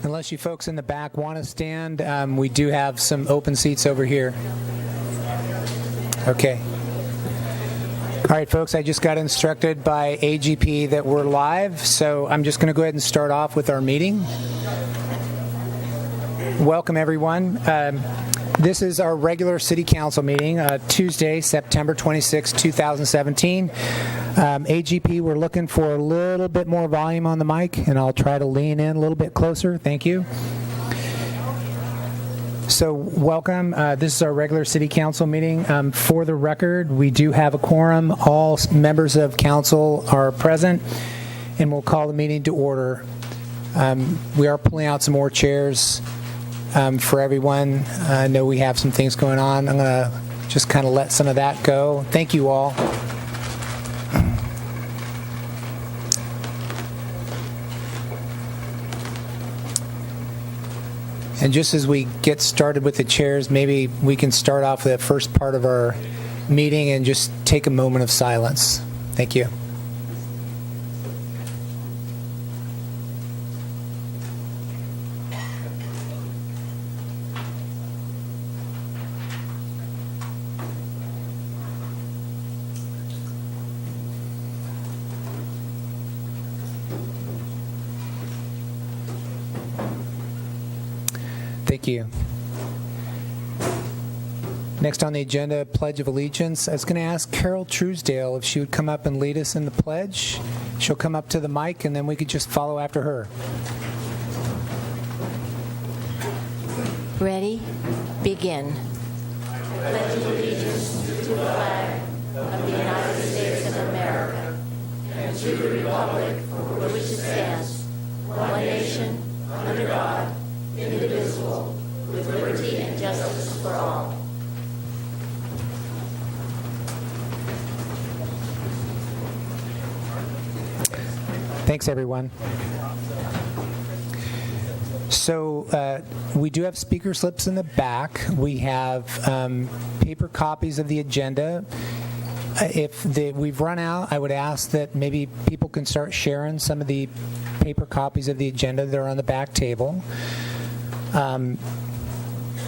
Unless you folks in the back want to stand, we do have some open seats over here. Okay. All right, folks, I just got instructed by AGP that we're live, so I'm just going to go ahead and start off with our meeting. Welcome, everyone. This is our regular City Council meeting, Tuesday, September 26, 2017. AGP, we're looking for a little bit more volume on the mic, and I'll try to lean in a little bit closer. Thank you. So welcome. This is our regular City Council meeting. For the record, we do have a quorum. All members of council are present, and we'll call the meeting to order. We are pulling out some more chairs for everyone. I know we have some things going on. I'm going to just kind of let some of that go. Thank you all. And just as we get started with the chairs, maybe we can start off with the first part of our meeting and just take a moment of silence. Thank you. Thank you. Next on the agenda, Pledge of Allegiance. I was going to ask Carol Truesdale if she would come up and lead us in the pledge. She'll come up to the mic, and then we could just follow after her. Ready? Begin. I pledge allegiance to the flag of the United States of America and to the republic for which it stands, one nation, under God, indivisible, with liberty and justice for all. Thanks, everyone. So we do have speaker slips in the back. We have paper copies of the agenda. If we've run out, I would ask that maybe people can start sharing some of the paper copies of the agenda that are on the back table.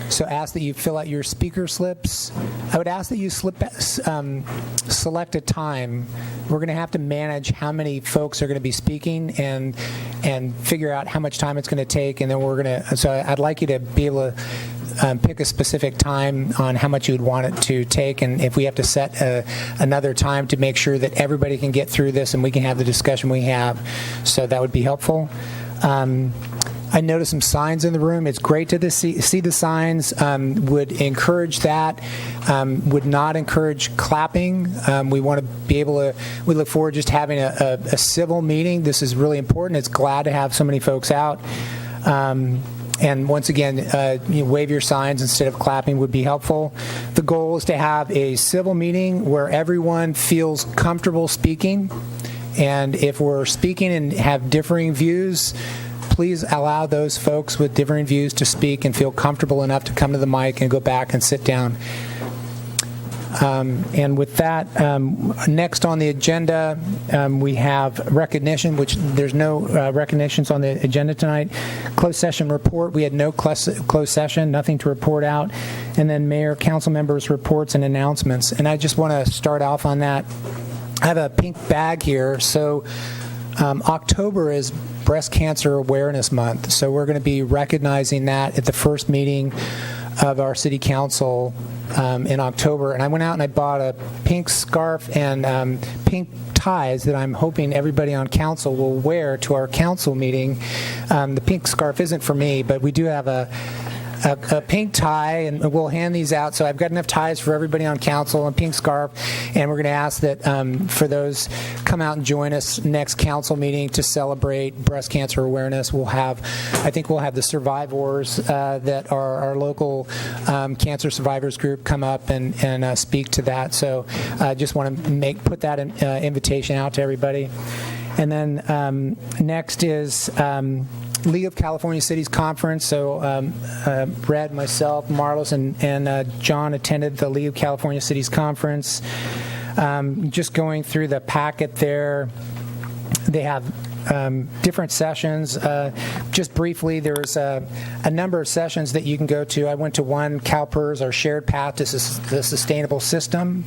So ask that you fill out your speaker slips. I would ask that you select a time. We're going to have to manage how many folks are going to be speaking and figure out how much time it's going to take, and then we're going to. So I'd like you to be able to pick a specific time on how much you would want it to take, and if we have to set another time to make sure that everybody can get through this and we can have the discussion we have. So that would be helpful. I noticed some signs in the room. It's great to see the signs. Would encourage that. Would not encourage clapping. We want to be able to. We look forward to just having a civil meeting. This is really important. It's glad to have so many folks out. And once again, wave your signs instead of clapping would be helpful. The goal is to have a civil meeting where everyone feels comfortable speaking. And if we're speaking and have differing views, please allow those folks with differing views to speak and feel comfortable enough to come to the mic and go back and sit down. And with that, next on the agenda, we have recognition, which there's no recognitions on the agenda tonight. Closed session report. We had no closed session, nothing to report out. And then mayor, council members' reports and announcements. And I just want to start off on that. I have a pink bag here. So October is Breast Cancer Awareness Month, so we're going to be recognizing that at the first meeting of our city council in October. And I went out and I bought a pink scarf and pink ties that I'm hoping everybody on council will wear to our council meeting. The pink scarf isn't for me, but we do have a pink tie, and we'll hand these out. So I've got enough ties for everybody on council, and pink scarf, and we're going to ask that for those come out and join us next council meeting to celebrate breast cancer awareness. I think we'll have the survivors that are our local cancer survivors group come up and speak to that. So I just want to put that invitation out to everybody. And then next is League of California Cities Conference. So Brad, myself, Marlos, and John attended the League of California Cities Conference. Just going through the packet there, they have different sessions. Just briefly, there's a number of sessions that you can go to. I went to one, CalPERS, our shared path to the sustainable system.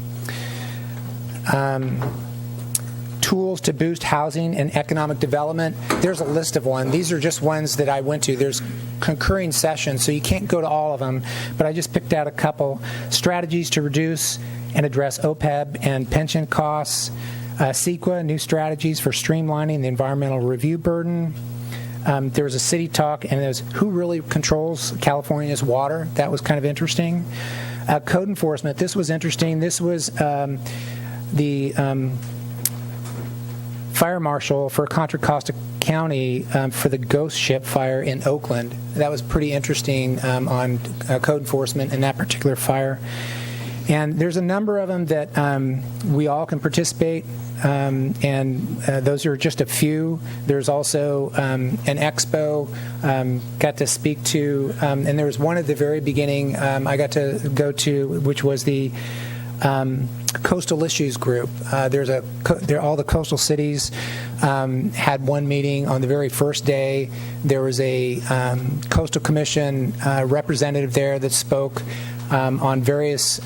Tools to boost housing and economic development. There's a list of one. These are just ones that I went to. There's concurring sessions, so you can't go to all of them, but I just picked out a couple. Strategies to reduce and address OPEB and pension costs. CEQA, new strategies for streamlining the environmental review burden. There was a city talk, and there's who really controls California's water. That was kind of interesting. Code enforcement. This was interesting. This was the fire marshal for Contra Costa County for the ghost ship fire in Oakland. That was pretty interesting on code enforcement in that particular fire. And there's a number of them that we all can participate, and those are just a few. There's also an expo, got to speak to, and there was one at the very beginning I got to go to, which was the Coastal Issues Group. All the coastal cities had one meeting on the very first day. There was a Coastal Commission representative there that spoke on various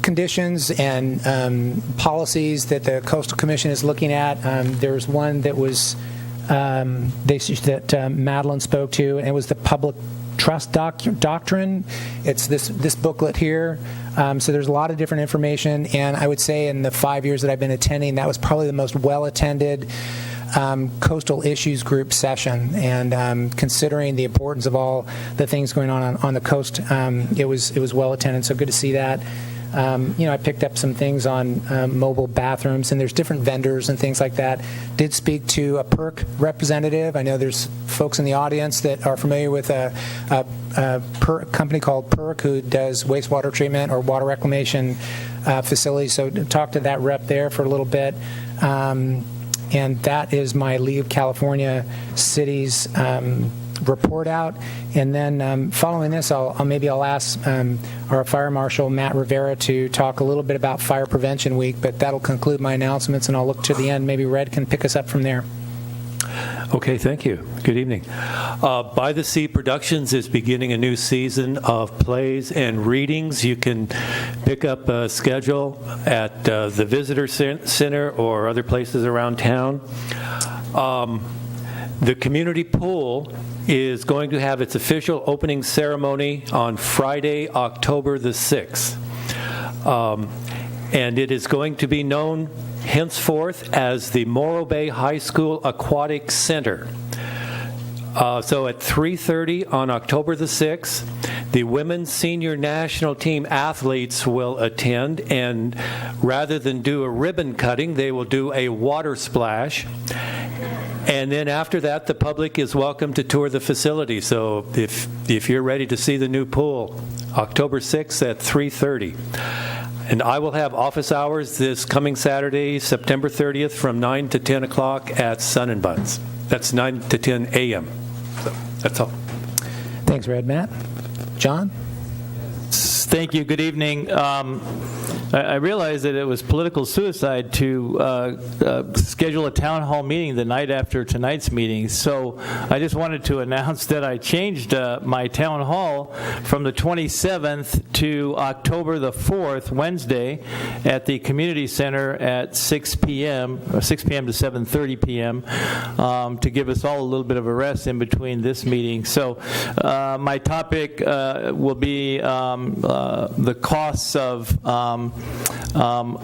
conditions and policies that the Coastal Commission is looking at. There was one that was that Madeline spoke to, and it was the public trust doctrine. It's this booklet here. So there's a lot of different information, and I would say in the 5 years that I've been attending, that was probably the most well-attended coastal issues group session. And considering the importance of all the things going on the coast, it was well-attended, so good to see that. I picked up some things on mobile bathrooms, and there's different vendors and things like that. Did speak to a PERC representative. I know there's folks in the audience that are familiar with a company called PERC who does wastewater treatment or water reclamation facilities. So talked to that rep there for a little bit. And that is my League of California Cities report out, and then following this, I'll ask our Fire Marshal Matt Rivera to talk a little bit about Fire Prevention Week, but that'll conclude my announcements, and I'll look to the end. Maybe Red can pick us up from there. Okay, thank you. Good evening. By the Sea Productions is beginning a new season of plays and readings. You can pick up a schedule at the Visitor Center or other places around town. The community pool is going to have its official opening ceremony on Friday, October the 6th. And it is going to be known henceforth as the Morro Bay High School Aquatic Center. So at 3:30 on October the 6th, the women's senior national team athletes will attend, and rather than do a ribbon cutting, they will do a water splash. And then after that, the public is welcome to tour the facility. So if you're ready to see the new pool, October 6th at 3:30. And I will have office hours this coming Saturday, September 30th, from 9 to 10 o'clock at Sun and Buns. That's 9 to 10 a.m. So that's all. Thanks, Red. Matt? John? Thank you. Good evening. I realized that it was political suicide to schedule a town hall meeting the night after tonight's meeting. So I just wanted to announce that I changed my town hall from the 27th to October the 4th, Wednesday, at the community center at 6 p.m. or 6 p.m. to 7:30 p.m. To give us all a little bit of a rest in between this meeting. So my topic will be the costs of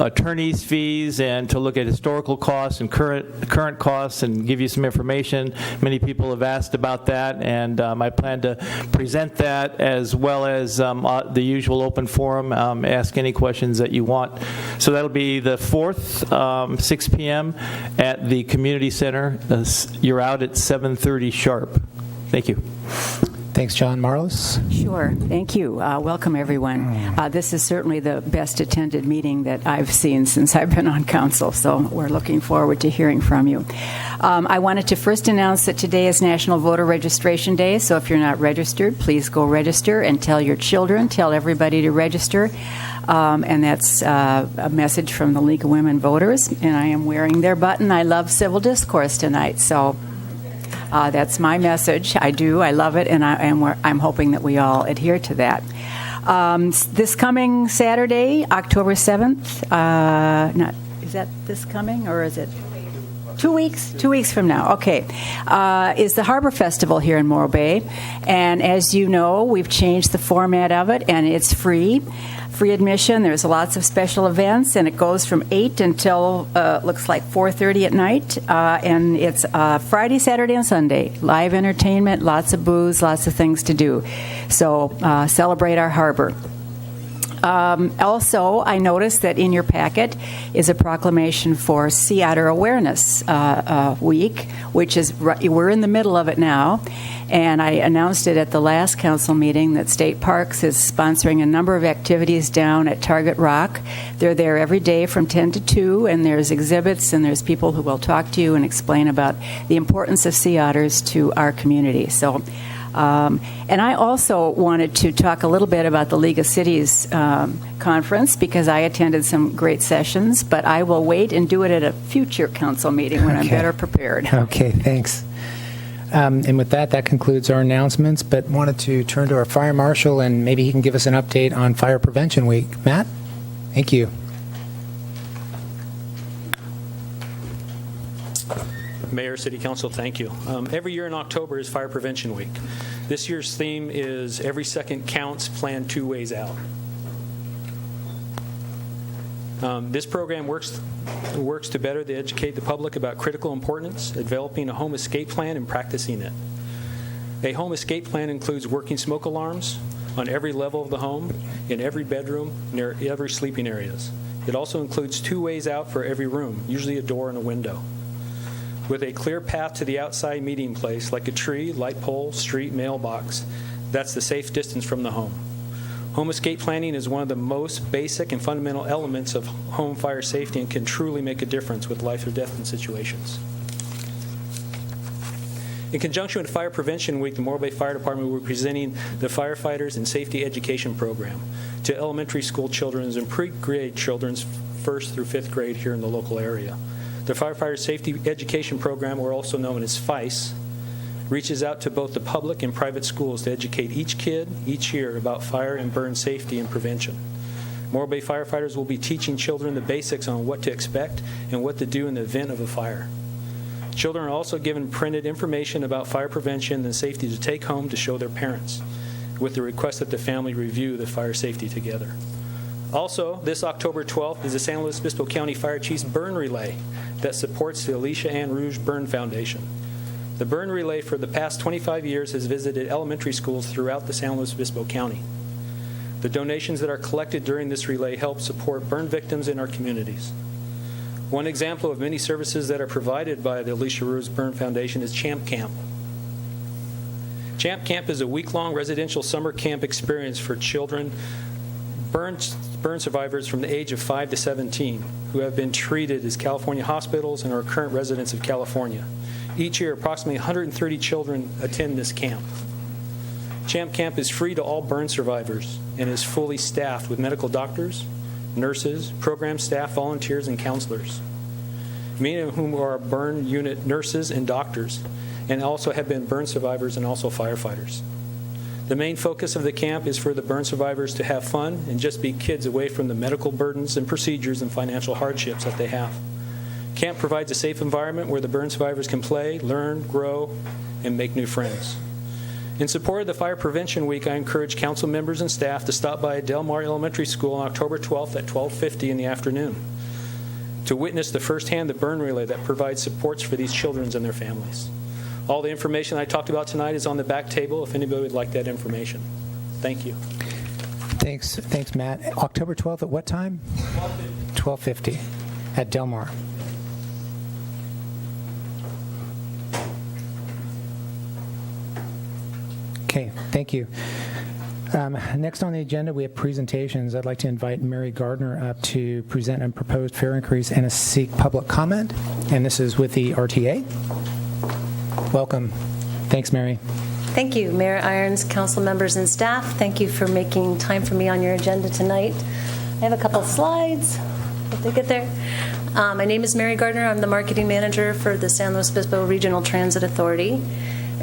attorneys' fees, and to look at historical costs and current costs and give you some information. Many people have asked about that, and I plan to present that as well as the usual open forum, ask any questions that you want. So that'll be the 4th, 6 p.m. at the community center. You're out at 7:30 sharp. Thank you. Thanks, John. Marlis? Sure. Thank you. Welcome, everyone. This is certainly the best attended meeting that I've seen since I've been on council, so we're looking forward to hearing from you. I wanted to first announce that today is National Voter Registration Day, so if you're not registered, please go register and tell your children, tell everybody to register. And that's a message from the League of Women Voters, and I am wearing their button, I love civil discourse tonight, so that's my message. I love it, and I'm hoping that we all adhere to that. This coming Saturday, October 7th, is that this coming, or is it 2 weeks? 2 weeks from now, okay, is the Harbor Festival here in Morro Bay, and as you know, we've changed the format of it, and it's free admission. There's lots of special events, and it goes from 8 until looks like 4:30 at night, and it's Friday, Saturday, and Sunday. Live entertainment, lots of booze, lots of things to do. So celebrate our harbor. Also, I noticed that in your packet is a proclamation for Sea Otter Awareness Week, which is, we're in the middle of it now, and I announced it at the last council meeting that State Parks is sponsoring a number of activities down at Target Rock. They're there every day from 10 to 2, and there's exhibits, and there's people who will talk to you and explain about the importance of sea otters to our community. So. And I also wanted to talk a little bit about the League of Cities conference, because I attended some great sessions, but I will wait and do it at a future council meeting when I'm better prepared. Okay, thanks. And with that concludes our announcements, but wanted to turn to our fire marshal, and maybe he can give us an update on Fire Prevention Week. Matt? Thank you. Mayor, City Council, thank you. Every year in October is Fire Prevention Week. This year's theme is Every Second Counts, Plan 2 Ways Out. This program works to better educate the public about critical importance, developing a home escape plan and practicing it. A home escape plan includes working smoke alarms on every level of the home, in every bedroom, near every sleeping areas. It also includes 2 ways out for every room, usually a door and a window, with a clear path to the outside meeting place, like a tree, light pole, street, mailbox. That's the safe distance from the home. Home escape planning is one of the most basic and fundamental elements of home fire safety and can truly make a difference with life or death in situations. In conjunction with Fire Prevention Week, the Morro Bay Fire Department will be presenting the Firefighters and Safety Education Program to elementary school children and pre-grade children's 1st through 5th grade here in the local area. The Firefighter Safety Education Program, or also known as FICE, reaches out to both the public and private schools to educate each kid each year about fire and burn safety and prevention. Morro Bay firefighters will be teaching children the basics on what to expect and what to do in the event of a fire. Children are also given printed information about fire prevention and safety to take home to show their parents, with the request that the family review the fire safety together. Also, this October 12th is the San Luis Obispo County Fire Chiefs Burn Relay that supports the Alicia Ann Rouge Burn Foundation. The Burn Relay for the past 25 years has visited elementary schools throughout the San Luis Obispo County. The donations that are collected during this relay help support burn victims in our communities. One example of many services that are provided by the Alicia Rouge Burn Foundation is Champ Camp. Champ Camp is a week-long residential summer camp experience for children burn survivors from the age of 5 to 17 who have been treated as California hospitals and are current residents of California. Each year, approximately 130 children attend this camp. Champ Camp is free to all burn survivors and is fully staffed with medical doctors, nurses, program staff, volunteers, and counselors, many of whom are burn unit nurses and doctors, and also have been burn survivors and also firefighters. The main focus of the camp is for the burn survivors to have fun and just be kids away from the medical burdens and procedures and financial hardships that they have. Camp provides a safe environment where the burn survivors can play, learn, grow, and make new friends. In support of the Fire Prevention Week, I encourage council members and staff to stop by Del Mar Elementary School on October 12th at 12:50 in the afternoon to witness the firsthand the burn relay that provides supports for these children and their families. All the information I talked about tonight is on the back table if anybody would like that information. Thank you. Thanks, Matt. October 12th at what time? 12:50 at Del Mar. Okay, thank you. Next on the agenda, we have presentations. I'd like to invite Mary Gardner up to present a proposed fare increase and seek public comment. And this is with the RTA. Welcome. Thanks, Mary. Thank you, Mayor Irons, council members, and staff. Thank you for making time for me on your agenda tonight. I have a couple slides. If they get there. My name is Mary Gardner. I'm the marketing manager for the San Luis Obispo Regional Transit Authority.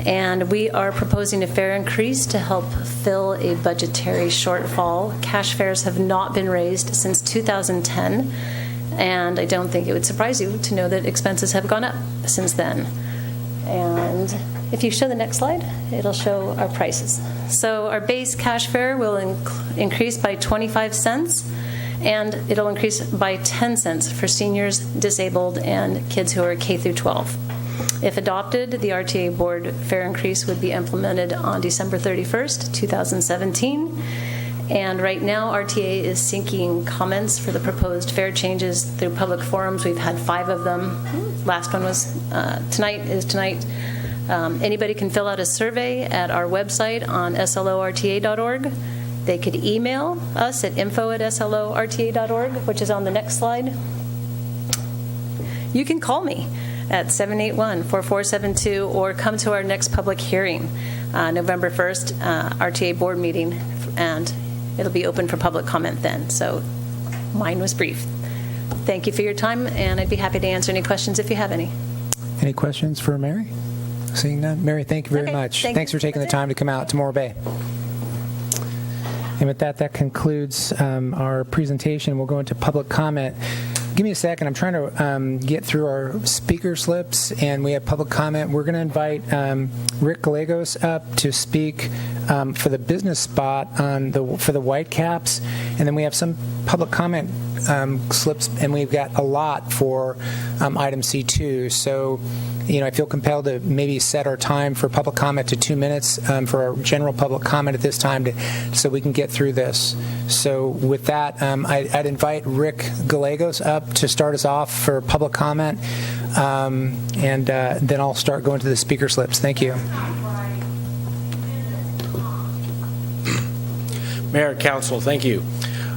And we are proposing a fare increase to help fill a budgetary shortfall. Cash fares have not been raised since 2010, and I don't think it would surprise you to know that expenses have gone up since then. And if you show the next slide, it'll show our prices. So our base cash fare will increase by 25 cents, and it'll increase by 10 cents for seniors, disabled, and kids who are K through 12. If adopted, the RTA board fare increase would be implemented on December 31st, 2017. And right now, RTA is seeking comments for the proposed fare changes through public forums. We've had 5 of them. Last one was tonight. Anybody can fill out a survey at our website on slorta.org. They could email us at info@slorta.org, which is on the next slide. You can call me at 781-4472 or come to our next public hearing, November 1st, RTA board meeting, and it'll be open for public comment then. So mine was brief. Thank you for your time, and I'd be happy to answer any questions if you have any. Any questions for Mary? Seeing none. Mary, thank you very much. Thanks for taking the time to come out to Morro Bay. And with that, that concludes our presentation. We'll go into public comment. Give me a second. I'm trying to get through our speaker slips, and we have public comment. We're going to invite Rick Gallegos up to speak for the business spot for the Whitecaps, and then we have some public comment slips, and we've got a lot for item C2. So, I feel compelled to maybe set our time for public comment to 2 minutes for our general public comment at this time, so we can get through this. So with that, I'd invite Rick Gallegos up to start us off for public comment, and then I'll start going to the speaker slips. Thank you. Mayor, Council, thank you.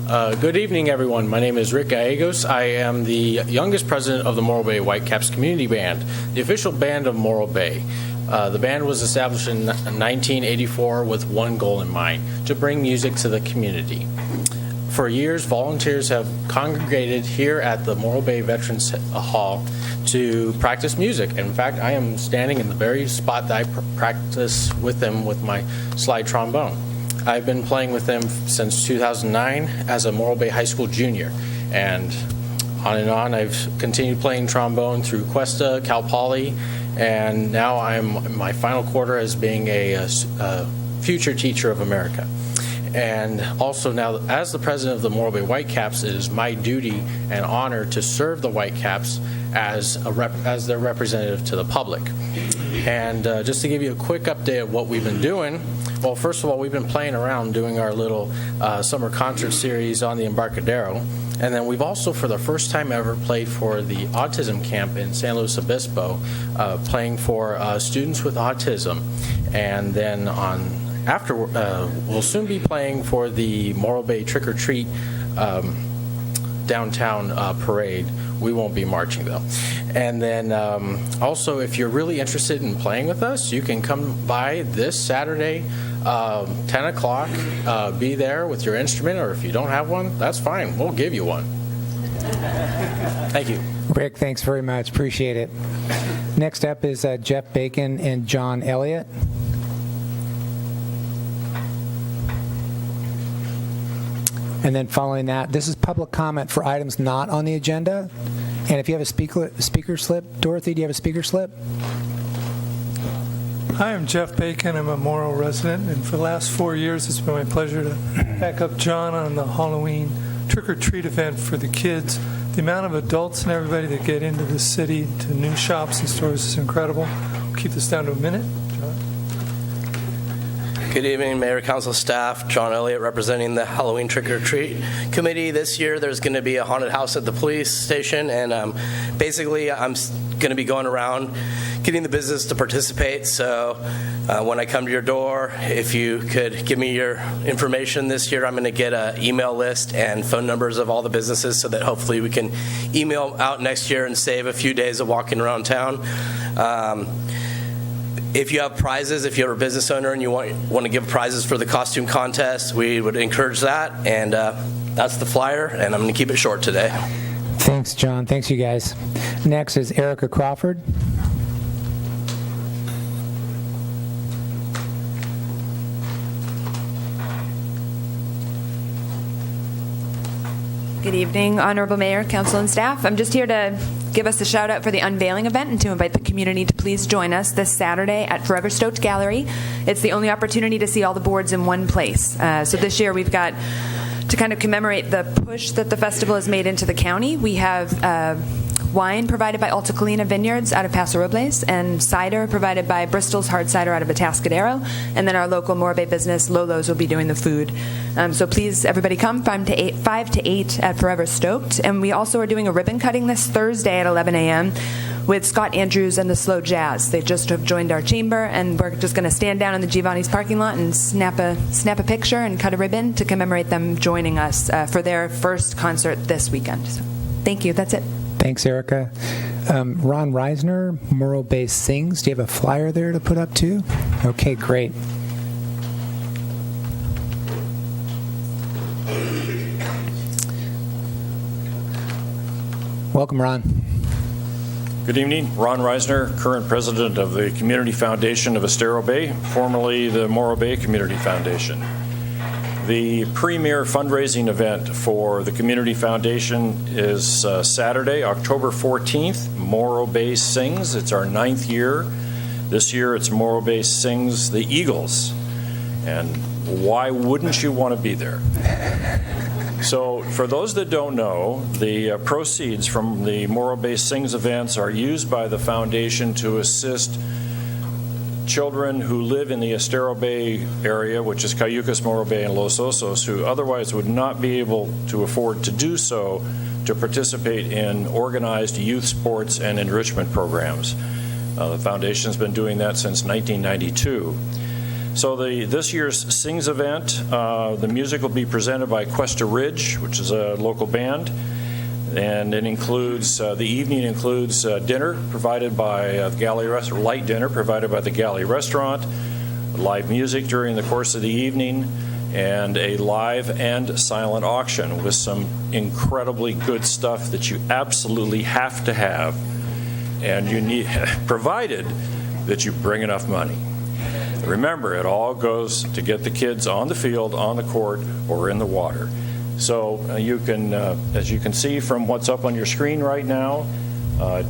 Good evening, everyone. My name is Rick Gallegos. I am the youngest president of the Morro Bay Whitecaps Community Band, the official band of Morro Bay. The band was established in 1984 with one goal in mind: to bring music to the community. For years, volunteers have congregated here at the Morro Bay Veterans Hall to practice music. In fact, I am standing in the very spot that I practice with them with my slide trombone. I've been playing with them since 2009 as a Morro Bay High School junior, and on I've continued playing trombone through Cuesta, Cal Poly, and now I'm in my final quarter as being a future teacher of America. And also now, as the president of the Morro Bay Whitecaps, it is my duty and honor to serve the Whitecaps as their representative to the public. And just to give you a quick update of what we've been doing, well, first of all, we've been playing around doing our little summer concert series on the Embarcadero. And then we've also, for the first time ever, played for the autism camp in San Luis Obispo, playing for students with autism. And then we'll soon be playing for the Morro Bay Trick or Treat downtown parade. We won't be marching, though. And then also, if you're really interested in playing with us, you can come by this Saturday, 10 o'clock. Be there with your instrument, or if you don't have one, that's fine. We'll give you one. Thank you. Rick, thanks very much. Appreciate it. Next up is Jeff Bacon and John Elliott. And then following that, this is public comment for items not on the agenda. And if you have a speaker slip, Dorothy, do you have a speaker slip? Hi, I'm Jeff Bacon. I'm a Morro resident, and for the last 4 years, it's been my pleasure to back up John on the Halloween trick-or-treat event for the kids. The amount of adults and everybody that get into the city to new shops and stores is incredible. We'll keep this down to a minute. John? Good evening, Mayor, Council, staff. John Elliott representing the Halloween Trick-or-Treat Committee. This year there's going to be a haunted house at the police station, and basically I'm going to be going around getting the business to participate. So when I come to your door, if you could give me your information this year, I'm going to get an email list and phone numbers of all the businesses so that hopefully we can email out next year and save a few days of walking around town. If you have prizes, if you're a business owner and you want to give prizes for the costume contest, we would encourage that. And that's the flyer, and I'm going to keep it short today. Thanks, John. Thanks, you guys. Next is Erica Crawford. Good evening, Honorable Mayor, Council, and staff. I'm just here to give us a shout out for the unveiling event and to invite the community to please join us this Saturday at Forever Stoked Gallery. It's the only opportunity to see all the boards in one place. So this year we've got, to kind of commemorate the push that the festival has made into the county, we have wine provided by Alta Colina Vineyards out of Paso Robles, and cider provided by Bristol's Hard Cider out of Atascadero, and then our local Morro business, Lolo's, will be doing the food. So please, everybody come 5 to 8 at Forever Stoked. And we also are doing a ribbon cutting this Thursday at 11 a.m. with Scott Andrews and the Slow Jazz. They just have joined our chamber, and we're just going to stand down in the Giovanni's parking lot and snap a picture and cut a ribbon to commemorate them joining us for their first concert this weekend. So, thank you. That's it. Thanks, Erica. Ron Reisner, Morro Bay Sings. Do you have a flyer there to put up too? Okay, great. Welcome, Ron. Good evening. Ron Reisner, current president of the Community Foundation of Estero Bay, formerly the Morro Bay Community Foundation. The premier fundraising event for the Community Foundation is Saturday, October 14th, Morro Bay Sings. It's our 9th year. This year it's Morro Bay Sings the Eagles. And why wouldn't you want to be there? So for those that don't know, the proceeds from the Morro Bay Sings events are used by the foundation to assist children who live in the Estero Bay area, which is Cayucas, Morro Bay, and Los Osos, who otherwise would not be able to afford to do so, to participate in organized youth sports and enrichment programs. The foundation's been doing that since 1992. So this year's Sings event, the music will be presented by Cuesta Ridge, which is a local band, and it includes, the evening includes dinner provided by the Galley Restaurant, light dinner provided by the Galley Restaurant, live music during the course of the evening, and a live and silent auction with some incredibly good stuff that you absolutely have to have, and you need, provided that you bring enough money. Remember, it all goes to get the kids on the field, on the court, or in the water. So you can, as you can see from what's up on your screen right now,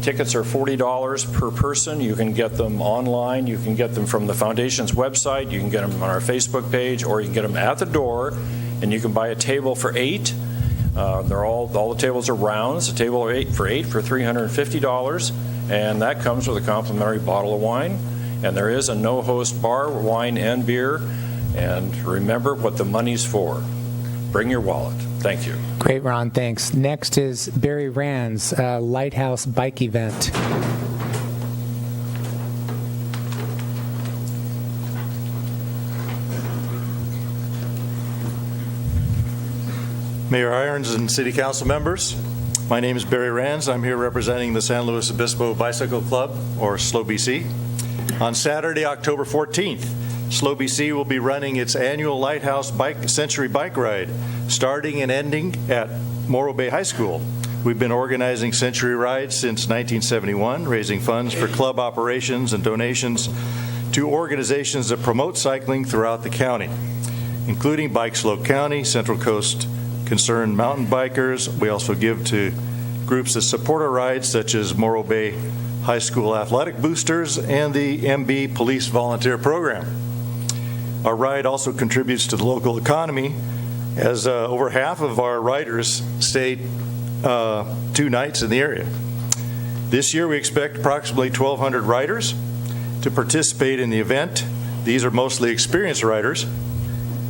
tickets are $40 per person. You can get them online. You can get them from the foundation's website. You can get them on our Facebook page, or you can get them at the door, and you can buy a table for 8. All the tables are rounds. A table for 8 for $350, and that comes with a complimentary bottle of wine. And there is a no-host bar, wine and beer. And remember what the money's for. Bring your wallet. Thank you. Great, Ron. Thanks. Next is Barry Rand's Lighthouse Bike Event. Mayor Irons and City Council members, my name is Barry Rands. I'm here representing the San Luis Obispo Bicycle Club, or SLO BC. On Saturday, October 14th, SLO BC will be running its annual Lighthouse Century Bike Ride, starting and ending at Morro Bay High School. We've been organizing Century Rides since 1971, raising funds for club operations and donations to organizations that promote cycling throughout the county, including Bike Slope County, Central Coast Concerned Mountain Bikers. We also give to groups that support our rides, such as Morro Bay High School Athletic Boosters and the MB Police Volunteer Program. Our ride also contributes to the local economy, as over half of our riders stayed 2 nights in the area. This year we expect approximately 1,200 riders to participate in the event. These are mostly experienced riders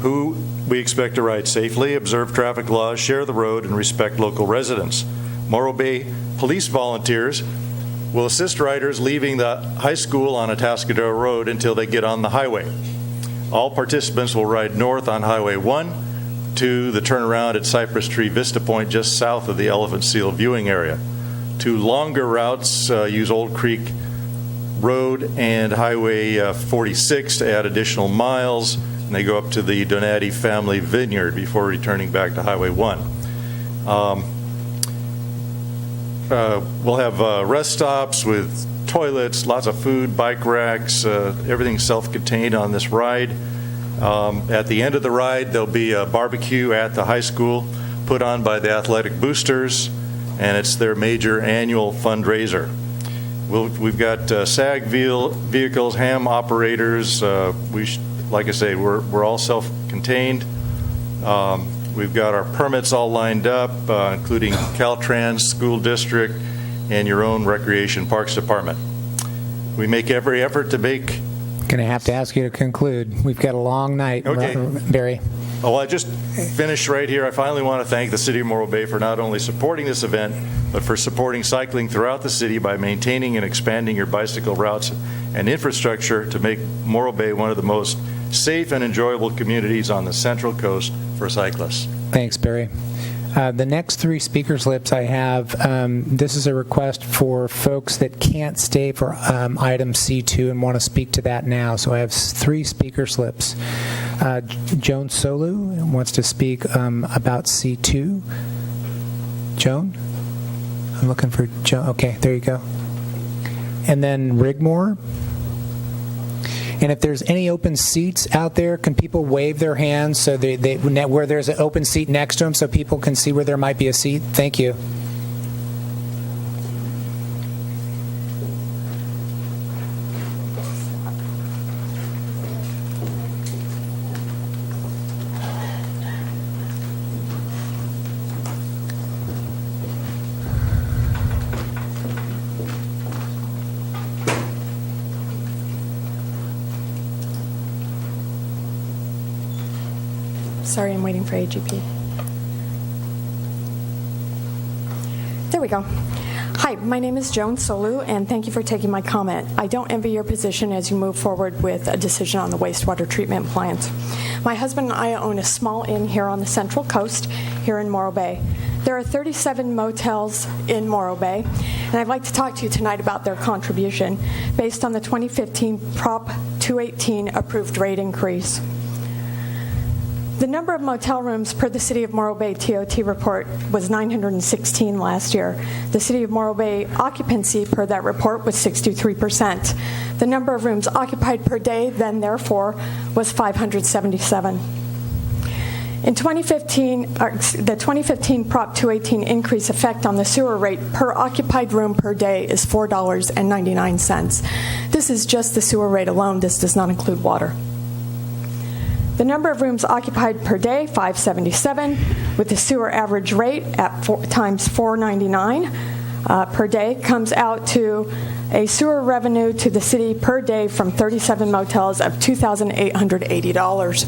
who we expect to ride safely, observe traffic laws, share the road, and respect local residents. Morro Bay police volunteers will assist riders leaving the high school on Atascadero Road until they get on the highway. All participants will ride north on Highway 1 to the turnaround at Cypress Tree Vista Point just south of the Elephant Seal viewing area. 2 longer routes use Old Creek Road and Highway 46 to add additional miles, and they go up to the Donati Family Vineyard before returning back to Highway 1. We'll have rest stops with toilets, lots of food, bike racks, everything self-contained on this ride. At the end of the ride, there'll be a barbecue at the high school put on by the Athletic Boosters, and it's their major annual fundraiser. We've got SAG vehicles, ham operators. Like I say, we're all self-contained. We've got our permits all lined up, including Caltrans, school district, and your own Recreation Parks Department. We make every effort to make... Going to have to ask you to conclude. We've got a long night, okay. Barry. Oh, I just finished right here. I finally want to thank the City of Morro Bay for not only supporting this event, but for supporting cycling throughout the city by maintaining and expanding your bicycle routes and infrastructure to make Morro Bay one of the most safe and enjoyable communities on the Central Coast for cyclists. Thanks, Barry. The next 3 speaker slips I have, this is a request for folks that can't stay for item C2 and want to speak to that now. So I have 3 speaker slips. Joan Solu wants to speak about C2. Joan? I'm looking for Joan. Okay, there you go. And then Rigmore. And if there's any open seats out there, can people wave their hands so where there's an open seat next to them so people can see where there might be a seat? Thank you. Sorry, I'm waiting for AGP. There we go. Hi, my name is Joan Solu, and thank you for taking my comment. I don't envy your position as you move forward with a decision on the wastewater treatment plant. My husband and I own a small inn here on the Central Coast, here in Morro Bay. There are 37 motels in Morro Bay, and I'd like to talk to you tonight about their contribution based on the 2015 Prop 218 approved rate increase. The number of motel rooms per the City of Morro Bay TOT report was 916 last year. The City of Morro Bay occupancy per that report was 63%. The number of rooms occupied per day then, therefore, was 577. In 2015, the 2015 Prop 218 increase effect on the sewer rate per occupied room per day is $4.99. This is just the sewer rate alone. This does not include water. The number of rooms occupied per day, 577, with the sewer average rate at times $4.99 per day, comes out to a sewer revenue to the city per day from 37 motels of $2,880.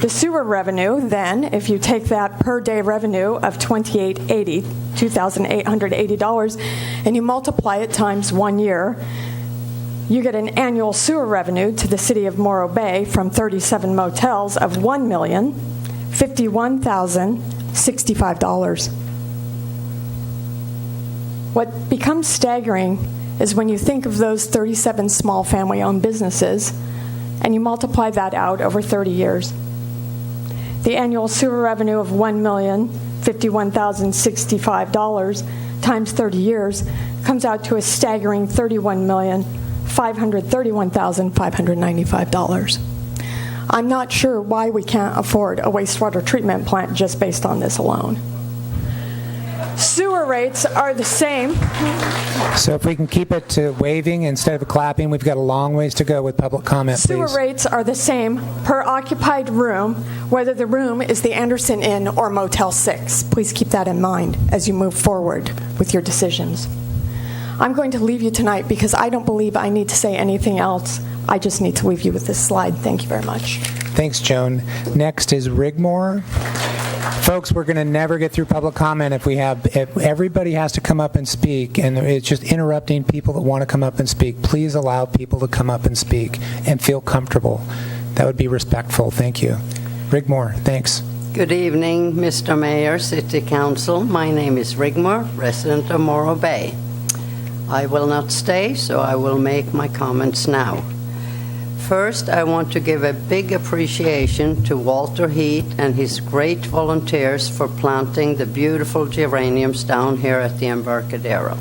The sewer revenue, then, if you take that per day revenue of $2,880, and you multiply it times 1 year, you get an annual sewer revenue to the City of Morro Bay from 37 motels of $1,051,065. What becomes staggering is when you think of those 37 small family-owned businesses and you multiply that out over 30 years. The annual sewer revenue of $1,051,065 times 30 years comes out to a staggering $31,531,595. I'm not sure why we can't afford a wastewater treatment plant just based on this alone. Sewer rates are the same. So if we can keep it to waving instead of clapping, we've got a long ways to go with public comment, please. Sewer rates are the same per occupied room, whether the room is the Anderson Inn or Motel 6. Please keep that in mind as you move forward with your decisions. I'm going to leave you tonight because I don't believe I need to say anything else. I just need to leave you with this slide. Thank you very much. Thanks, Joan. Next is Rigmore. Folks, we're going to never get through public comment if everybody has to come up and speak, and it's just interrupting people that want to come up and speak. Please allow people to come up and speak and feel comfortable. That would be respectful. Thank you. Rigmore, thanks. Good evening, Mr. Mayor, City Council. My name is Rigmore, resident of Morro Bay. I will not stay, so I will make my comments now. First, I want to give a big appreciation to Walter Heath and his great volunteers for planting the beautiful geraniums down here at the Embarcadero.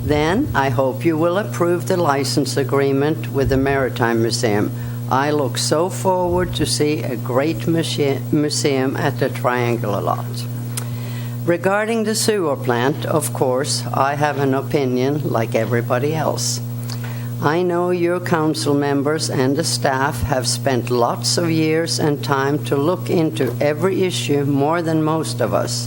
Then, I hope you will approve the license agreement with the Maritime Museum. I look so forward to see a great museum at the Triangle a lot. Regarding the sewer plant, of course, I have an opinion like everybody else. I know your council members and the staff have spent lots of years and time to look into every issue more than most of us.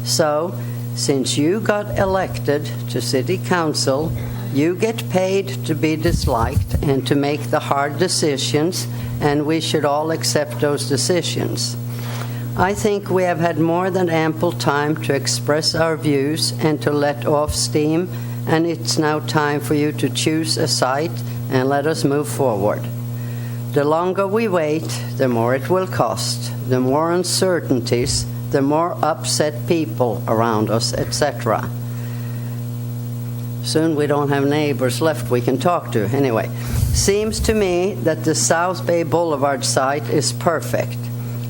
So, since you got elected to City Council, you get paid to be disliked and to make the hard decisions, and we should all accept those decisions. I think we have had more than ample time to express our views and to let off steam, and it's now time for you to choose a site and let us move forward. The longer we wait, the more it will cost, the more uncertainties, the more upset people around us, etc. Soon we don't have neighbors left we can talk to. Anyway, seems to me that the South Bay Boulevard site is perfect.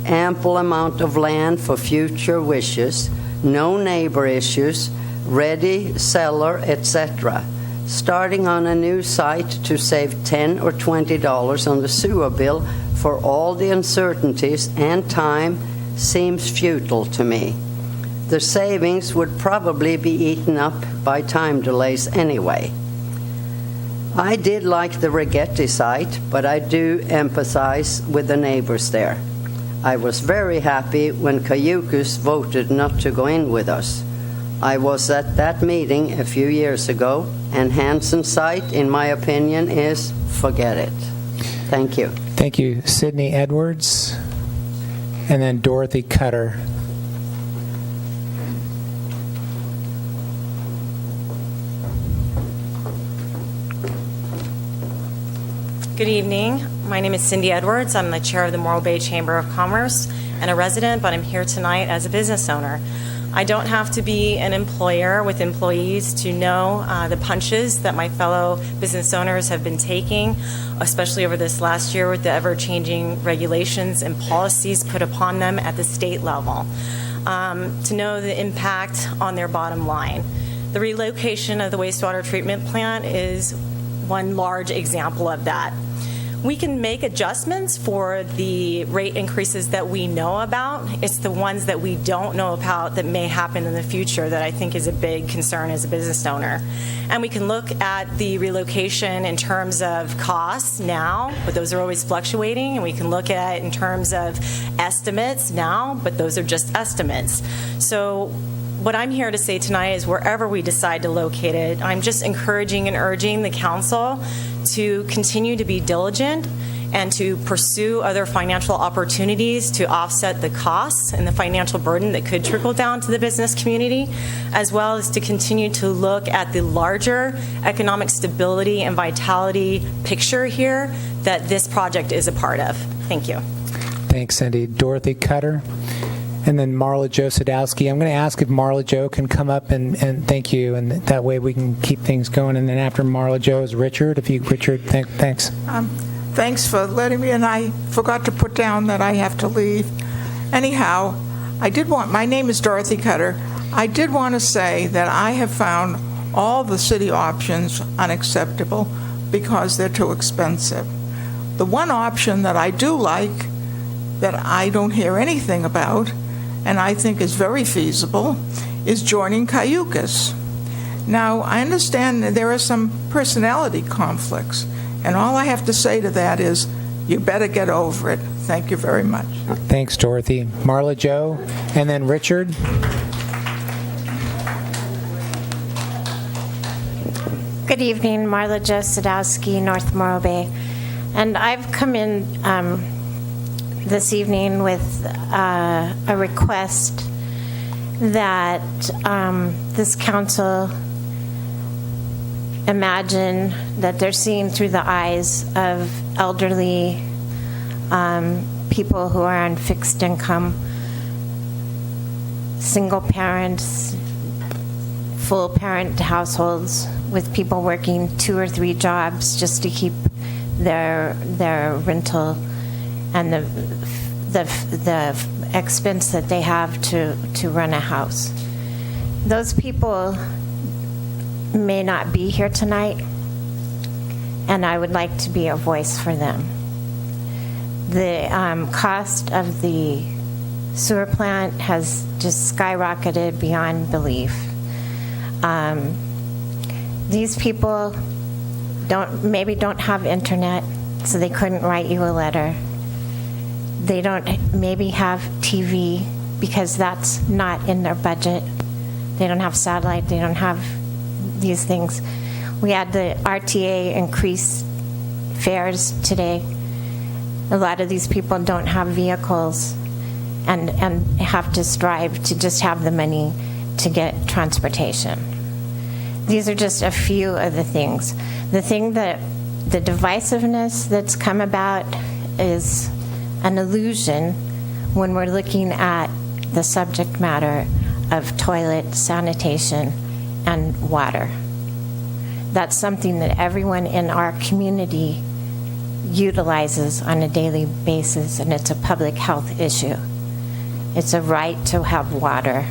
Ample amount of land for future wishes, no neighbor issues, ready seller, etc. Starting on a new site to save $10 or $20 on the sewer bill for all the uncertainties and time seems futile to me. The savings would probably be eaten up by time delays anyway. I did like the Rigetti site, but I do empathize with the neighbors there. I was very happy when Cayucos voted not to go in with us. I was at that meeting a few years ago, and Hanson site, in my opinion, is forget it. Thank you. Thank you. Sydney Edwards, and then Dorothy Cutter. Good evening. My name is Cindy Edwards. I'm the chair of the Morro Bay Chamber of Commerce and a resident, but I'm here tonight as a business owner. I don't have to be an employer with employees to know the punches that my fellow business owners have been taking, especially over this last year with the ever-changing regulations and policies put upon them at the state level, to know the impact on their bottom line. The relocation of the wastewater treatment plant is one large example of that. We can make adjustments for the rate increases that we know about. It's the ones that we don't know about that may happen in the future that I think is a big concern as a business owner. And we can look at the relocation in terms of costs now, but those are always fluctuating, and we can look at it in terms of estimates now, but those are just estimates. So what I'm here to say tonight is wherever we decide to locate it, I'm just encouraging and urging the council to continue to be diligent and to pursue other financial opportunities to offset the costs and the financial burden that could trickle down to the business community, as well as to continue to look at the larger economic stability and vitality picture here that this project is a part of. Thank you. Thanks, Cindy. Dorothy Cutter. And then Marla Jo Sadowski. I'm going to ask if Marla Jo can come up and thank you, and that way we can keep things going. And then after Marla Jo is Richard. Richard, thanks. Thanks for letting me, and I forgot to put down that I have to leave. Anyhow, my name is Dorothy Cutter. I did want to say that I have found all the city options unacceptable because they're too expensive. The one option that I do like, that I don't hear anything about, and I think is very feasible, is joining Cayucos. Now, I understand that there are some personality conflicts, and all I have to say to that is, you better get over it. Thank you very much. Thanks, Dorothy. Marla Jo, and then Richard. Good evening, Marla Jo Sadowski, North Morro Bay. And I've come in this evening with a request that this council imagine that they're seeing through the eyes of elderly people who are on fixed income, single parents, full parent households with people working 2 or 3 jobs just to keep their rental and the expense that they have to run a house. Those people may not be here tonight, and I would like to be a voice for them. The cost of the sewer plant has just skyrocketed beyond belief. These people maybe don't have internet, so they couldn't write you a letter. They don't maybe have TV because that's not in their budget. They don't have satellite. They don't have these things. We had the RTA increase fares today. A lot of these people don't have vehicles and have to strive to just have the money to get transportation. These are just a few of the things. The thing that the divisiveness that's come about is an illusion when we're looking at the subject matter of toilet, sanitation, and water. That's something that everyone in our community utilizes on a daily basis, and it's a public health issue. It's a right to have water.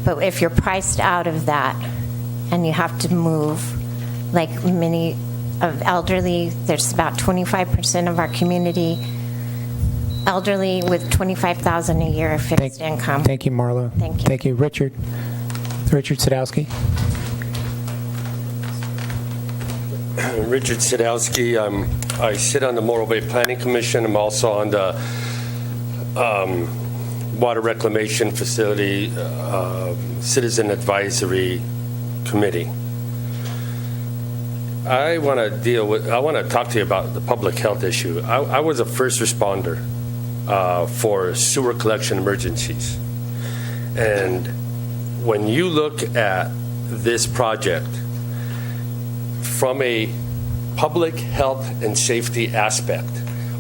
But if you're priced out of that and you have to move, like many of elderly, there's about 25% of our community elderly with $25,000 a year of fixed income. Thank you, Marlo. Thank you. Thank you. Richard Sadowski. Richard Sadowski. I sit on the Morro Bay Planning Commission. I'm also on the Water Reclamation Facility Citizen Advisory Committee. I want to talk to you about the public health issue. I was a first responder for sewer collection emergencies. And when you look at this project from a public health and safety aspect,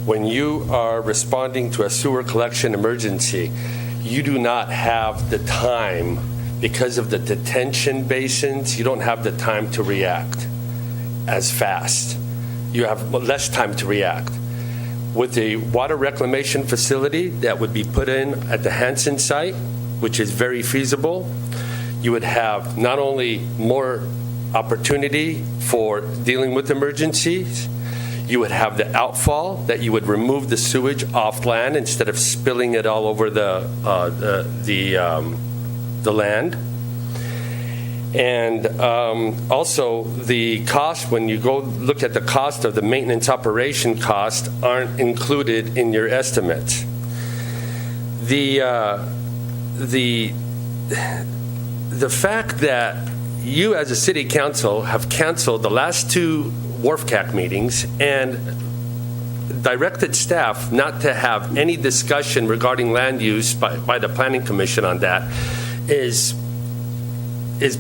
when you are responding to a sewer collection emergency, you do not have the time, because of the detention basins, you don't have the time to react as fast. You have less time to react. With a water reclamation facility that would be put in at the Hanson site, which is very feasible, you would have not only more opportunity for dealing with emergencies, you would have the outfall that you would remove the sewage off land instead of spilling it all over the land. And also the cost, when you go look at the cost of the maintenance operation cost, aren't included in your estimates. The fact that you as a city council have canceled the last 2 WRFCAC meetings and directed staff not to have any discussion regarding land use by the Planning Commission on that is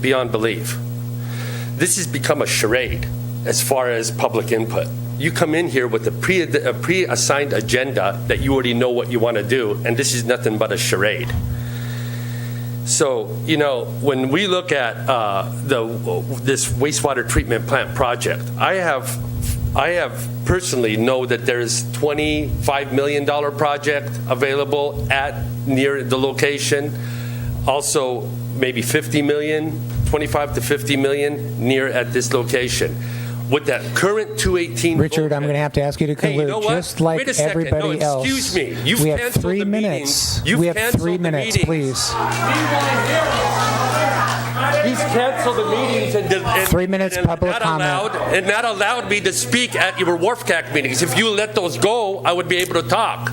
beyond belief. This has become a charade as far as public input. You come in here with a pre-assigned agenda that you already know what you want to do, and this is nothing but a charade. So, when we look at this wastewater treatment plant project, I have personally know that there's $25 million project available near the location. Also, maybe 50 million, 25 to 50 million near at this location. With that current 218... Richard, I'm going to have to ask you to conclude. Hey, you know what? Just like Wait a second. everybody else. Excuse me. You've we have canceled 3 the minutes. meetings. We have 3 minutes, please. He's canceled the meetings and 3 minutes public comment. And not allowed me to speak at your WRFCAC meetings. If you let those go, I would be able to talk.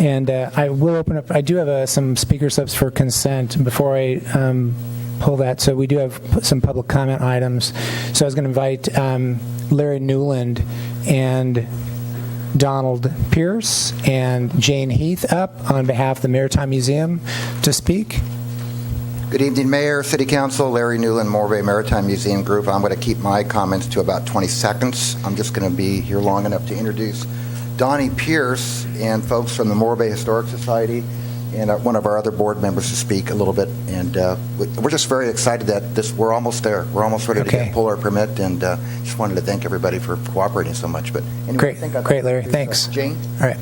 And I will open up. I do have some speaker slips for consent before I pull that. So we do have some public comment items. So I was going to invite Larry Newland and Donald Pierce and Jane Heath up on behalf of the Maritime Museum to speak. Good evening, Mayor, City Council, Larry Newland, Morro Bay Maritime Museum Group. I'm going to keep my comments to about 20 seconds. I'm just going to be here long enough to introduce Donnie Pierce and folks from the Morro Bay Historic Society and one of our other board members to speak a little bit. And we're just very excited that we're almost there. We're almost ready to pull our permit, and just wanted to thank everybody for cooperating so much. But anyway, great, Larry. Thanks. Jane? All right.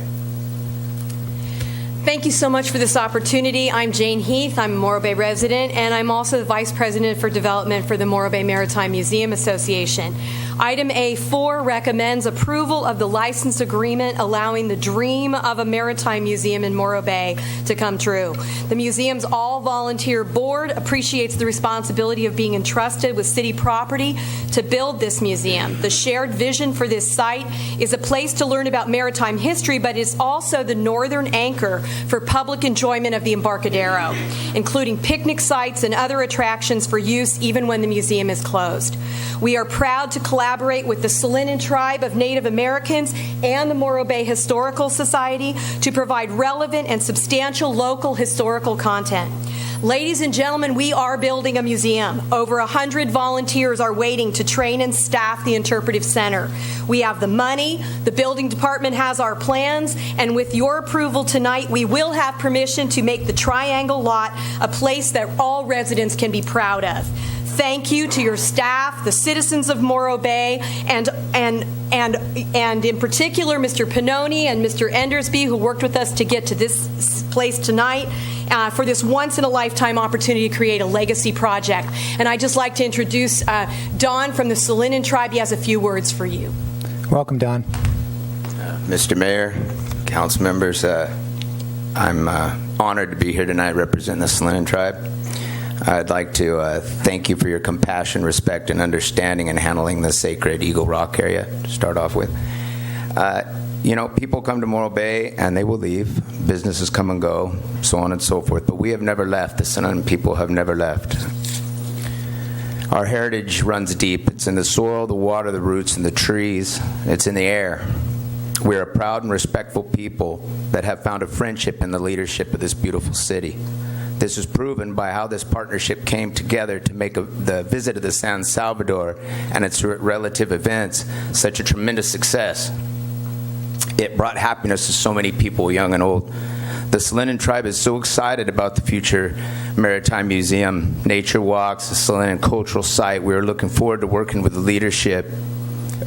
Thank you so much for this opportunity. I'm Jane Heath. I'm a Morro Bay resident, and I'm also the Vice President for Development for the Morro Bay Maritime Museum Association. Item A4 recommends approval of the license agreement allowing the dream of a maritime museum in Morro Bay to come true. The museum's all-volunteer board appreciates the responsibility of being entrusted with city property to build this museum. The shared vision for this site is a place to learn about maritime history, but it's also the northern anchor for public enjoyment of the Embarcadero, including picnic sites and other attractions for use even when the museum is closed. We are proud to collaborate with the Salinan Tribe of Native Americans and the Morro Bay Historical Society to provide relevant and substantial local historical content. Ladies and gentlemen, we are building a museum. Over 100 volunteers are waiting to train and staff the Interpretive Center. We have the money, the building department has our plans, and with your approval tonight, we will have permission to make the Triangle Lot a place that all residents can be proud of. Thank you to your staff, the citizens of Morro Bay, and in particular, Mr. Pannoni and Mr. Endersby, who worked with us to get to this place tonight, for this once-in-a-lifetime opportunity to create a legacy project. And I'd just like to introduce Don from the Salinan Tribe. He has a few words for you. Welcome, Don. Mr. Mayor, council members, I'm honored to be here tonight representing the Salinan Tribe. I'd like to thank you for your compassion, respect, and understanding in handling the sacred Eagle Rock area to start off with. People come to Morro Bay and they will leave. Businesses come and go, so on and so forth. But we have never left. The Salinan people have never left. Our heritage runs deep. It's in the soil, the water, the roots, and the trees. It's in the air. We're a proud and respectful people that have found a friendship in the leadership of this beautiful city. This is proven by how this partnership came together to make the visit of the San Salvador and its relative events such a tremendous success. It brought happiness to so many people, young and old. The Salinan Tribe is so excited about the future Maritime Museum, nature walks, the Salinan Cultural Site. We are looking forward to working with the leadership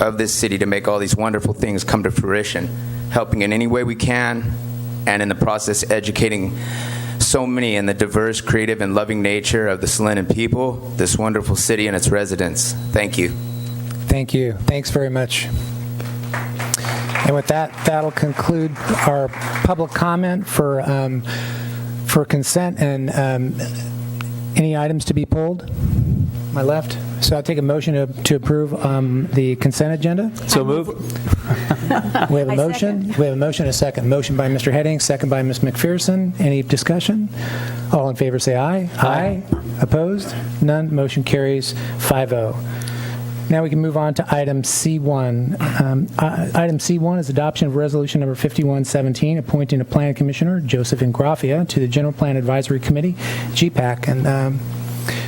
of this city to make all these wonderful things come to fruition, helping in any way we can, and in the process educating so many in the diverse, creative, and loving nature of the Salinan people, this wonderful city and its residents. Thank you. Thank you. Thanks very much. And with that, that'll conclude our public comment for consent and any items to be pulled. My left. So I'll take a motion to approve the consent agenda. So move. We have a motion. We have a motion and a second. Motion by Mr. Heading, second by Ms. McPherson. Any discussion? All in favor say aye. Aye. Opposed? None. Motion carries 5-0. Now we can move on to item C1. Item C1 is adoption of resolution number 5117, appointing a plan commissioner, Joseph Ingrafia, to the General Plan Advisory Committee, GPAC. And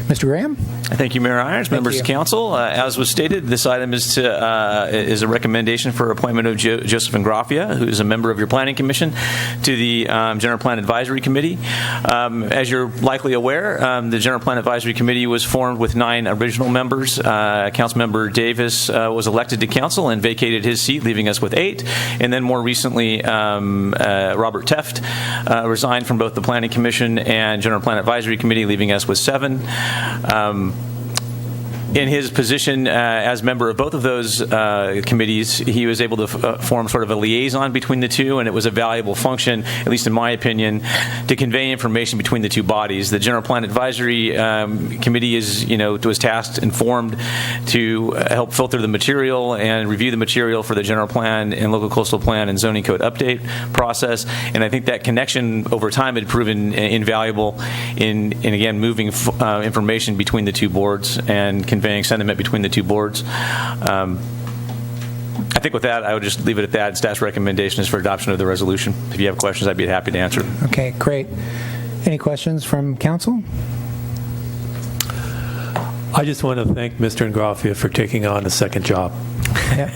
Mr. Graham? Thank you, Mayor Irons, members of council. As was stated, this item is a recommendation for appointment of Joseph Ingrafia, who is a member of your Planning Commission, to the General Plan Advisory Committee. As you're likely aware, the General Plan Advisory Committee was formed with 9 original members. Councilmember Davis was elected to council and vacated his seat, leaving us with 8. And then more recently, Robert Teft resigned from both the Planning Commission and General Plan Advisory Committee, leaving us with 7. in his position as member of both of those committees, he was able to form sort of a liaison between the two, and it was a valuable function, at least in my opinion, to convey information between the two bodies. The General Plan Advisory Committee was tasked and formed to help filter the material and review the material for the General Plan and Local Coastal Plan and Zoning Code update process, and I think that connection over time had proven invaluable in again, moving information between the two boards and conveying sentiment between the two boards. I think with that, I would just leave it at that. Staff's recommendation is for adoption of the resolution. If you have questions, I'd be happy to answer them. Okay, great. Any questions from council? I just want to thank Mr. Ingraffia for taking on a second job. Yeah.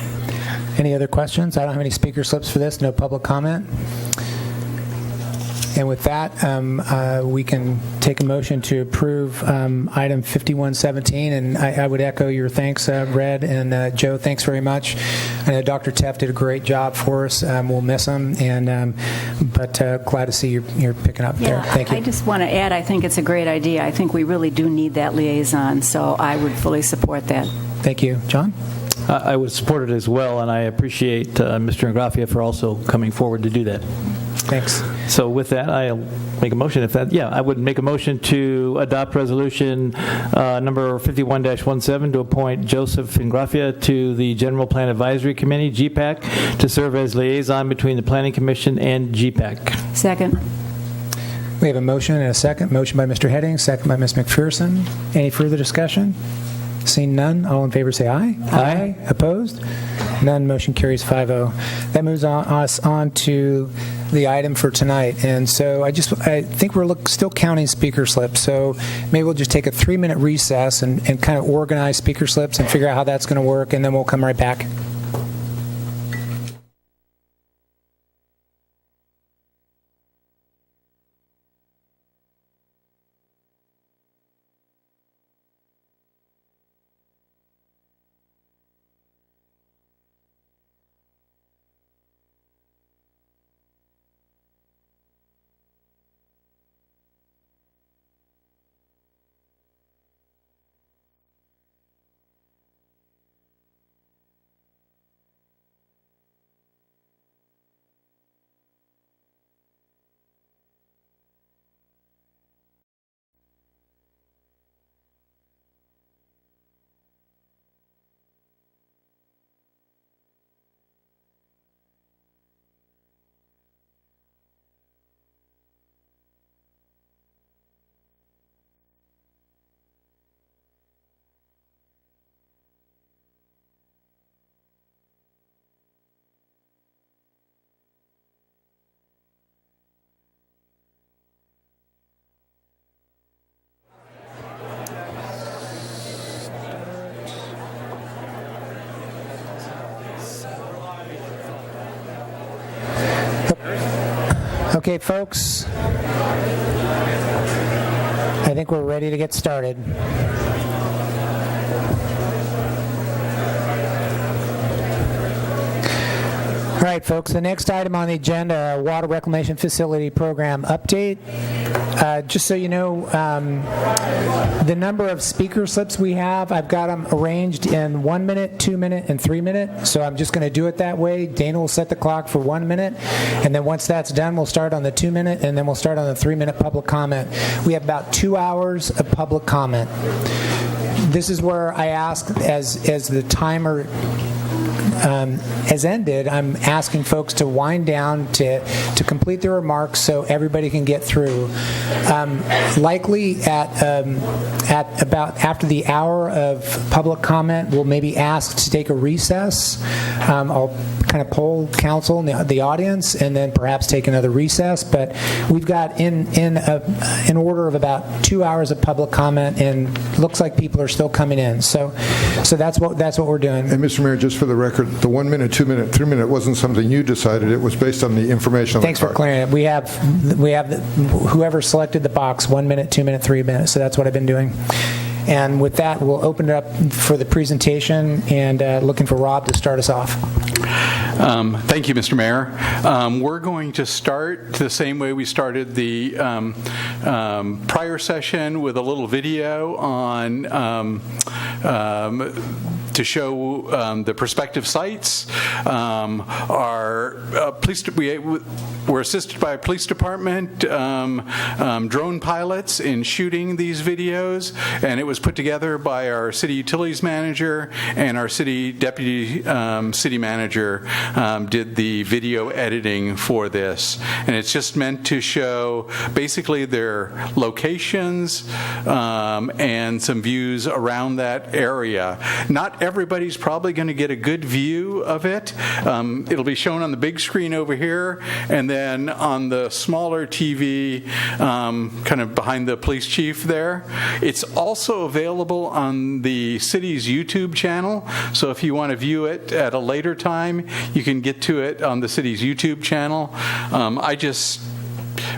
Any other questions? I don't have any speaker slips for this. No public comment. And with that, we can take a motion to approve item 5117. And I would echo your thanks, Red, and Joe, thanks very much. I know Dr. Teff did a great job for us. We'll miss him, but glad to see you're picking up there. Thank you. I just want to add, I think it's a great idea. I think we really do need that liaison, so I would fully support that. Thank you. John? I would support it as well, and I appreciate Mr. Ingraffia for also coming forward to do that. Thanks. So with that, I'll make a motion. I would make a motion to adopt resolution number 51-17 to appoint Joseph Ingraffia to the General Plan Advisory Committee, GPAC, to serve as liaison between the Planning Commission and GPAC. Second. We have a motion and a second. Motion by Mr. Heading, second by Ms. McPherson. Any further discussion? Seeing none, all in favor say aye. Aye. Opposed? None. Motion carries 5-0. That moves us on to the item for tonight. And so I think we're still counting speaker slips. So maybe we'll just take a 3-minute recess and kind of organize speaker slips and figure out how that's going to work, and then we'll come right back. Okay, folks, I think we're ready to get started. All right, folks, the next item on the agenda, Water Reclamation Facility Program update. Just so you know, the number of speaker slips we have, I've got them arranged in 1 minute, 2 minute, and 3 minute. So I'm just going to do it that way. Dana will set the clock for 1 minute, and then once that's done, we'll start on the 2 minute, and then we'll start on the 3 minute public comment. We have about 2 hours of public comment. This is where I ask, as the timer has ended, I'm asking folks to wind down to complete their remarks so everybody can get through. Likely at about after the hour of public comment, we'll maybe ask to take a recess. I'll kind of poll council and the audience, and then perhaps take another recess. But we've got in order of about 2 hours of public comment, and looks like people are still coming in. So that's what we're doing. And Mr. Mayor, just for the record, the 1 minute, 2 minute, 3 minute wasn't something you decided. It was based on the information on Thanks the card. for clearing it. We have whoever selected the box, 1 minute, 2 minute, 3 minutes. So that's what I've been doing. And with that, we'll open it up for the presentation, and looking for Rob to start us off. Thank you, Mr. Mayor. We're going to start the same way we started the prior session with a little video on to show the prospective sites. We're assisted by a police department, drone pilots in shooting these videos, and it was put together by our city utilities manager, and our city deputy city manager did the video editing for this. And it's just meant to show basically their locations and some views around that area. Not everybody's probably going to get a good view of it. It'll be shown on the big screen over here, and then on the smaller TV, kind of behind the police chief there. It's also available on the city's YouTube channel, so if you want to view it at a later time, you can get to it on the city's YouTube channel. I just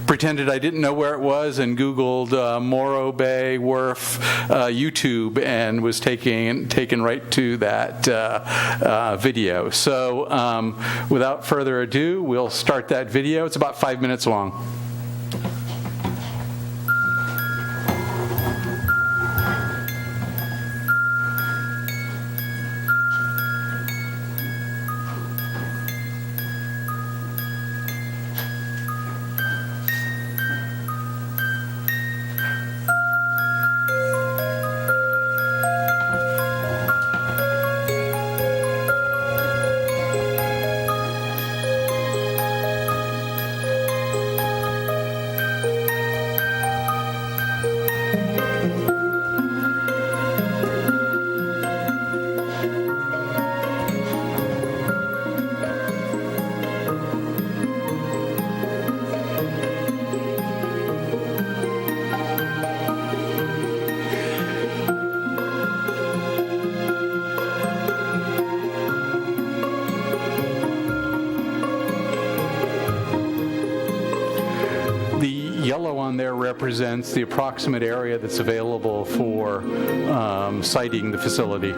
pretended I didn't know where it was and Googled Morro Bay Wharf YouTube and was taken right to that video. So without further ado, we'll start that video. It's about 5 minutes long. Yellow on there represents the approximate area that's available for siting the facility.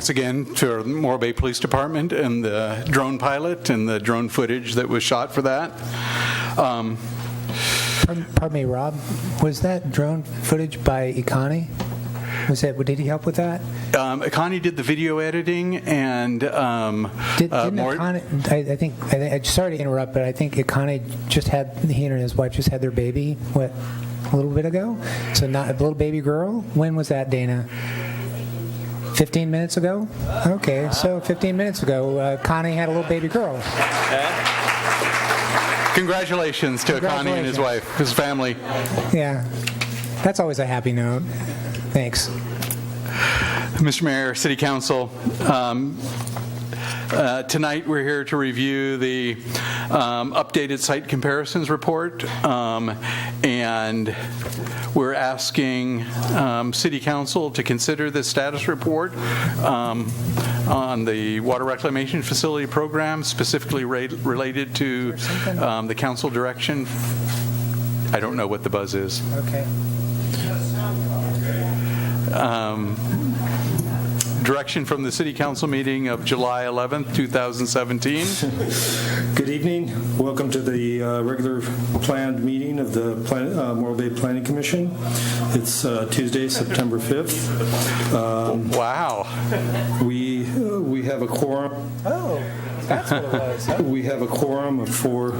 thanks again to the Morro Bay Police Department and the drone pilot and the drone footage that was shot for that. Pardon me, Rob. Was that drone footage by Ikani? Did he help with that? Ikani did the video editing, and Didn't Ikani, I think, sorry to interrupt, but I think Ikani he and his wife just had their baby, a little bit ago? So not a little baby girl? When was that, Dana? 15 minutes ago? Okay, so 15 minutes ago, Connie had a little baby girl. Congratulations to Connie and his wife, his family. Yeah, that's always a happy note. Thanks. Mr. Mayor, City Council, tonight we're here to review the updated site comparisons report, and we're asking City Council to consider the status report on the water reclamation facility program, specifically related to the council direction. I don't know what the buzz is. Okay. Direction from the City Council meeting of July 11th, 2017. Good evening. Welcome to the regular planned meeting of the Morro Bay Planning Commission. It's Tuesday, September 5th. Wow. We have a quorum. Oh, that's what it was. Huh? We have a quorum of 4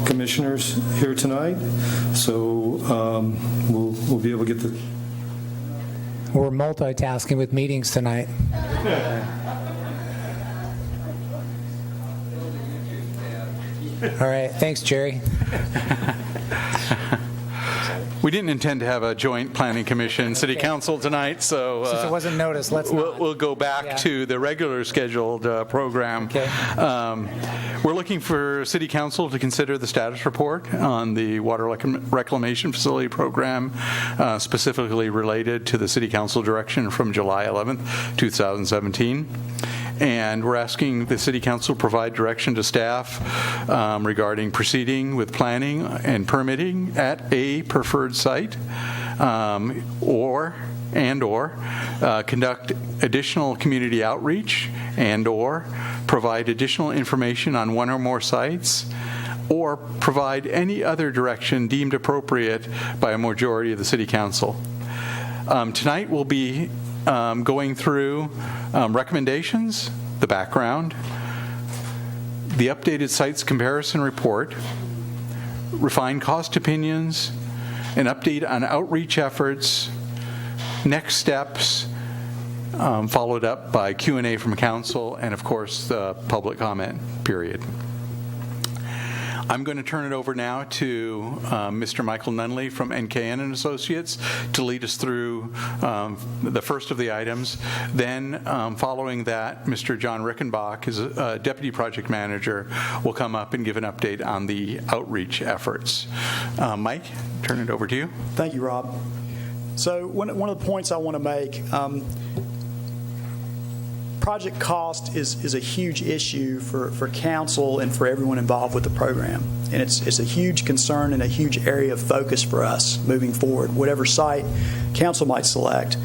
commissioners here tonight, so we'll be able to get the. We're multitasking with meetings tonight. All right. Thanks, Jerry. We didn't intend to have a joint planning commission City Council tonight, so since it wasn't noticed, we'll go back to the regular scheduled program. Okay. We're looking for City Council to consider the status report on the water reclamation facility program, specifically related to the City Council direction from July 11th, 2017. And we're asking the City Council provide direction to staff regarding proceeding with planning and permitting at a preferred site, or conduct additional community outreach and/or provide additional information on one or more sites, or provide any other direction deemed appropriate by a majority of the City Council. Tonight we'll be going through recommendations, the background, the updated sites comparison report, refined cost opinions, an update on outreach efforts, next steps, followed up by Q&A from council, and of course the public comment period. I'm going to turn it over now to Mr. Michael Nunley from NKN and Associates to lead us through the first of the items. Then, following that, Mr. John Rickenbach, his Deputy Project Manager, will come up and give an update on the outreach efforts. Mike, turn it over to you. Thank you, Rob. So one of the points I want to make, project cost is a huge issue for council and for everyone involved with the program. And it's a huge concern and a huge area of focus for us moving forward, whatever site council might select.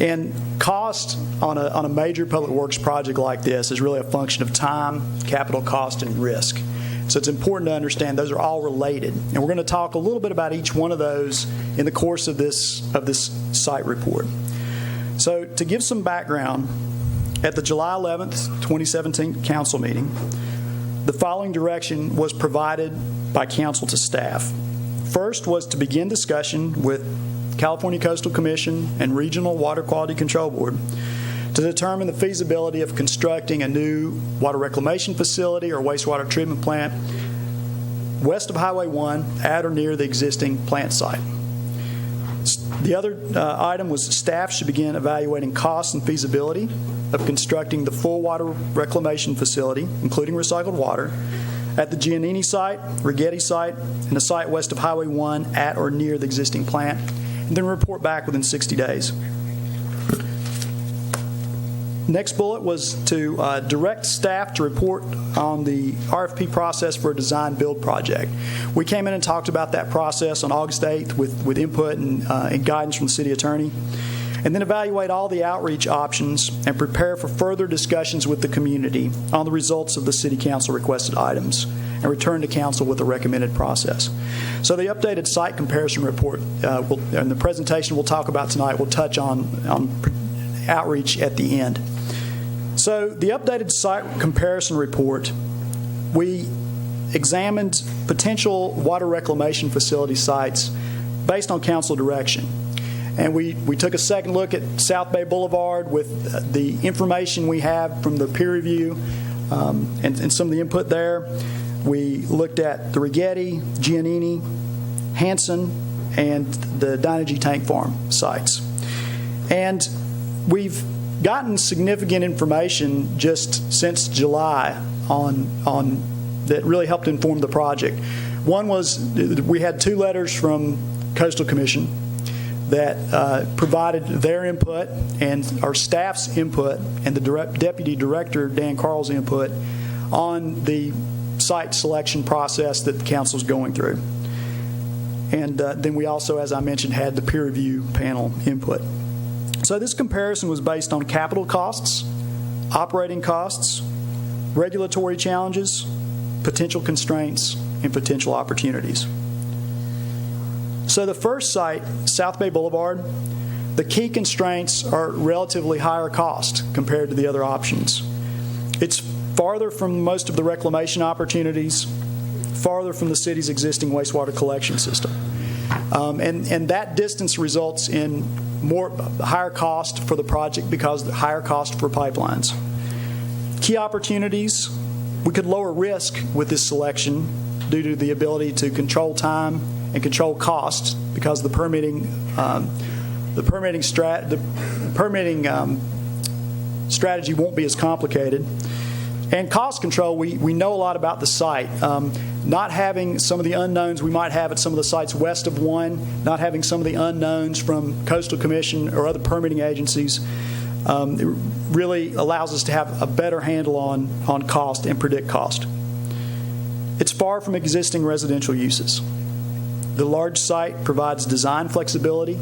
And cost on a major public works project like this is really a function of time, capital cost, and risk. So it's important to understand those are all related. And we're going to talk a little bit about each one of those in the course of this site report. So to give some background, at the July 11th, 2017 council meeting, the following direction was provided by council to staff. First was to begin discussion with California Coastal Commission and Regional Water Quality Control Board to determine the feasibility of constructing a new water reclamation facility or wastewater treatment plant west of Highway 1 at or near the existing plant site. The other item was staff should begin evaluating costs and feasibility of constructing the full water reclamation facility, including recycled water, at the Giannini site, Righetti site, and the site west of Highway 1 at or near the existing plant, and then report back within 60 days. Next bullet was to direct staff to report on the RFP process for a design build project. We came in and talked about that process on August 8th with input and guidance from the city attorney. and then evaluate all the outreach options and prepare for further discussions with the community on the results of the City Council requested items and return to Council with a recommended process. So the updated site comparison report and the presentation we'll talk about tonight will touch on outreach at the end. So the updated site comparison report, we examined potential water reclamation facility sites based on council direction. And we took a second look at South Bay Boulevard with the information we have from the peer review and some of the input there. We looked at the Rigetti, Giannini, Hanson, and the Dynegy Tank Farm sites. And we've gotten significant information just since July on that really helped inform the project. One was we had 2 letters from Coastal Commission that provided their input and our staff's input and the Deputy Director, Dan Carl's input on the site selection process that the council's going through. And then we also, as I mentioned, had the peer review panel input. So this comparison was based on capital costs, operating costs, regulatory challenges, potential constraints, and potential opportunities. So the first site, South Bay Boulevard, the key constraints are relatively higher cost compared to the other options. It's farther from most of the reclamation opportunities, farther from the city's existing wastewater collection system. And that distance results in higher cost for the project because of the higher cost for pipelines. Key opportunities, we could lower risk with this selection due to the ability to control time and control costs because the permitting strategy won't be as complicated. And cost control, we know a lot about the site. Not having some of the unknowns we might have at some of the sites west of 1, not having some of the unknowns from Coastal Commission or other permitting agencies, it really allows us to have a better handle on cost and predict cost. It's far from existing residential uses. The large site provides design flexibility,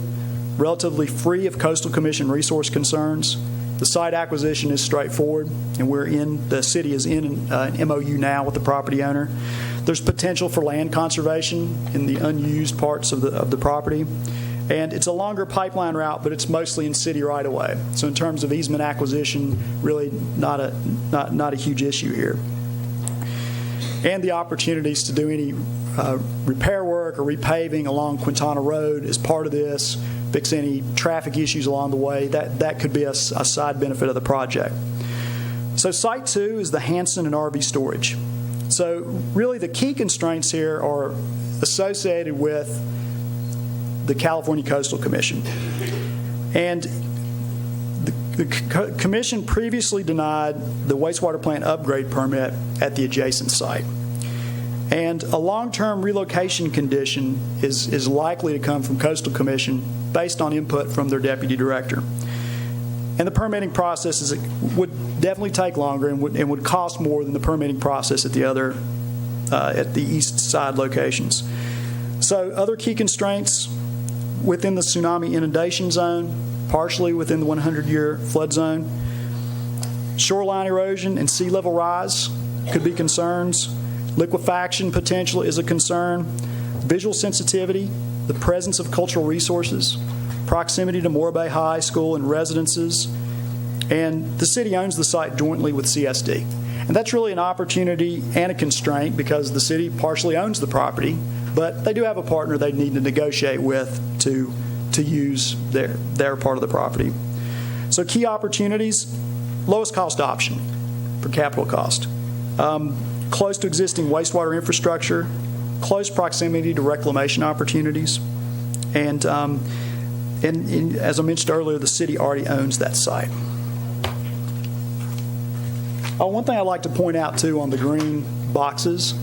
relatively free of Coastal Commission resource concerns. The site acquisition is straightforward, and the city is in an MOU now with the property owner. There's potential for land conservation in the unused parts of the property. And it's a longer pipeline route, but it's mostly in city right-of-way. So in terms of easement acquisition, really not a huge issue here. And the opportunities to do any repair work or repaving along Quintana Road as part of this, fix any traffic issues along the way, that could be a side benefit of the project. So Site 2 is the Hanson and RV storage. So really the key constraints here are associated with the California Coastal Commission. And the Commission previously denied the wastewater plant upgrade permit at the adjacent site. And a long-term relocation condition is likely to come from Coastal Commission based on input from their Deputy Director. And the permitting process would definitely take longer and would cost more than the permitting process at the east side locations. So other key constraints within the tsunami inundation zone, partially within the 100-year flood zone. Shoreline erosion and sea level rise could be concerns. Liquefaction potential is a concern. Visual sensitivity, the presence of cultural resources, proximity to Morro Bay High School and residences, and the city owns the site jointly with CSD. And that's really an opportunity and a constraint because the city partially owns the property, but they do have a partner they need to negotiate with to use their part of the property. So key opportunities, lowest cost option for capital cost. Close to existing wastewater infrastructure, close proximity to reclamation opportunities, and as I mentioned earlier, the city already owns that site. One thing I'd like to point out, too, on the green boxes,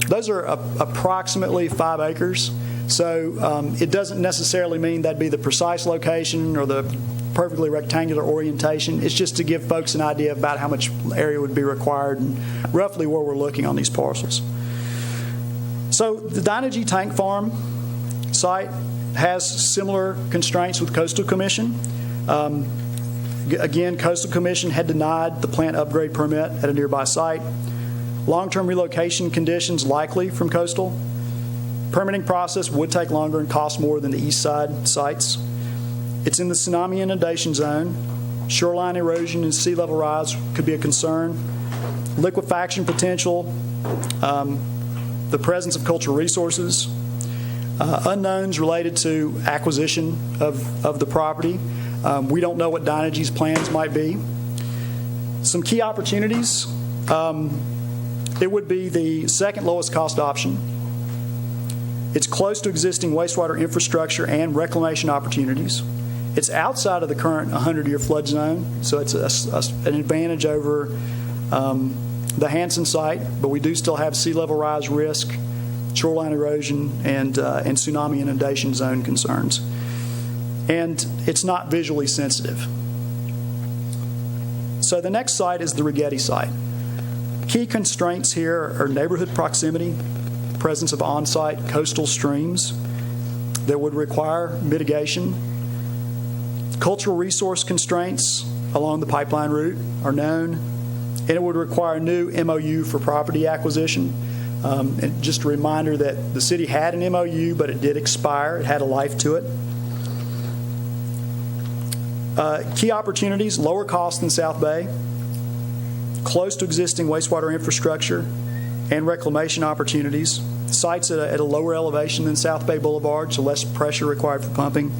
those are approximately 5 acres. So it doesn't necessarily mean that'd be the precise location or the perfectly rectangular orientation. It's just to give folks an idea about how much area would be required and roughly where we're looking on these parcels. So the Dynegy Tank Farm site has similar constraints with Coastal Commission. Again, Coastal Commission had denied the plant upgrade permit at a nearby site. Long-term relocation conditions likely from Coastal. Permitting process would take longer and cost more than the east side sites. It's in the tsunami inundation zone. Shoreline erosion and sea level rise could be a concern. Liquefaction potential, the presence of cultural resources, unknowns related to acquisition of the property. We don't know what Dynegy's plans might be. Some key opportunities. It would be the second lowest cost option. It's close to existing wastewater infrastructure and reclamation opportunities. It's outside of the current 100-year flood zone, so it's an advantage over the Hansen site, but we do still have sea level rise risk, shoreline erosion, and tsunami inundation zone concerns. And it's not visually sensitive. So the next site is the Rigetti site. Key constraints here are neighborhood proximity, presence of on-site coastal streams that would require mitigation. Cultural resource constraints along the pipeline route are known, and it would require a new MOU for property acquisition. And just a reminder that the city had an MOU, but it did expire. It had a life to it. Key opportunities, lower cost than South Bay, close to existing wastewater infrastructure and reclamation opportunities, sites at a lower elevation than South Bay Boulevard, so less pressure required for pumping,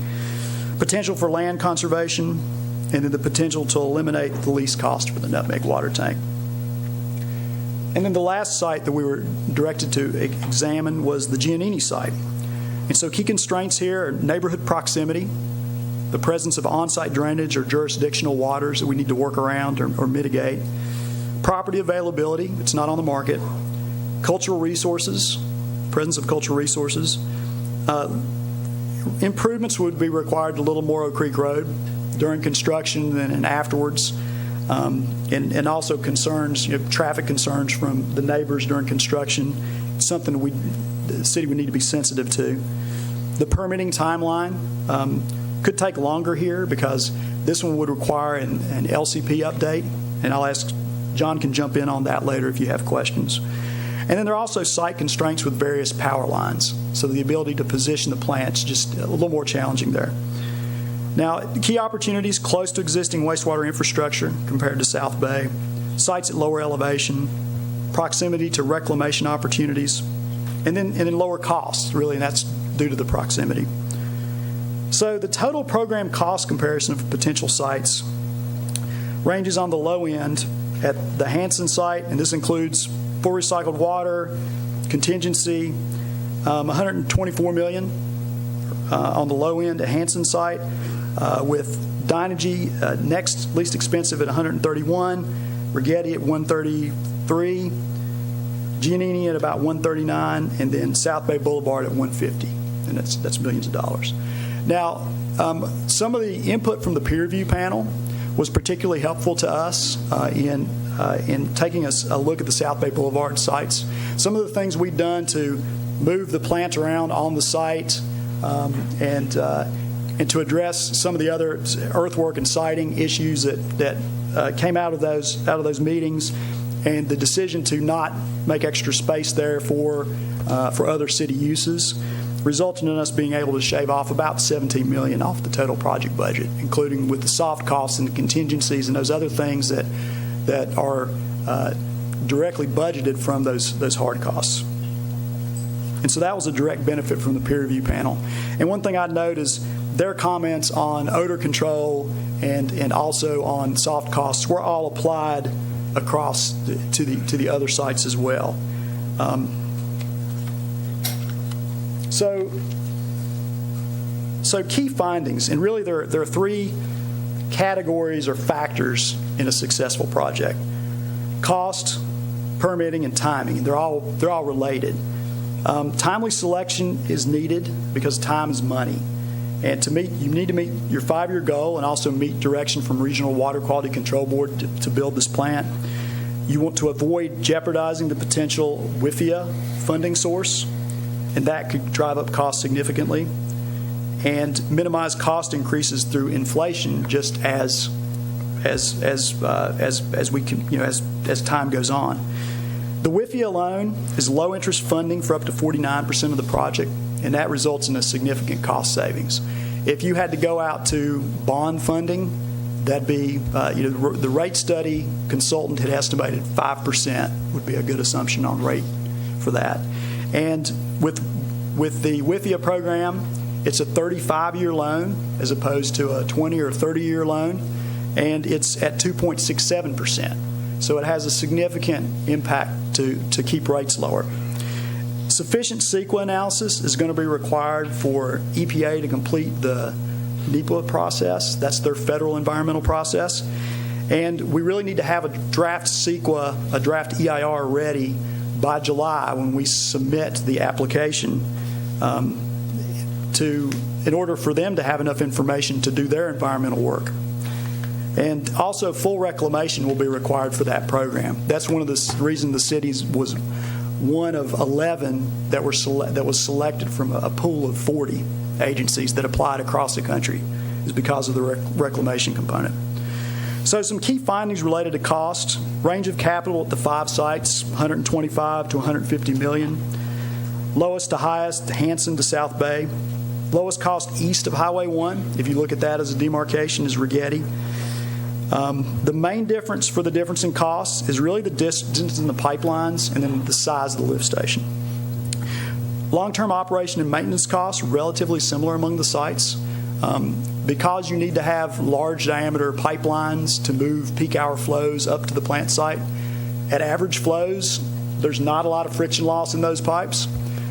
potential for land conservation, and then the potential to eliminate the least cost for the Nutmeg water tank. And then the last site that we were directed to examine was the Giannini site. And so key constraints here are neighborhood proximity, the presence of on-site drainage or jurisdictional waters that we need to work around or mitigate, property availability, it's not on the market, cultural resources, presence of cultural resources. Improvements would be required to Little Morrow Creek Road during construction and afterwards, and also concerns, traffic concerns from the neighbors during construction. It's something the city would need to be sensitive to. The permitting timeline could take longer here because this one would require an LCP update, and I'll ask John can jump in on that later if you have questions. And then there are also site constraints with various power lines, so the ability to position the plant's just a little more challenging there. Now, key opportunities close to existing wastewater infrastructure compared to South Bay, sites at lower elevation, proximity to reclamation opportunities, and then lower costs, really, and that's due to the proximity. So the total program cost comparison of potential sites ranges on the low end at the Hansen site, and this includes for recycled water, contingency, $124 million on the low end at Hansen site, with Dynegy next least expensive at $131, Rigetti at $133, Giannini at about $139, and then South Bay Boulevard at $150, and that's millions of dollars. Now, some of the input from the peer review panel was particularly helpful to us in taking us a look at the South Bay Boulevard sites. Some of the things we've done to move the plant around on the site and to address some of the other earthwork and siding issues that came out of those meetings, and the decision to not make extra space there for other city uses, resulting in us being able to shave off about $17 million off the total project budget, including with the soft costs and the contingencies and those other things that are directly budgeted from those hard costs. And so that was a direct benefit from the peer review panel. And one thing I'd note is their comments on odor control and also on soft costs were all applied across to the other sites as well. So key findings, and really there are three categories or factors in a successful project: cost, permitting, and timing. And they're all related. Timely selection is needed because time is money, and you need to meet your 5-year goal and also meet direction from Regional Water Quality Control Board to build this plant. You want to avoid jeopardizing the potential WIFIA funding source, and that could drive up costs significantly. and minimize cost increases through inflation, just as we can, as time goes on. The WIFIA loan is low interest funding for up to 49% of the project, and that results in a significant cost savings. If you had to go out to bond funding, that'd be, the rate study consultant had estimated 5% would be a good assumption on rate for that. And with the WIFIA program, it's a 35-year loan as opposed to a 20 or 30-year loan, and it's at 2.67%. So it has a significant impact to keep rates lower. Sufficient CEQA analysis is going to be required for EPA to complete the NEPA process. That's their federal environmental process. And we really need to have a draft CEQA, a draft EIR ready by July when we submit the application in order for them to have enough information to do their environmental work. And also, full reclamation will be required for that program. That's one of the reasons the cities was one of 11 that was selected from a pool of 40 agencies that applied across the country, is because of the reclamation component. So some key findings related to cost: range of capital at the 5 sites, 125 to 150 million. Lowest to highest, Hanson to South Bay. Lowest cost east of Highway 1, if you look at that as a demarcation, is Rigetti. The main difference for the difference in costs is really the distance in the pipelines and then the size of the lift station. Long-term operation and maintenance costs relatively similar among the sites. Because you need to have large diameter pipelines to move peak hour flows up to the plant site, at average flows, there's not a lot of friction loss in those pipes.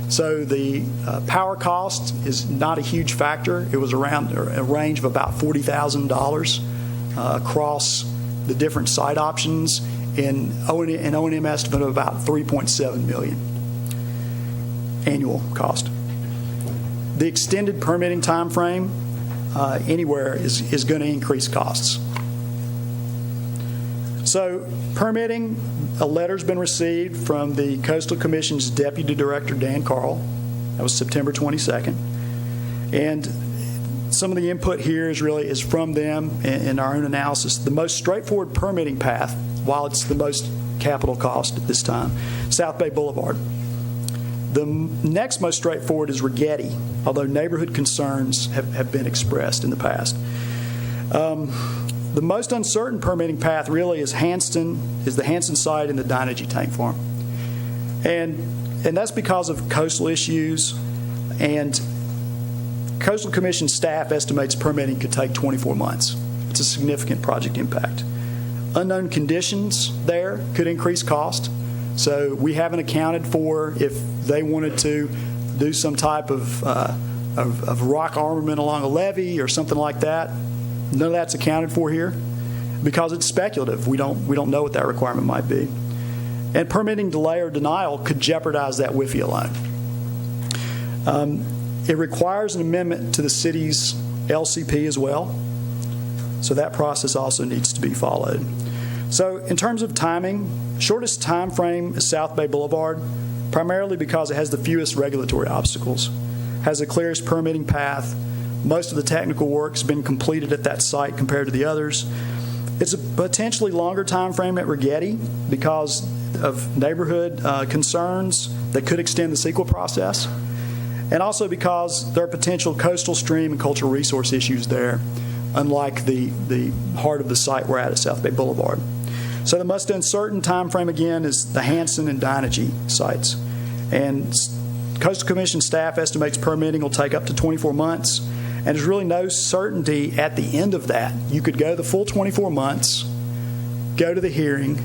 So the power cost is not a huge factor. It was around a range of about $40,000 across the different site options, in an O&M estimate of about $3.7 million annual cost. The extended permitting time frame anywhere is going to increase costs. So permitting, a letter's been received from the Coastal Commission's Deputy Director, Dan Carl. That was September 22nd. And some of the input here is from them in our own analysis. The most straightforward permitting path, while it's the most capital cost at this time, South Bay Boulevard. The next most straightforward is Rigetti, although neighborhood concerns have been expressed in the past. The most uncertain permitting path really is the Hanson site and the Dynegy tank farm. And that's because of coastal issues, and Coastal Commission staff estimates permitting could take 24 months. It's a significant project impact. Unknown conditions there could increase cost. So we haven't accounted for if they wanted to do some type of rock armament along a levee or something like that. None of that's accounted for here because it's speculative. We don't know what that requirement might be. And permitting delay or denial could jeopardize that WIFIA loan. It requires an amendment to the city's LCP as well. So that process also needs to be followed. So in terms of timing, shortest time frame is South Bay Boulevard, primarily because it has the fewest regulatory obstacles, has the clearest permitting path. Most of the technical work's been completed at that site compared to the others. It's a potentially longer time frame at Rigetti because of neighborhood concerns that could extend the CEQA process, and also because there are potential coastal stream and cultural resource issues there, unlike the heart of the site we're at South Bay Boulevard. So the most uncertain time frame again is the Hanson and Dynegy sites. And Coastal Commission staff estimates permitting will take up to 24 months, and there's really no certainty at the end of that. You could go the full 24 months, go to the hearing,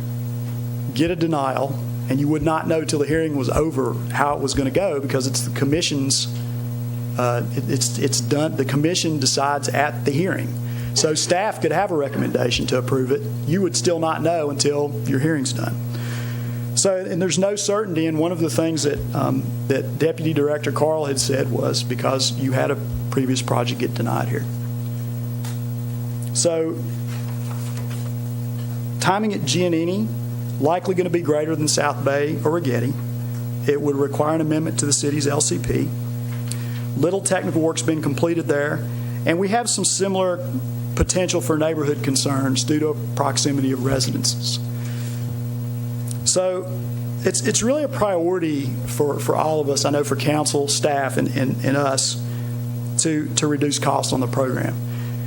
get a denial, and you would not know till the hearing was over how it was going to go because it's the Commission's, it's done, the Commission decides at the hearing. So staff could have a recommendation to approve it. You would still not know until your hearing's done. So, and there's no certainty, and one of the things that that Deputy Director Carl had said was because you had a previous project get denied here. So timing at Giannini, likely going to be greater than South Bay or Rigetti. It would require an amendment to the city's LCP. Little technical work's been completed there, and we have some similar potential for neighborhood concerns due to proximity of residences. So it's really a priority for all of us, I know for council, staff, and us, to reduce costs on the program.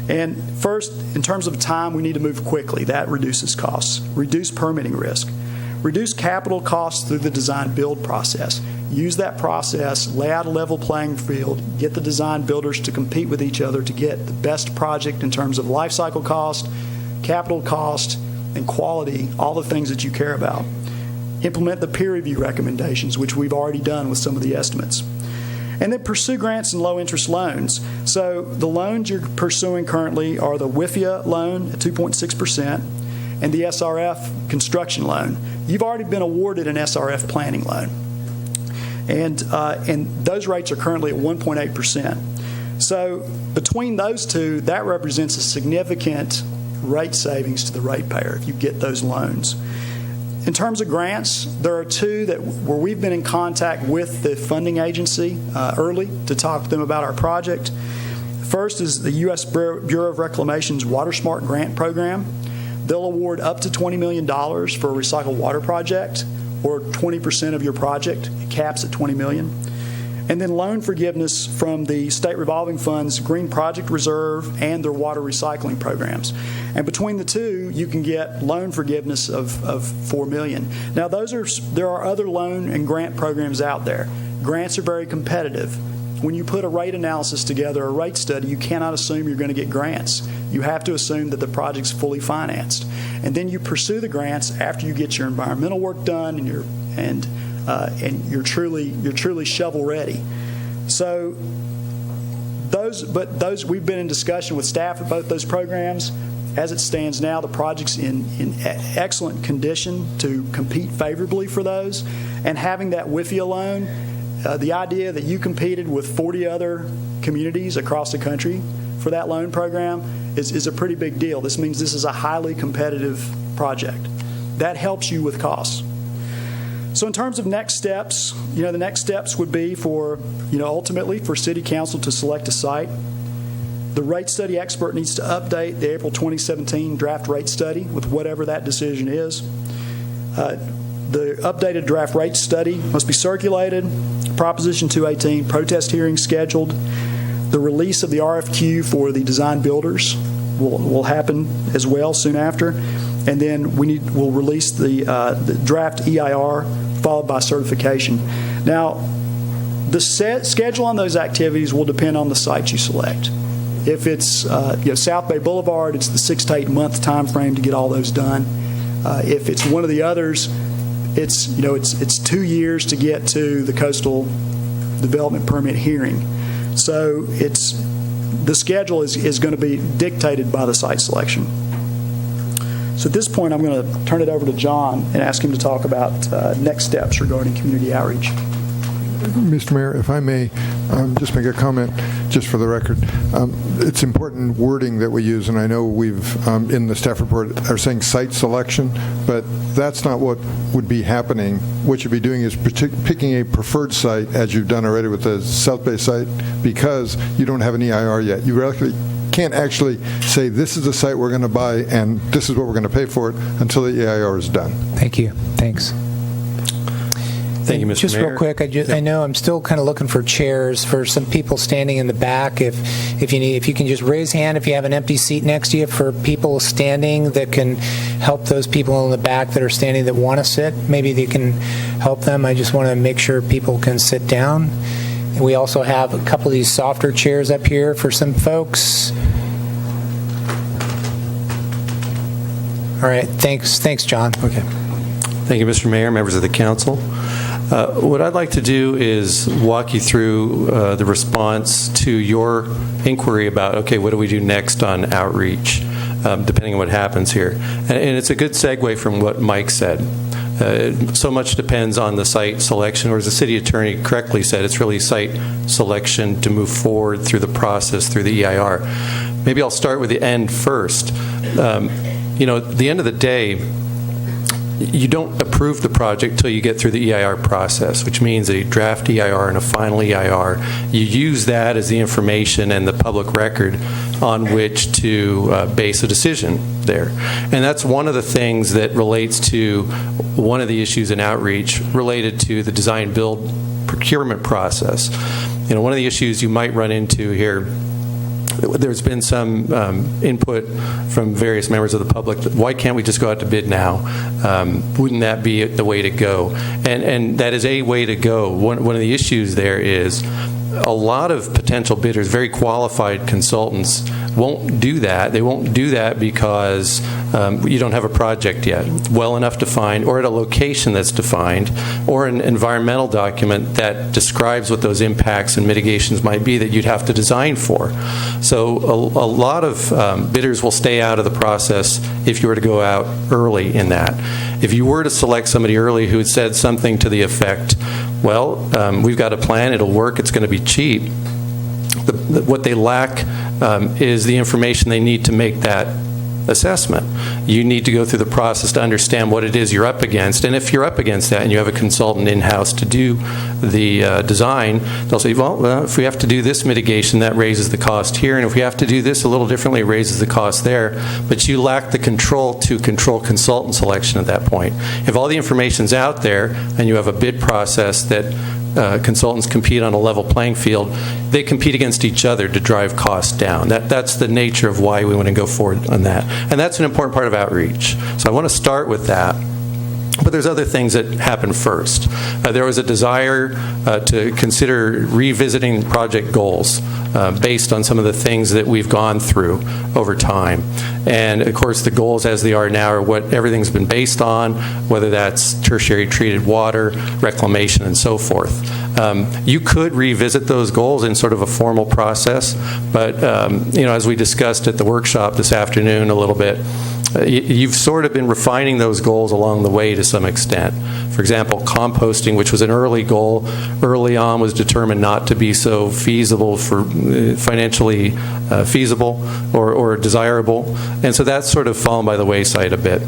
And first, in terms of time, we need to move quickly. That reduces costs. Reduce permitting risk. Reduce capital costs through the design-build process. Use that process, lay out a level playing field, get the design builders to compete with each other to get the best project in terms of life cycle cost, capital cost, and quality, all the things that you care about. Implement the peer review recommendations, which we've already done with some of the estimates. And then pursue grants and low-interest loans. So the loans you're pursuing currently are the WIFIA loan at 2.6% and the SRF construction loan. You've already been awarded an SRF planning loan. And those rates are currently at 1.8%. So between those two, that represents a significant rate savings to the ratepayer if you get those loans. In terms of grants, there are two where we've been in contact with the funding agency early to talk to them about our project. First is the U.S. Bureau of Reclamation's WaterSmart grant program. They'll award up to $20 million for a recycled water project, or 20% of your project. It caps at $20 million. And then loan forgiveness from the State Revolving Fund's Green Project Reserve and their water recycling programs. And between the two, you can get loan forgiveness of $4 million. Now, there are other loan and grant programs out there. Grants are very competitive. When you put a rate analysis together, a rate study, you cannot assume you're going to get grants. You have to assume that the project's fully financed. And then you pursue the grants after you get your environmental work done and you're truly shovel ready. So we've been in discussion with staff at both those programs. As it stands now, the project's in excellent condition to compete favorably for those. And having that WIFIA loan, the idea that you competed with 40 other communities across the country for that loan program is a pretty big deal. This means this is a highly competitive project. That helps you with costs. So in terms of next steps, the next steps would be for, ultimately for City Council to select a site. The rate study expert needs to update the April 2017 draft rate study with whatever that decision is. The updated draft rate study must be circulated, Proposition 218 protest hearing scheduled. The release of the RFQ for the design builders will happen as well soon after. And then we'll release the draft EIR followed by certification. Now, the schedule on those activities will depend on the site you select. If it's South Bay Boulevard, it's the 6 to 8 month time frame to get all those done. If it's one of the others, it's 2 years to get to the coastal development permit hearing. So the schedule is going to be dictated by the site selection. So at this point, I'm going to turn it over to John and ask him to talk about next steps regarding community outreach. Mr. Mayor, if I may just make a comment, just for the record. It's important wording that we use, and I know we've, in the staff report, are saying site selection, but that's not what would be happening. What you'd be doing is picking a preferred site, as you've done already with the South Bay site, because you don't have an EIR yet. You can't actually say this is the site we're going to buy and this is what we're going to pay for it until the EIR is done. Thank you. Thanks. Thank you, Mr. Just Mayor. real quick, I know I'm still kind of looking for chairs for some people standing in the back. If you can just raise hand if you have an empty seat next to you for people standing that can help those people in the back that are standing that want to sit. Maybe they can help them. I just want to make sure people can sit down. And we also have a couple of these softer chairs up here for some folks. All right, thanks, John. Okay. Thank you, Mr. Mayor, members of the council. What I'd like to do is walk you through the response to your inquiry about, okay, what do we do next on outreach, depending on what happens here. And it's a good segue from what Mike said. So much depends on the site selection, or as the city attorney correctly said, it's really site selection to move forward through the process, through the EIR. Maybe I'll start with the end first. At the end of the day, you don't approve the project till you get through the EIR process, which means a draft EIR and a final EIR. You use that as the information and the public record on which to base a decision there. And that's one of the things that relates to one of the issues in outreach related to the design-build procurement process. One of the issues you might run into here, there's been some input from various members of the public that, why can't we just go out to bid now? Wouldn't that be the way to go? And that is a way to go. One of the issues there is a lot of potential bidders, very qualified consultants, won't do that. They won't do that because you don't have a project yet well enough defined, or at a location that's defined, or an environmental document that describes what those impacts and mitigations might be that you'd have to design for. So a lot of bidders will stay out of the process if you were to go out early in that. If you were to select somebody early who had said something to the effect, well, we've got a plan, it'll work, it's going to be cheap, what they lack is the information they need to make that assessment. You need to go through the process to understand what it is you're up against. And if you're up against that and you have a consultant in-house to do the design, they'll say, well, if we have to do this mitigation, that raises the cost here. And if we have to do this a little differently, it raises the cost there. But you lack the control to control consultant selection at that point. If all the information's out there and you have a bid process that consultants compete on a level playing field, they compete against each other to drive costs down. That's the nature of why we want to go forward on that. And that's an important part of outreach. So I want to start with that. But there's other things that happen first. There was a desire to consider revisiting project goals based on some of the things that we've gone through over time. And of course, the goals as they are now are what everything's been based on, whether that's tertiary treated water, reclamation, and so forth. You could revisit those goals in sort of a formal process, but as we discussed at the workshop this afternoon a little bit, you've sort of been refining those goals along the way to some extent. For example, composting, which was an early goal, early on was determined not to be so feasible for financially feasible or desirable, and so that's sort of fallen by the wayside a bit.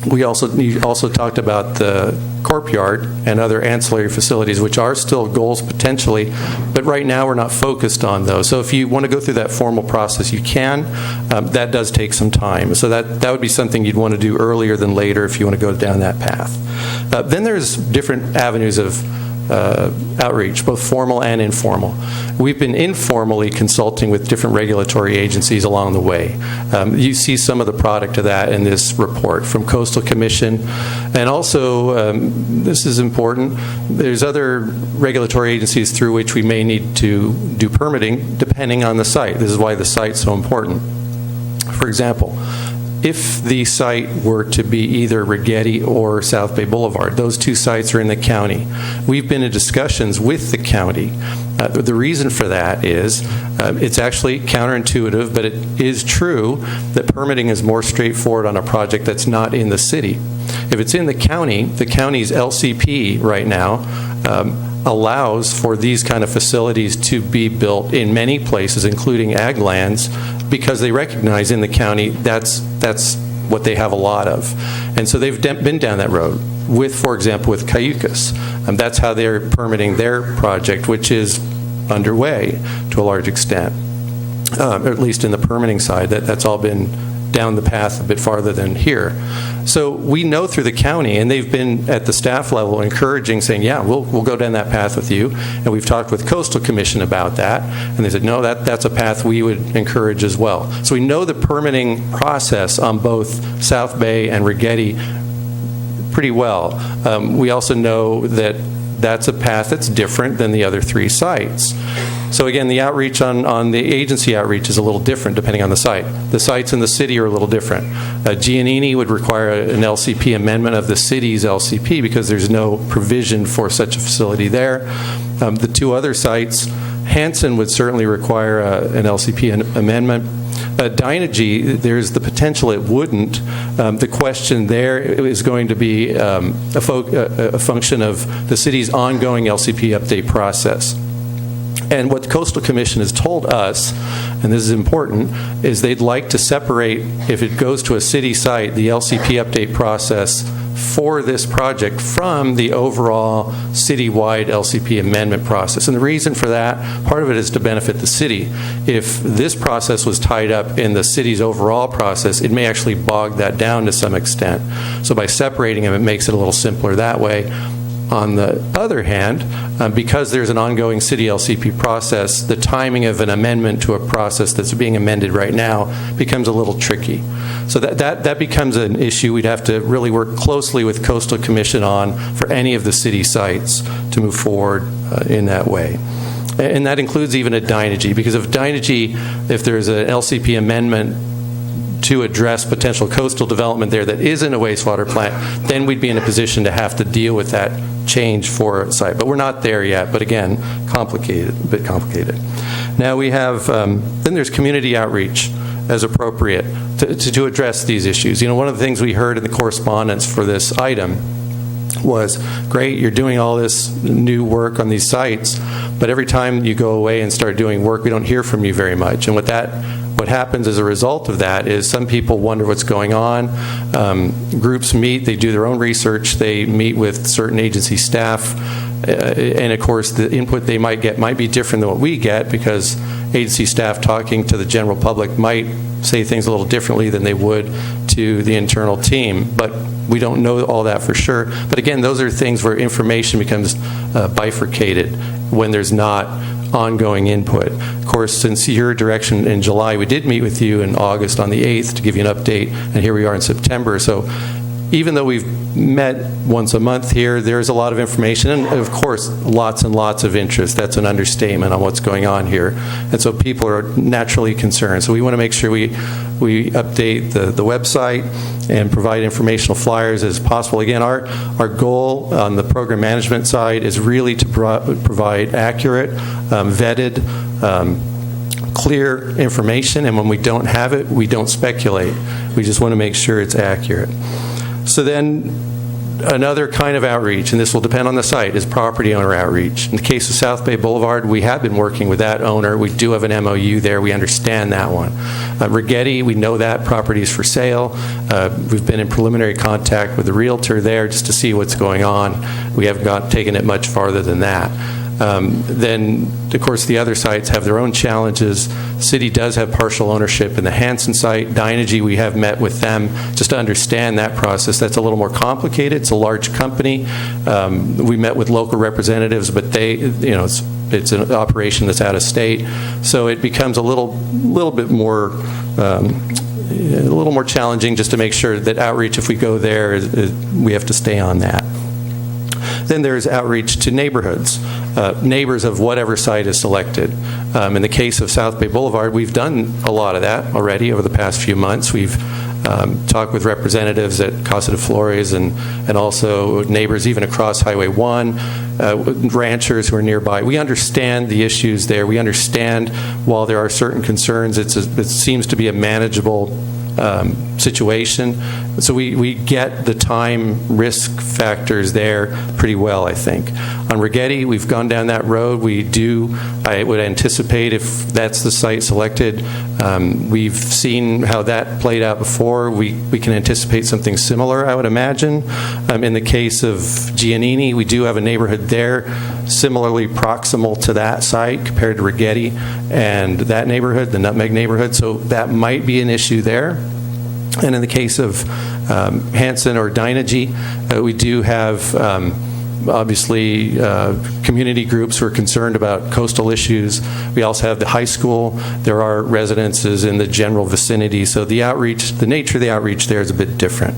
You also talked about the corp yard and other ancillary facilities, which are still goals potentially, but right now we're not focused on those. So if you want to go through that formal process, you can. That does take some time. So that would be something you'd want to do earlier than later if you want to go down that path. Then there's different avenues of outreach, both formal and informal. We've been informally consulting with different regulatory agencies along the way. You see some of the product of that in this report from Coastal Commission. And also, this is important, there's other regulatory agencies through which we may need to do permitting depending on the site. This is why the site's so important. For example, if the site were to be either Rigetti or South Bay Boulevard, those two sites are in the county. We've been in discussions with the county. The reason for that is it's actually counterintuitive, but it is true that permitting is more straightforward on a project that's not in the city. If it's in the county's LCP right now allows for these kind of facilities to be built in many places, including ag lands, because they recognize in the county that's what they have a lot of. And so they've been down that road with, for example, with Cayucas. That's how they're permitting their project, which is underway to a large extent, or at least in the permitting side. That's all been down the path a bit farther than here. So we know through the county, and they've been at the staff level encouraging, saying, yeah, we'll go down that path with you. And we've talked with Coastal Commission about that, and they said, no, that's a path we would encourage as well. So we know the permitting process on both South Bay and Rigetti pretty well. We also know that that's a path that's different than the other three sites. So again, the outreach on the agency outreach is a little different depending on the site. The sites in the city are a little different. Giannini would require an LCP amendment of the city's LCP because there's no provision for such a facility there. The two other sites, Hanson would certainly require an LCP amendment. Dynegy, there's the potential it wouldn't. The question there is going to be a function of the city's ongoing LCP update process. And what the Coastal Commission has told us, and this is important, is they'd like to separate, if it goes to a city site, the LCP update process for this project from the overall citywide LCP amendment process. And the reason for that, part of it is to benefit the city. If this process was tied up in the city's overall process, it may actually bog that down to some extent. So by separating them, it makes it a little simpler that way. On the other hand, because there's an ongoing city LCP process, the timing of an amendment to a process that's being amended right now becomes a little tricky. So that becomes an issue we'd have to really work closely with Coastal Commission on for any of the city sites to move forward in that way. And that includes even at Dynegy, because if there's an LCP amendment to address potential coastal development there that isn't a wastewater plant, then we'd be in a position to have to deal with that change for a site. But we're not there yet, but again, a bit complicated. Now we have, then there's community outreach as appropriate to address these issues. You know, one of the things we heard in the correspondence for this item was, great, you're doing all this new work on these sites, but every time you go away and start doing work, we don't hear from you very much. And what happens as a result of that is some people wonder what's going on. Groups meet, they do their own research, they meet with certain agency staff, and of course the input they might get might be different than what we get, because agency staff talking to the general public might say things a little differently than they would to the internal team. But we don't know all that for sure. But again, those are things where information becomes bifurcated when there's not ongoing input. Of course, since your direction in July, we did meet with you in August on the 8th to give you an update, and here we are in September. So even though we've met once a month here, there's a lot of information, and of course, lots and lots of interest. That's an understatement on what's going on here. And so people are naturally concerned. So we want to make sure we update the website and provide informational flyers as possible. Again, our goal on the program management side is really to provide accurate, vetted, clear information, and when we don't have it, we don't speculate. We just want to make sure it's accurate. So then another kind of outreach, and this will depend on the site, is property owner outreach. In the case of South Bay Boulevard, we have been working with that owner. We do have an MOU there. We understand that one. Rigetti, we know that property is for sale. We've been in preliminary contact with the realtor there just to see what's going on. We haven't taken it much farther than that. Then, of course, the other sites have their own challenges. The city does have partial ownership in the Hanson site. Dynegy, we have met with them just to understand that process. That's a little more complicated. It's a large company. We met with local representatives, but it's an operation that's out of state. So it becomes a little bit more a little more challenging just to make sure that outreach, if we go there, we have to stay on that. Then there's outreach to neighborhoods, neighbors of whatever site is selected. In the case of South Bay Boulevard, we've done a lot of that already over the past few months. We've talked with representatives at Casa de Flores and also neighbors even across Highway 1, ranchers who are nearby. We understand the issues there. We understand while there are certain concerns, it seems to be a manageable situation. So we get the time risk factors there pretty well, I think. On Rigetti, we've gone down that road. I would anticipate if that's the site selected, we've seen how that played out before. We can anticipate something similar, I would imagine. In the case of Giannini, we do have a neighborhood there similarly proximal to that site compared to Rigetti and that neighborhood, the Nutmeg neighborhood, so that might be an issue there. And in the case of Hanson or Dynegy, we do have obviously community groups who are concerned about coastal issues. We also have the high school. There are residences in the general vicinity, so the nature of the outreach there is a bit different.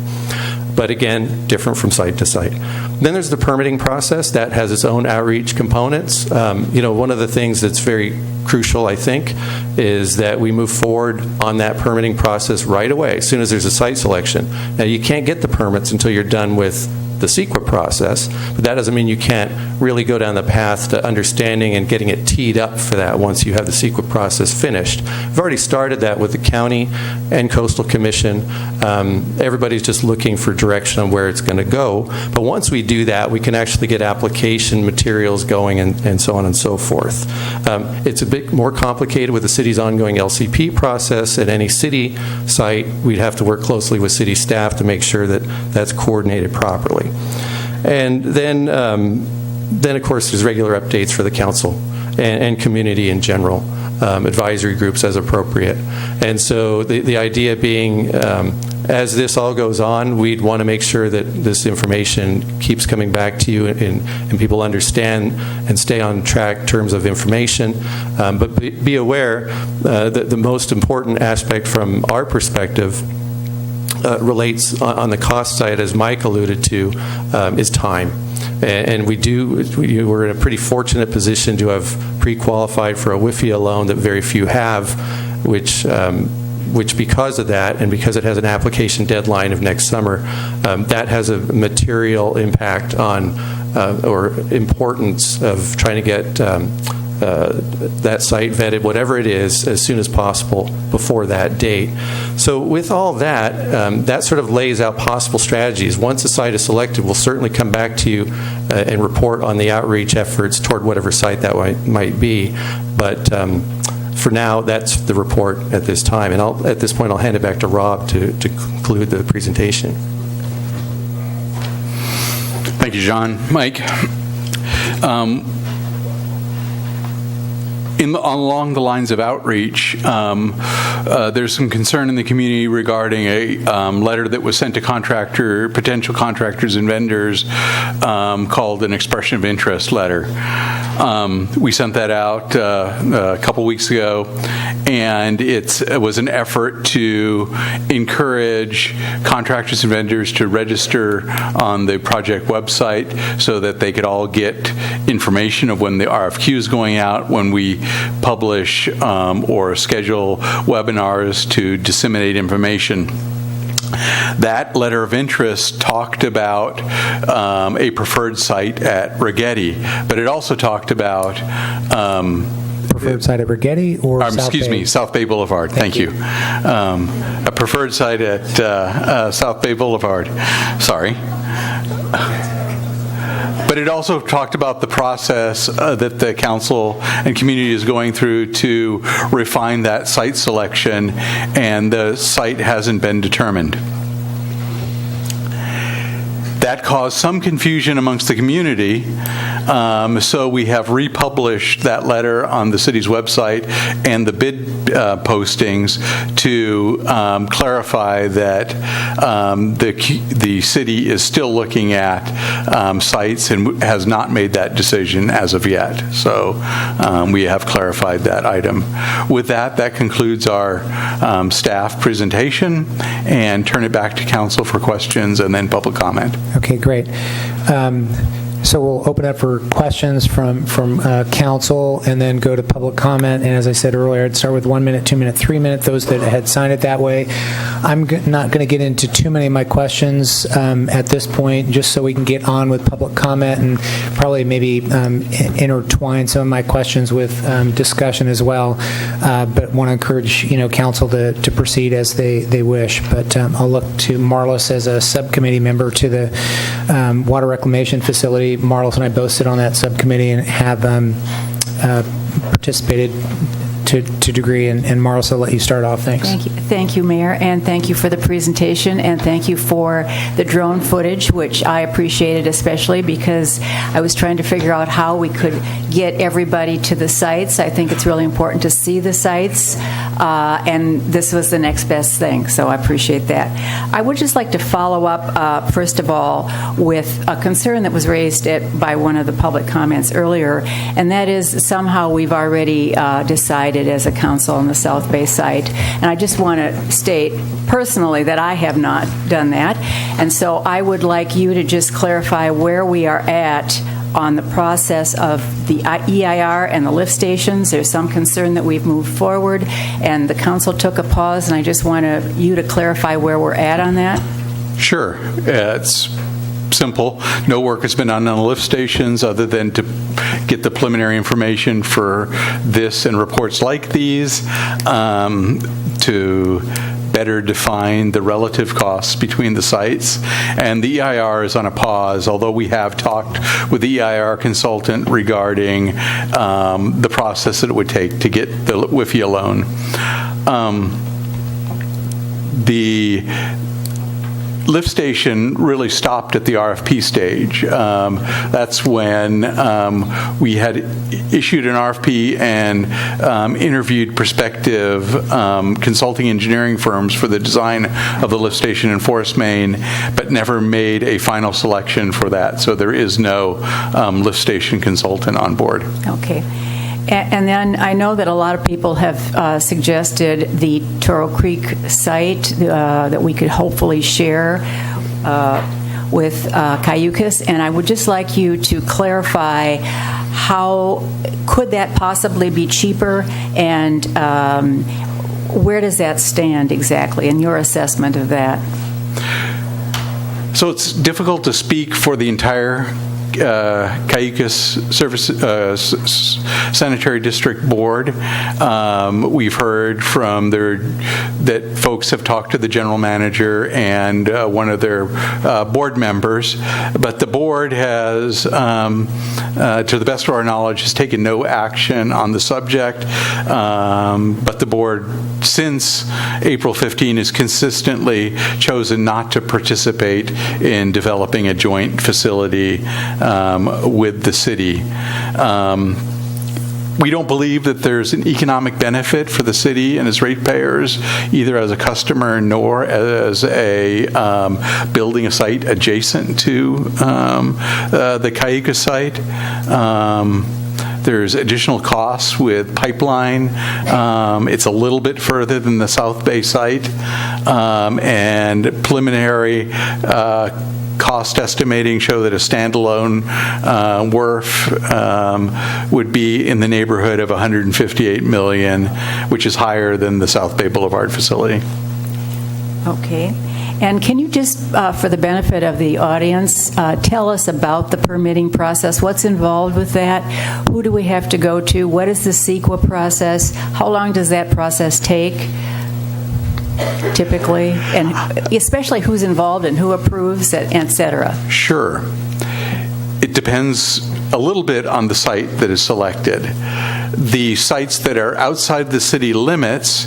But again, different from site to site. Then there's the permitting process that has its own outreach components. One of the things that's very crucial, I think, is that we move forward on that permitting process right away, as soon as there's a site selection. Now, you can't get the permits until you're done with the CEQA process, but that doesn't mean you can't really go down the path to understanding and getting it teed up for that once you have the CEQA process finished. We've already started that with the county and Coastal Commission. Everybody's just looking for direction on where it's going to go. But once we do that, we can actually get application materials going and so on and so forth. It's a bit more complicated with the city's ongoing LCP process. At any city site, we'd have to work closely with city staff to make sure that that's coordinated properly. And then of course, there's regular updates for the council and community in general, advisory groups as appropriate. And so the idea being, as this all goes on, we'd want to make sure that this information keeps coming back to you and people understand and stay on track in terms of information. But be aware that the most important aspect from our perspective relates on the cost side, as Mike alluded to, is time. And we're in a pretty fortunate position to have pre-qualified for a WIFIA loan that very few have, which because of that, and because it has an application deadline of next summer, that has a material impact on or importance of trying to get that site vetted, whatever it is, as soon as possible before that date. So with all that, that sort of lays out possible strategies. Once a site is selected, we'll certainly come back to you and report on the outreach efforts toward whatever site that might be. But for now, that's the report at this time. And at this point, I'll hand it back to Rob to conclude the presentation. Thank you, John. Mike, along the lines of outreach, there's some concern in the community regarding a letter that was sent to potential contractors and vendors called an expression of interest letter. We sent that out a couple weeks ago, and it was an effort to encourage contractors and vendors to register on the project website so that they could all get information of when the RFQ is going out, when we publish or schedule webinars to disseminate information. That letter of interest talked about a preferred site at Rigetti, but it also talked about preferred site at Rigetti or South Bay Boulevard. Thank you. A preferred site at South Bay Boulevard. Sorry. But it also talked about the process that the council and community is going through to refine that site selection, and the site hasn't been determined. That caused some confusion amongst the community, so we have republished that letter on the city's website and the bid postings to clarify that the city is still looking at sites and has not made that decision as of yet. So we have clarified that item. With that concludes our staff presentation, and turn it back to council for questions and then public comment. Okay, great. So we'll open up for questions from council and then go to public comment. And as I said earlier, I'd start with 1 minute, 2 minute, 3 minute, those that had signed it that way. I'm not going to get into too many of my questions at this point, just so we can get on with public comment and probably maybe intertwine some of my questions with discussion as well. But want to encourage council to proceed as they wish. But I'll look to Marlos as a subcommittee member to the water reclamation facility. Marlos and I both sit on that subcommittee and have participated to degree. And Marlos, I'll let you start off. Thanks. Thank you, Mayor, and thank you for the presentation, and thank you for the drone footage, which I appreciated especially because I was trying to figure out how we could get everybody to the sites. I think it's really important to see the sites, and this was the next best thing, so I appreciate that. I would just like to follow up, first of all, with a concern that was raised by one of the public comments earlier, and that is somehow we've already decided as a council on the South Bay site. And I just want to state personally that I have not done that. And so I would like you to just clarify where we are at on the process of the EIR and the lift stations. There's some concern that we've moved forward and the council took a pause, and I just want you to clarify where we're at on that. Sure. It's simple. No work has been done on the lift stations other than to get the preliminary information for this and reports like these, to better define the relative costs between the sites. And the EIR is on a pause, although we have talked with the EIR consultant regarding the process that it would take to get the WIFIA loan. The lift station really stopped at the RFP stage. That's when we had issued an RFP and interviewed prospective consulting engineering firms for the design of the lift station in Forest, Maine, but never made a final selection for that. So there is no lift station consultant on board. Okay. And then I know that a lot of people have suggested the Toro Creek site that we could hopefully share with Cayucas, and I would just like you to clarify how could that possibly be cheaper, and where does that stand exactly in your assessment of that? So it's difficult to speak for the entire Cayucas Sanitary District Board. We've heard from that folks have talked to the general manager and one of their board members, but the board has, to the best of our knowledge, has taken no action on the subject, but the board since April 15 has consistently chosen not to participate in developing a joint facility with the city. We don't believe that there's an economic benefit for the city and its ratepayers, either as a customer nor as a building a site adjacent to the Cayucas site. There's additional costs with pipeline. It's a little bit further than the South Bay site, and preliminary cost estimating show that a standalone WRF would be in the neighborhood of $158 million, which is higher than the South Bay Boulevard facility. Okay. And can you just, for the benefit of the audience, tell us about the permitting process? What's involved with that? Who do we have to go to? What is the CEQA process? How long does that process take, typically? And especially who's involved and who approves it, et cetera? Sure. It depends a little bit on the site that is selected. The sites that are outside the city limits,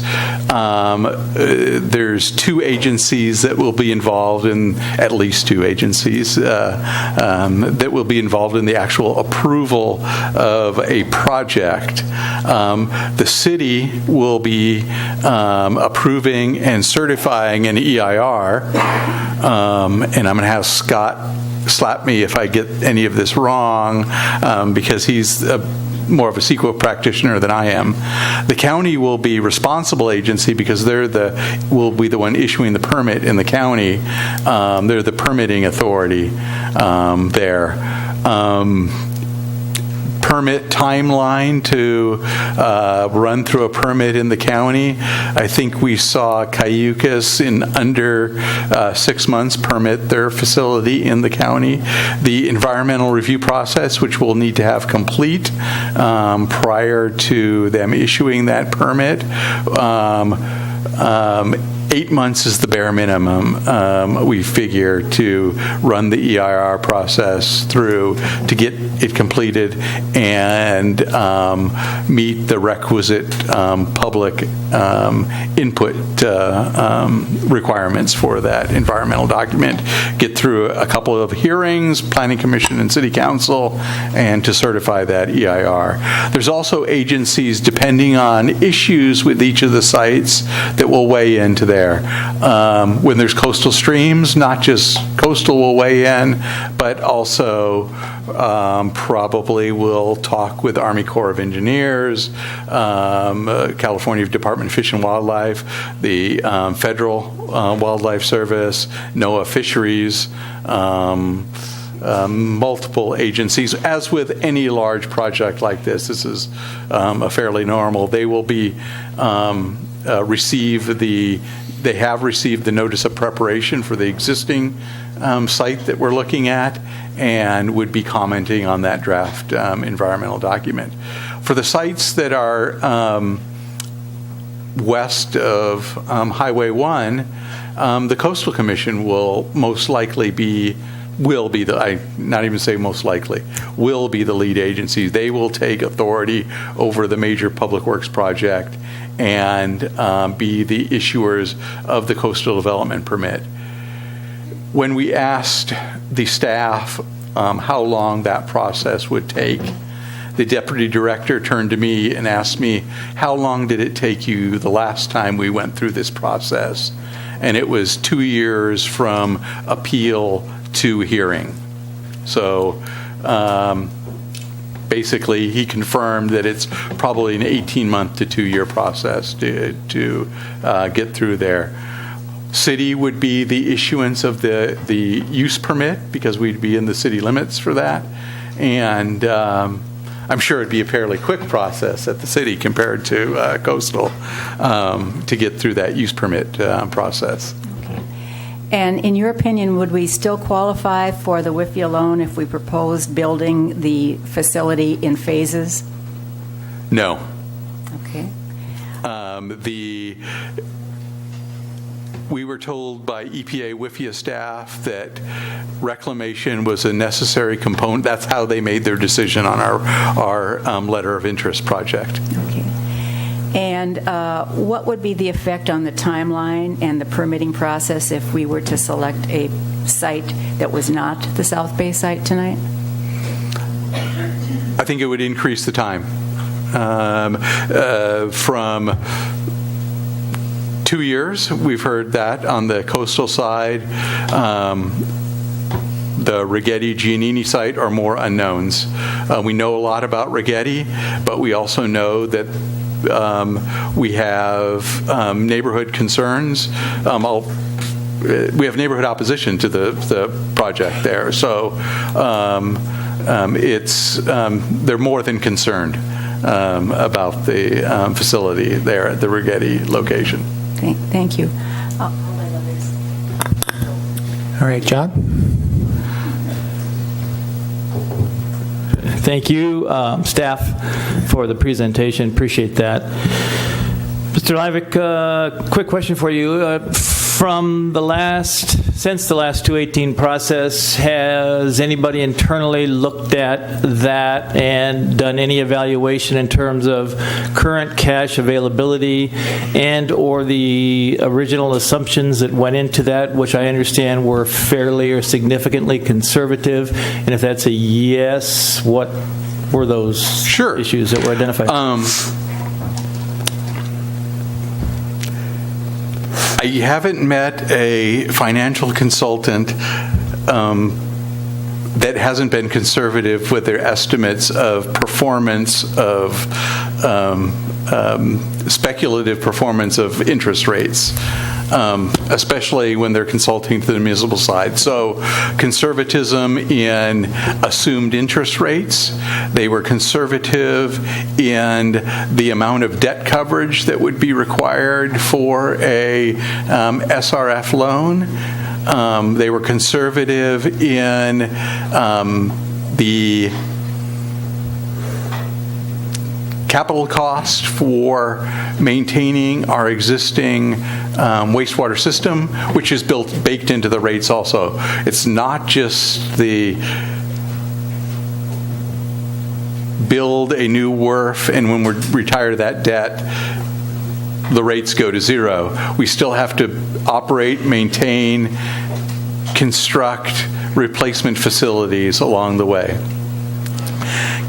there's two agencies that will be involved in, at least two agencies, that will be involved in the actual approval of a project. The city will be approving and certifying an EIR, and I'm going to have Scott slap me if I get any of this wrong, because he's more of a CEQA practitioner than I am. The county will be responsible agency because will be the one issuing the permit in the county. They're the permitting authority there. Permit timeline to run through a permit in the county. I think we saw Cayucas in under 6 months permit their facility in the county. The environmental review process, which we'll need to have complete prior to them issuing that permit. 8 months is the bare minimum, we figure, to run the EIR process through to get it completed and meet the requisite public input requirements for that environmental document, get through a couple of hearings, Planning Commission and City Council, and to certify that EIR. There's also agencies, depending on issues with each of the sites, that will weigh into there. When there's coastal streams, not just coastal will weigh in, but also probably will talk with Army Corps of Engineers, California Department of Fish and Wildlife, the Federal Wildlife Service, NOAA Fisheries, multiple agencies. As with any large project like this is a fairly normal. They will be they have received the notice of preparation for the existing site that we're looking at, and would be commenting on that draft environmental document. For the sites that are west of Highway 1, the Coastal Commission will most likely will be the lead agency. They will take authority over the major public works project and be the issuers of the coastal development permit. When we asked the staff how long that process would take, the deputy director turned to me and asked me, how long did it take you the last time we went through this process? And it was 2 years from appeal to hearing. So basically, he confirmed that it's probably an 18-month to 2-year process to get through there. City would be the issuance of the use permit, because we'd be in the city limits for that. And I'm sure it'd be a fairly quick process at the city compared to coastal to get through that use permit process. And in your opinion, would we still qualify for the WIFIA loan if we proposed building the facility in phases? No. Okay. We were told by EPA WIFIA staff that reclamation was a necessary component. That's how they made their decision on our letter of interest project. Okay. And what would be the effect on the timeline and the permitting process if we were to select a site that was not the South Bay site tonight? I think it would increase the time from 2 years. We've heard that on the coastal side. The Righetti Giannini site are more unknowns. We know a lot about Righetti, but we also know that we have neighborhood concerns. We have neighborhood opposition to the project there. So they're more than concerned about the facility there at the Righetti location. Okay, thank you. All right, John? Thank you, staff, for the presentation. Appreciate that. Mr. Leivik, quick question for you. Since the last 218 process, has anybody internally looked at that and done any evaluation in terms of current cash availability and or the original assumptions that went into that, which I understand were fairly or significantly conservative? And if that's a yes, what were those issues that were identified? I haven't met a financial consultant that hasn't been conservative with their estimates of performance of speculative performance of interest rates, especially when they're consulting to the municipal side. So conservatism in assumed interest rates. They were conservative in the amount of debt coverage that would be required for a SRF loan. They were conservative in the capital cost for maintaining our existing wastewater system, which is baked into the rates also. It's not just the build a new WRF and when we retire that debt, the rates go to zero. We still have to operate, maintain, construct replacement facilities along the way.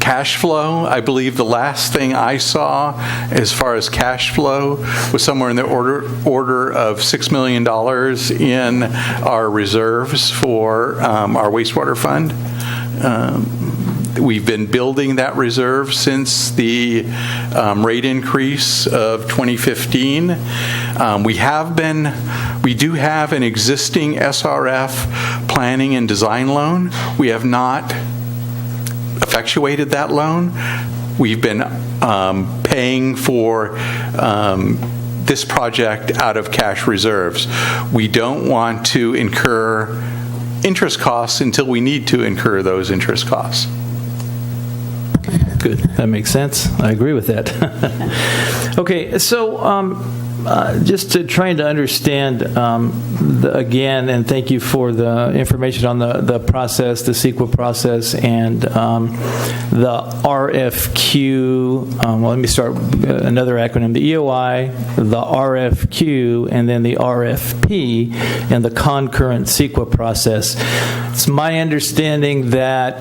Cash flow, I believe the last thing I saw as far as cash flow was somewhere in the order of $6 million in our reserves for our wastewater fund. We've been building that reserve since the rate increase of 2015. We do have an existing SRF planning and design loan. We have not effectuated that loan. We've been paying for this project out of cash reserves. We don't want to incur interest costs until we need to incur those interest costs. Good. That makes sense. I agree with that. Okay, so just trying to understand again, and thank you for the information on the process, the CEQA process, and the RFQ. Well, let me start another acronym: the EOI, the RFQ, and then the RFP, and the concurrent CEQA process. It's my understanding that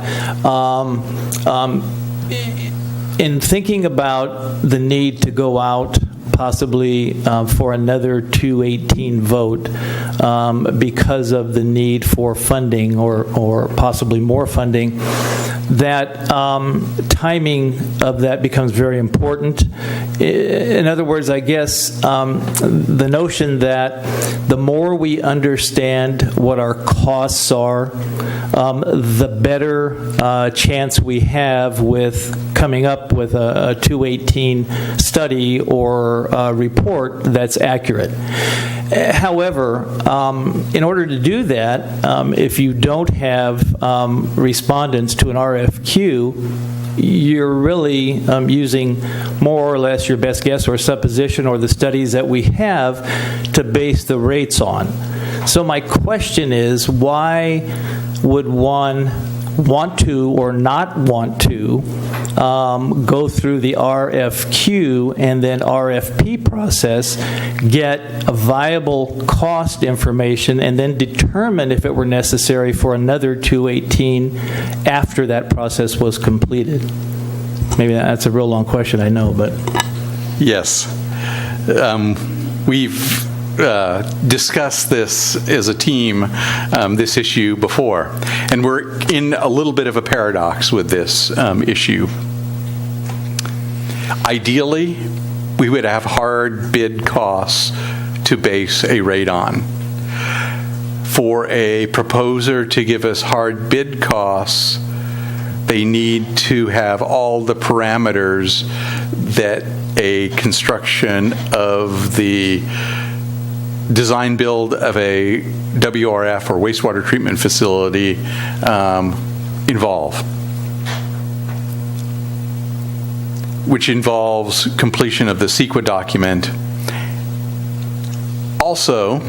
in thinking about the need to go out possibly for another 218 vote because of the need for funding or possibly more funding, that timing of that becomes very important. In other words, I guess the notion that the more we understand what our costs are, the better chance we have with coming up with a 218 study or report that's accurate. However, in order to do that, if you don't have respondents to an RFQ, you're really using more or less your best guess or supposition or the studies that we have to base the rates on. So my question is, why would one want to or not want to go through the RFQ and then RFP process, get a viable cost information, and then determine if it were necessary for another 218 after that process was completed? Maybe that's a real long question, I know, but... Yes. We've discussed this as a team, this issue before, and we're in a little bit of a paradox with this issue. Ideally, we would have hard bid costs to base a rate on. For a proposer to give us hard bid costs, they need to have all the parameters that a construction of the design build of a WRF or wastewater treatment facility involve, which involves completion of the CEQA document. Also,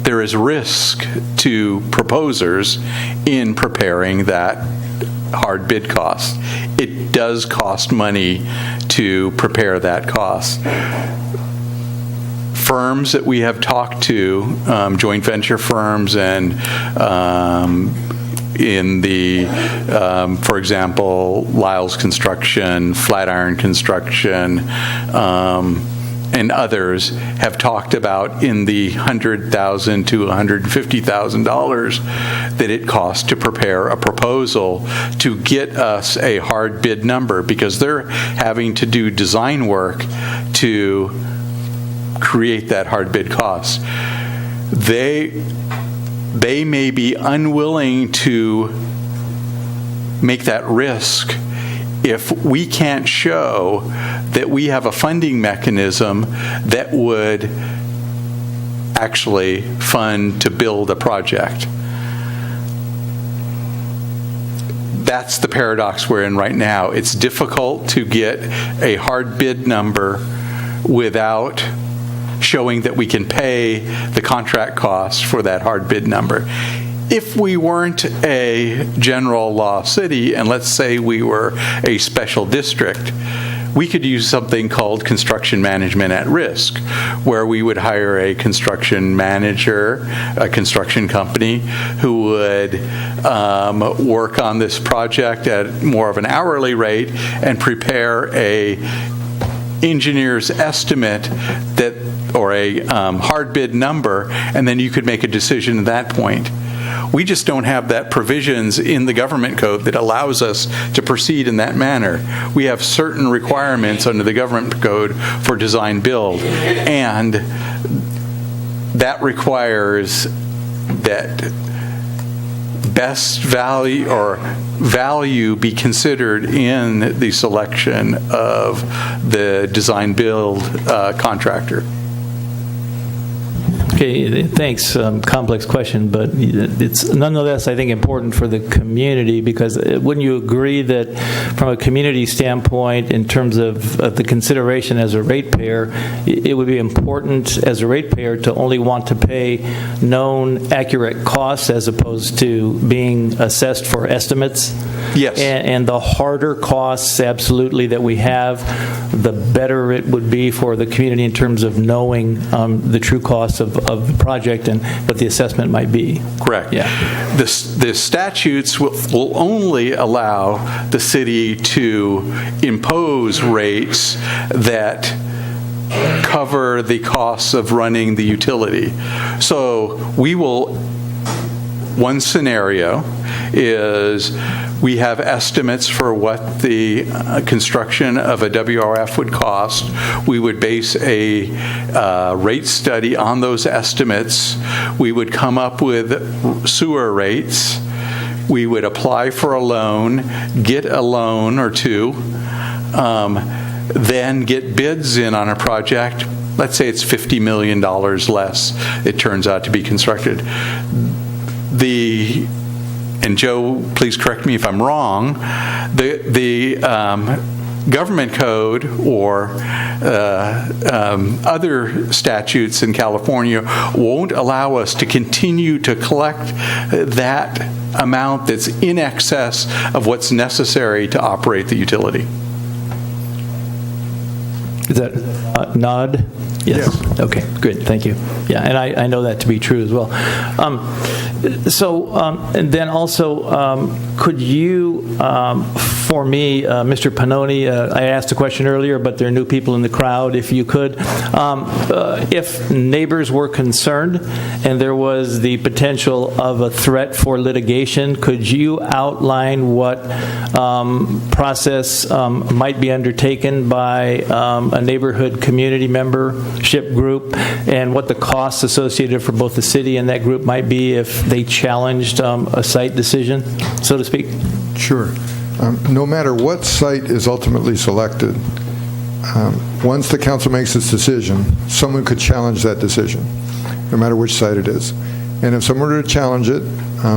there is risk to proposers in preparing that hard bid cost. It does cost money to prepare that cost. Firms that we have talked to, joint venture firms, and in the, for example, Lyle's Construction, Flatiron Construction, and others have talked about in the $100,000 to $150,000 that it costs to prepare a proposal to get us a hard bid number, because they're having to do design work to create that hard bid cost. They may be unwilling to make that risk if we can't show that we have a funding mechanism that would actually fund to build a project. That's the paradox we're in right now. It's difficult to get a hard bid number without showing that we can pay the contract costs for that hard bid number. If we weren't a general law city, and let's say we were a special district, we could use something called construction management at risk, where we would hire a construction manager, a construction company, who would work on this project at more of an hourly rate and prepare a engineer's estimate that, or a hard bid number, and then you could make a decision at that point. We just don't have that provisions in the government code that allows us to proceed in that manner. We have certain requirements under the government code for design build, and that requires that best value or value be considered in the selection of the design build contractor. Okay, thanks. Complex question, but it's nonetheless, I think, important for the community, because wouldn't you agree that from a community standpoint, in terms of the consideration as a ratepayer, it would be important as a ratepayer to only want to pay known accurate costs as opposed to being assessed for estimates? Yes. And the harder costs, absolutely, that we have, the better it would be for the community in terms of knowing the true costs of the project and what the assessment might be. Correct. Yeah. The statutes will only allow the city to impose rates that cover the costs of running the utility. So one scenario is we have estimates for what the construction of a WRF would cost. We would base a rate study on those estimates. We would come up with sewer rates. We would apply for a loan, get a loan or two, then get bids in on a project. Let's say it's $50 million less it turns out to be constructed. And Joe, please correct me if I'm wrong, the government code or other statutes in California won't allow us to continue to collect that amount that's in excess of what's necessary to operate the utility. Is that nod? Yes. Okay, good. Thank you. Yeah, and I know that to be true as well. And then also, could you, for me, Mr. Pannoni, I asked a question earlier, but there are new people in the crowd, if you could, if neighbors were concerned and there was the potential of a threat for litigation, could you outline what process might be undertaken by a neighborhood community membership group, and what the costs associated for both the city and that group might be if they challenged a site decision, so to speak? Sure. No matter what site is ultimately selected, once the council makes its decision, someone could challenge that decision, no matter which site it is. And if someone were to challenge it,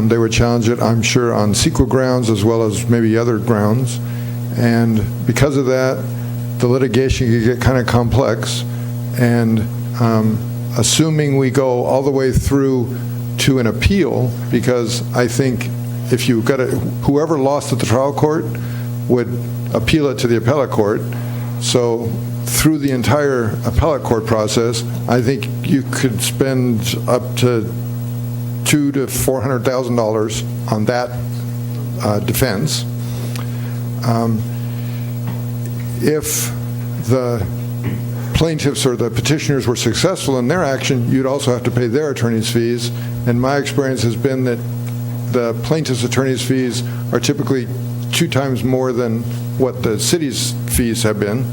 they would challenge it, I'm sure, on CEQA grounds as well as maybe other grounds. And because of that, the litigation could get kind of complex. And assuming we go all the way through to an appeal, because I think if you got whoever lost at the trial court would appeal it to the appellate court. So through the entire appellate court process, I think you could spend up to $200,000 to $400,000 on that defense. If the plaintiffs or the petitioners were successful in their action, you'd also have to pay their attorney's fees. And my experience has been that the plaintiff's attorney's fees are typically 2 times more than what the city's fees have been.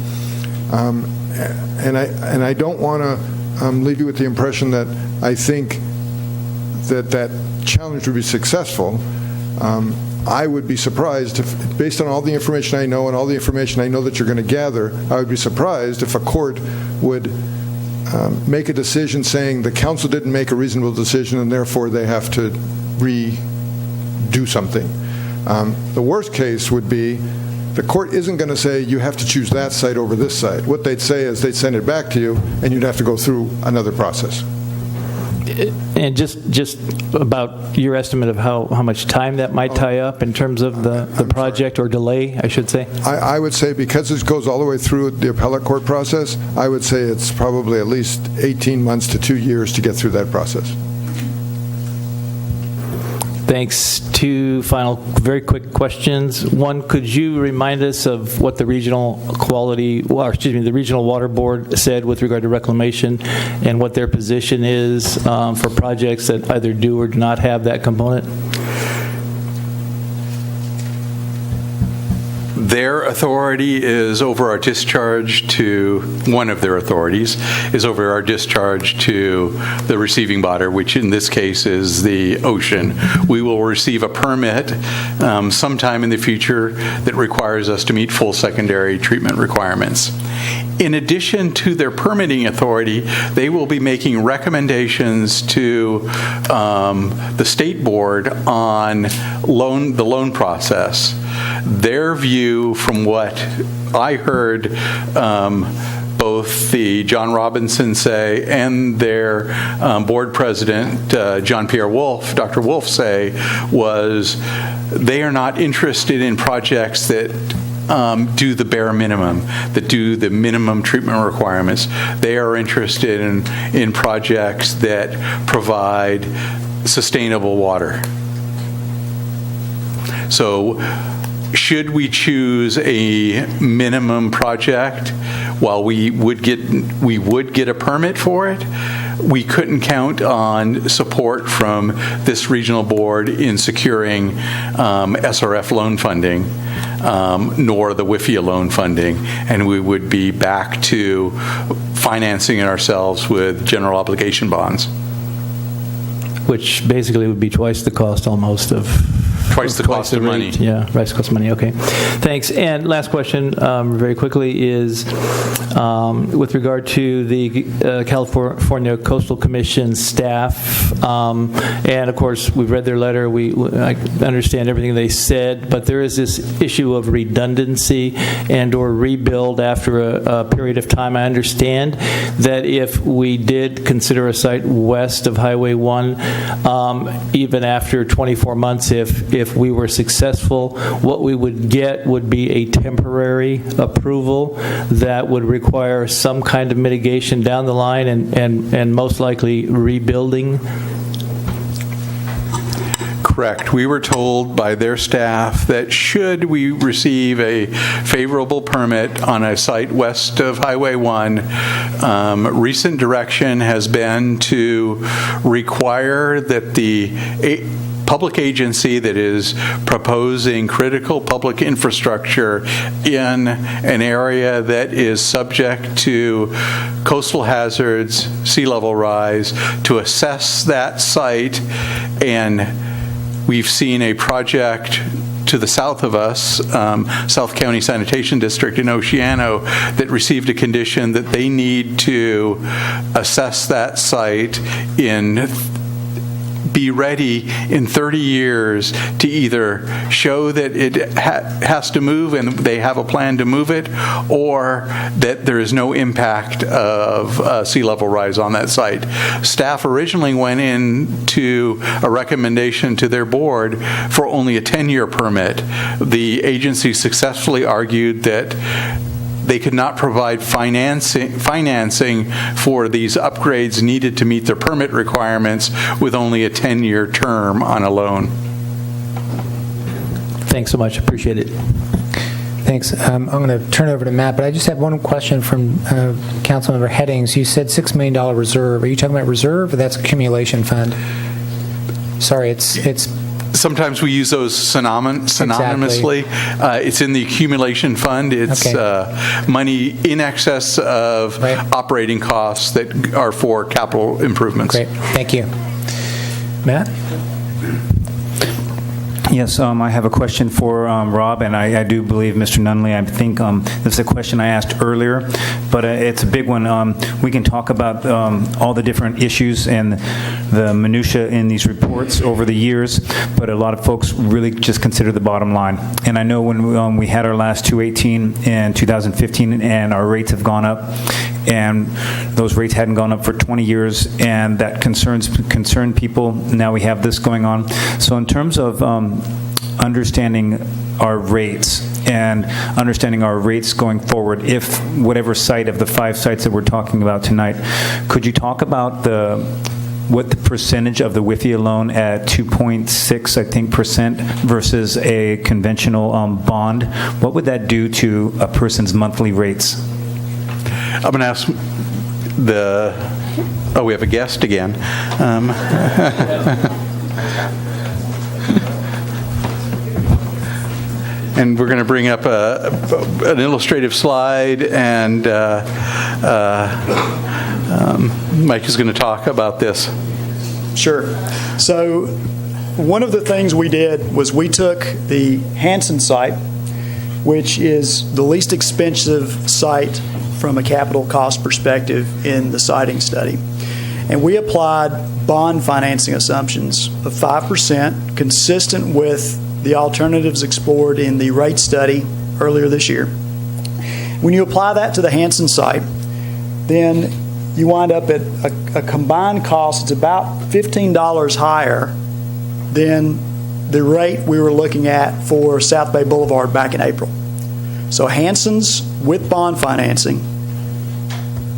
And I don't want to leave you with the impression that I think that challenge would be successful. I would be surprised if, based on all the information I know and all the information I know that you're going to gather, I would be surprised if a court would make a decision saying the council didn't make a reasonable decision and therefore they have to redo something. The worst case would be the court isn't going to say you have to choose that site over this site. What they'd say is they'd send it back to you and you'd have to go through another process. And just about your estimate of how much time that might tie up in terms of the project, or delay, I should say? I would say because it goes all the way through the appellate court process, I would say it's probably at least 18 months to 2 years to get through that process. Thanks. 2 final very quick questions. One, could you remind us of what the regional the regional water board said with regard to reclamation and what their position is for projects that either do or do not have that component? Their authority is over our discharge to, one of their authorities is over our discharge to the receiving body, which in this case is the ocean. We will receive a permit sometime in the future that requires us to meet full secondary treatment requirements. In addition to their permitting authority, they will be making recommendations to the state board on the loan process. Their view, from what I heard both the John Robinson say and their board president, John-Pierre Wolf, Dr. Wolf say, was they are not interested in projects that do the bare minimum, that do the minimum treatment requirements. They are interested in projects that provide sustainable water. So should we choose a minimum project, while we would get a permit for it, we couldn't count on support from this regional board in securing SRF loan funding, nor the WIFIA loan funding, and we would be back to financing it ourselves with general obligation bonds. Which basically would be twice the cost almost of... Twice the cost of money. Yeah, twice the cost of money. Okay. Thanks. And last question, very quickly, is with regard to the California Coastal Commission staff. And, of course, we've read their letter. I understand everything they said, but there is this issue of redundancy and or rebuild after a period of time. I understand that if we did consider a site west of Highway 1, even after 24 months, if we were successful, what we would get would be a temporary approval that would require some kind of mitigation down the line and most likely rebuilding. Correct. We were told by their staff that should we receive a favorable permit on a site west of Highway 1, recent direction has been to require that the public agency that is proposing critical public infrastructure in an area that is subject to coastal hazards, sea level rise, to assess that site. And we've seen a project to the south of us, South County Sanitation District in Oceano, that received a condition that they need to assess that site be ready in 30 years to either show that it has to move and they have a plan to move it, or that there is no impact of sea level rise on that site. Staff originally went into a recommendation to their board for only a 10-year permit. The agency successfully argued that they could not provide financing for these upgrades needed to meet their permit requirements with only a 10-year term on a loan. Thanks so much. Appreciate it. Thanks. I'm going to turn it over to Matt, but I just have one question from Councilmember Headings. You said $6 million reserve. Are you talking about reserve, or that's accumulation fund? Sorry, it's sometimes we use those synonymously. Exactly. It's in the accumulation fund. It's money in excess of operating costs that are for capital improvements. Great. Thank you. Matt? Yes, I have a question for Rob, and I do believe Mr. Nunley. I think this is a question I asked earlier, but it's a big one. We can talk about all the different issues and the minutia in these reports over the years, but a lot of folks really just consider the bottom line. And I know when we had our last 218 in 2015, and our rates have gone up, and those rates hadn't gone up for 20 years, and that concerned people. Now we have this going on. So in terms of understanding our rates and understanding our rates going forward, if whatever site of the 5 sites that we're talking about tonight, could you talk about what the percentage of the WIFIA loan at 2.6, I think, % versus a conventional bond? What would that do to a person's monthly rates? I'm going to ask we have a guest again. and we're going to bring up an illustrative slide, and Mike is going to talk about this. Sure. So one of the things we did was we took the Hanson site, which is the least expensive site from a capital cost perspective in the siting study, and we applied bond financing assumptions of 5%, consistent with the alternatives explored in the rate study earlier this year. When you apply that to the Hanson site, then you wind up at a combined cost that's about $15 higher than the rate we were looking at for South Bay Boulevard back in April. So Hanson's with bond financing,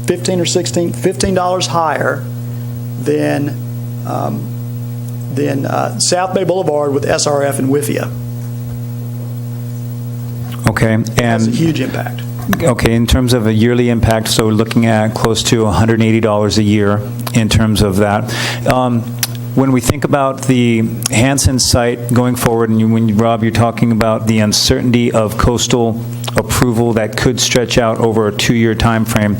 $15 higher than South Bay Boulevard with SRF and WIFIA. Okay, and that's a huge impact. Okay, in terms of a yearly impact, so we're looking at close to $180 a year in terms of that. When we think about the Hanson site going forward, and Rob, you're talking about the uncertainty of coastal approval that could stretch out over a 2-year time frame.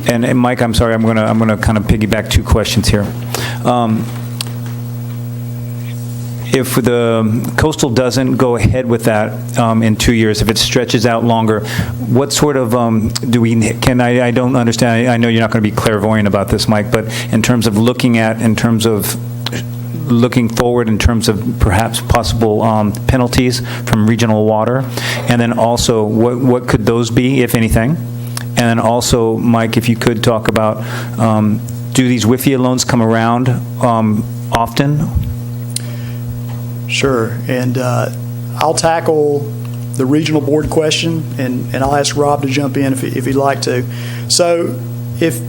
And Mike, I'm sorry, I'm going to kind of piggyback 2 questions here. If the coastal doesn't go ahead with that in 2 years, if it stretches out longer, what sort of I don't understand, I know you're not going to be clairvoyant about this, Mike, but in terms of looking forward in terms of perhaps possible penalties from regional water, and then also what could those be, if anything? And then also, Mike, if you could talk about, do these WIFIA loans come around often? Sure, and I'll tackle the regional board question, and I'll ask Rob to jump in if he'd like to. So if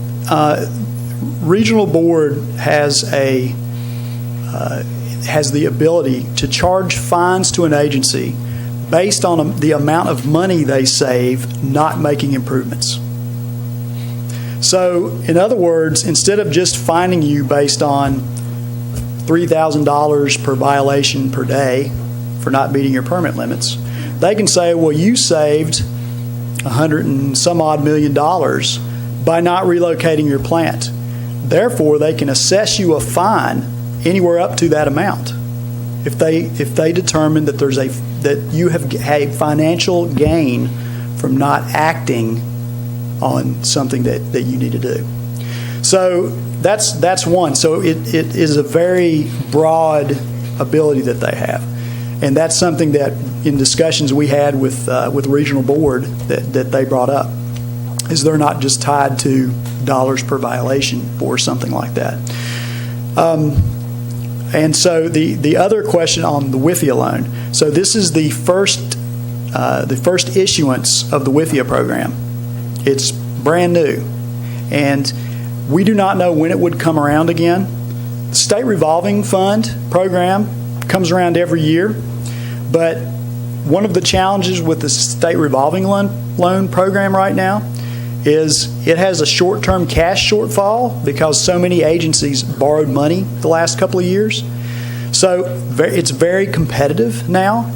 regional board has the ability to charge fines to an agency based on the amount of money they save not making improvements. So in other words, instead of just fining you based on $3,000 per violation per day for not meeting your permit limits, they can say, well, you saved $100 and some odd million by not relocating your plant. Therefore, they can assess you a fine anywhere up to that amount if they determine that that you have had financial gain from not acting on something that you need to do. So that's one. So it is a very broad ability that they have, and that's something that in discussions we had with regional board that they brought up, is they're not just tied to dollars per violation for something like that. And so the other question on the WIFIA loan. So this is the first issuance of the WIFIA program. It's brand new, and we do not know when it would come around again. The State Revolving Fund program comes around every year, but one of the challenges with the State Revolving Loan program right now is it has a short-term cash shortfall because so many agencies borrowed money the last couple of years. So it's very competitive now.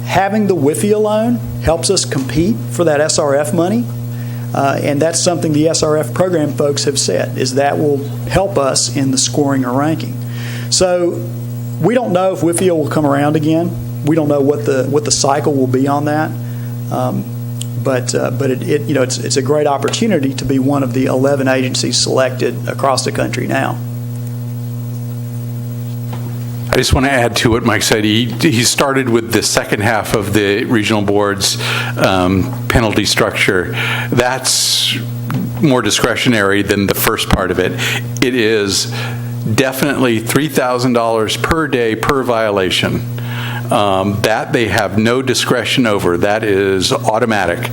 Having the WIFIA loan helps us compete for that SRF money. And that's something the SRF program folks have said, is that will help us in the scoring or ranking. So we don't know if WIFIA will come around again. We don't know what the cycle will be on that. But it's a great opportunity to be one of the 11 agencies selected across the country now. I just want to add to what Mike said. He started with the second half of the regional board's penalty structure. That's more discretionary than the first part of it. It is definitely $3,000 per day per violation. That they have no discretion over. That is automatic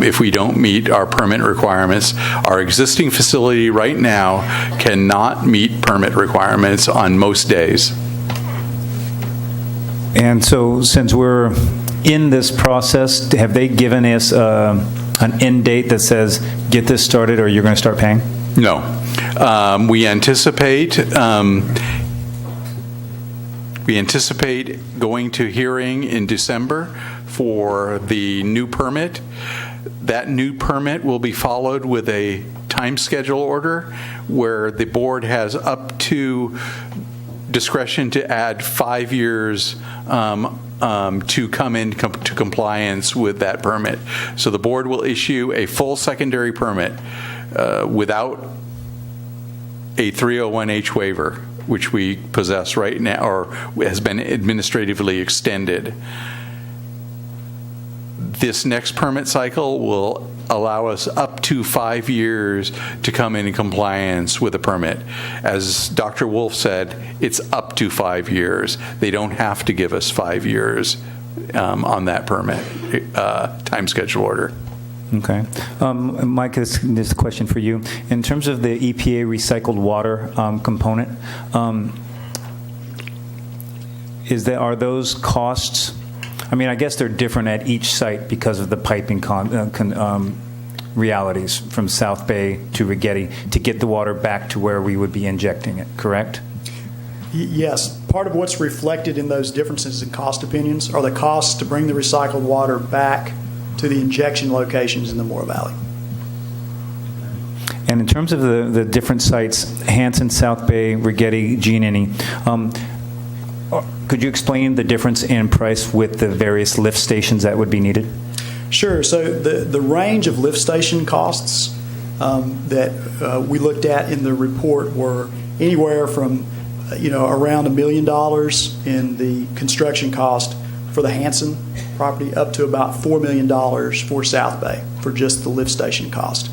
if we don't meet our permit requirements. Our existing facility right now cannot meet permit requirements on most days. And so since we're in this process, have they given us an end date that says, get this started or you're going to start paying? No. We anticipate We anticipate going to hearing in December for the new permit. That new permit will be followed with a time schedule order where the board has up to discretion to add 5 years to come into compliance with that permit. So the board will issue a full secondary permit without a 301H waiver, which we possess right now, or has been administratively extended. This next permit cycle will allow us up to 5 years to come in compliance with a permit. As Dr. Wolf said, it's up to 5 years. They don't have to give us 5 years on that permit time schedule order. Okay. Mike, this is a question for you. In terms of the EPA recycled water component, are those costs, I mean, I guess they're different at each site because of the piping realities from South Bay to Rigetti to get the water back to where we would be injecting it, correct? Yes. Part of what's reflected in those differences in cost opinions are the costs to bring the recycled water back to the injection locations in the Moore Valley. And in terms of the different sites, Hanson, South Bay, Rigetti, Giannini, could you explain the difference in price with the various lift stations that would be needed? Sure. So the range of lift station costs that we looked at in the report were anywhere from around $1 million in the construction cost for the Hanson property up to about $4 million for South Bay for just the lift station cost.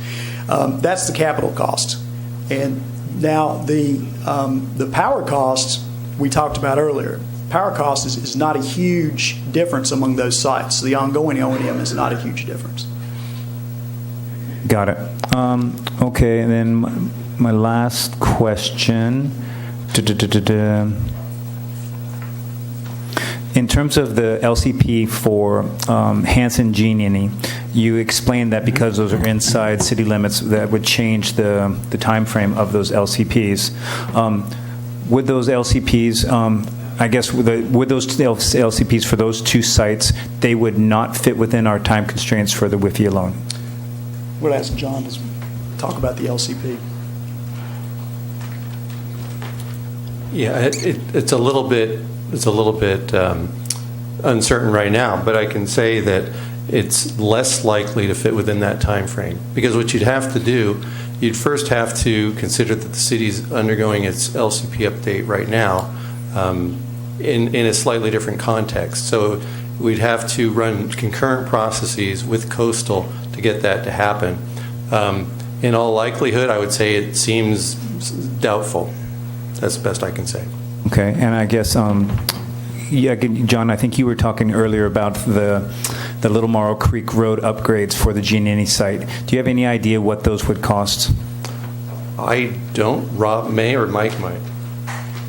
That's the capital cost. And now the power costs we talked about earlier. Power cost is not a huge difference among those sites. The ongoing O&M is not a huge difference. Got it. Okay, and then my last question. In terms of the LCP for Hanson, Giannini, you explained that because those are inside city limits, that would change the time frame of those LCPs. With those LCPs, I guess with those LCPs for those two sites, they would not fit within our time constraints for the WIFI alone. We'll ask John to talk about the LCP. Yeah, it's a little bit uncertain right now, but I can say that it's less likely to fit within that time frame, because what you'd have to do, you'd first have to consider that the city's undergoing its LCP update right now in a slightly different context. So we'd have to run concurrent processes with Coastal to get that to happen. In all likelihood, I would say it seems doubtful. That's the best I can say. Okay, and I guess, John, I think you were talking earlier about the Little Morrow Creek Road upgrades for the Giannini site. Do you have any idea what those would cost? I don't. Rob may or Mike might.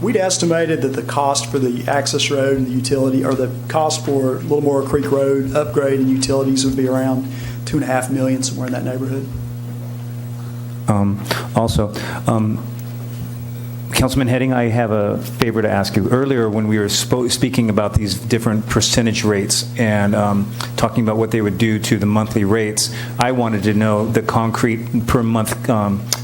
We'd estimated that the cost for the access road and the utility, or the cost for Little Morrow Creek Road upgrade and utilities would be around $2.5 million, somewhere in that neighborhood. Councilman Heading, I have a favor to ask you. Earlier, when we were speaking about these different percentage rates and talking about what they would do to the monthly rates, I wanted to know the concrete per month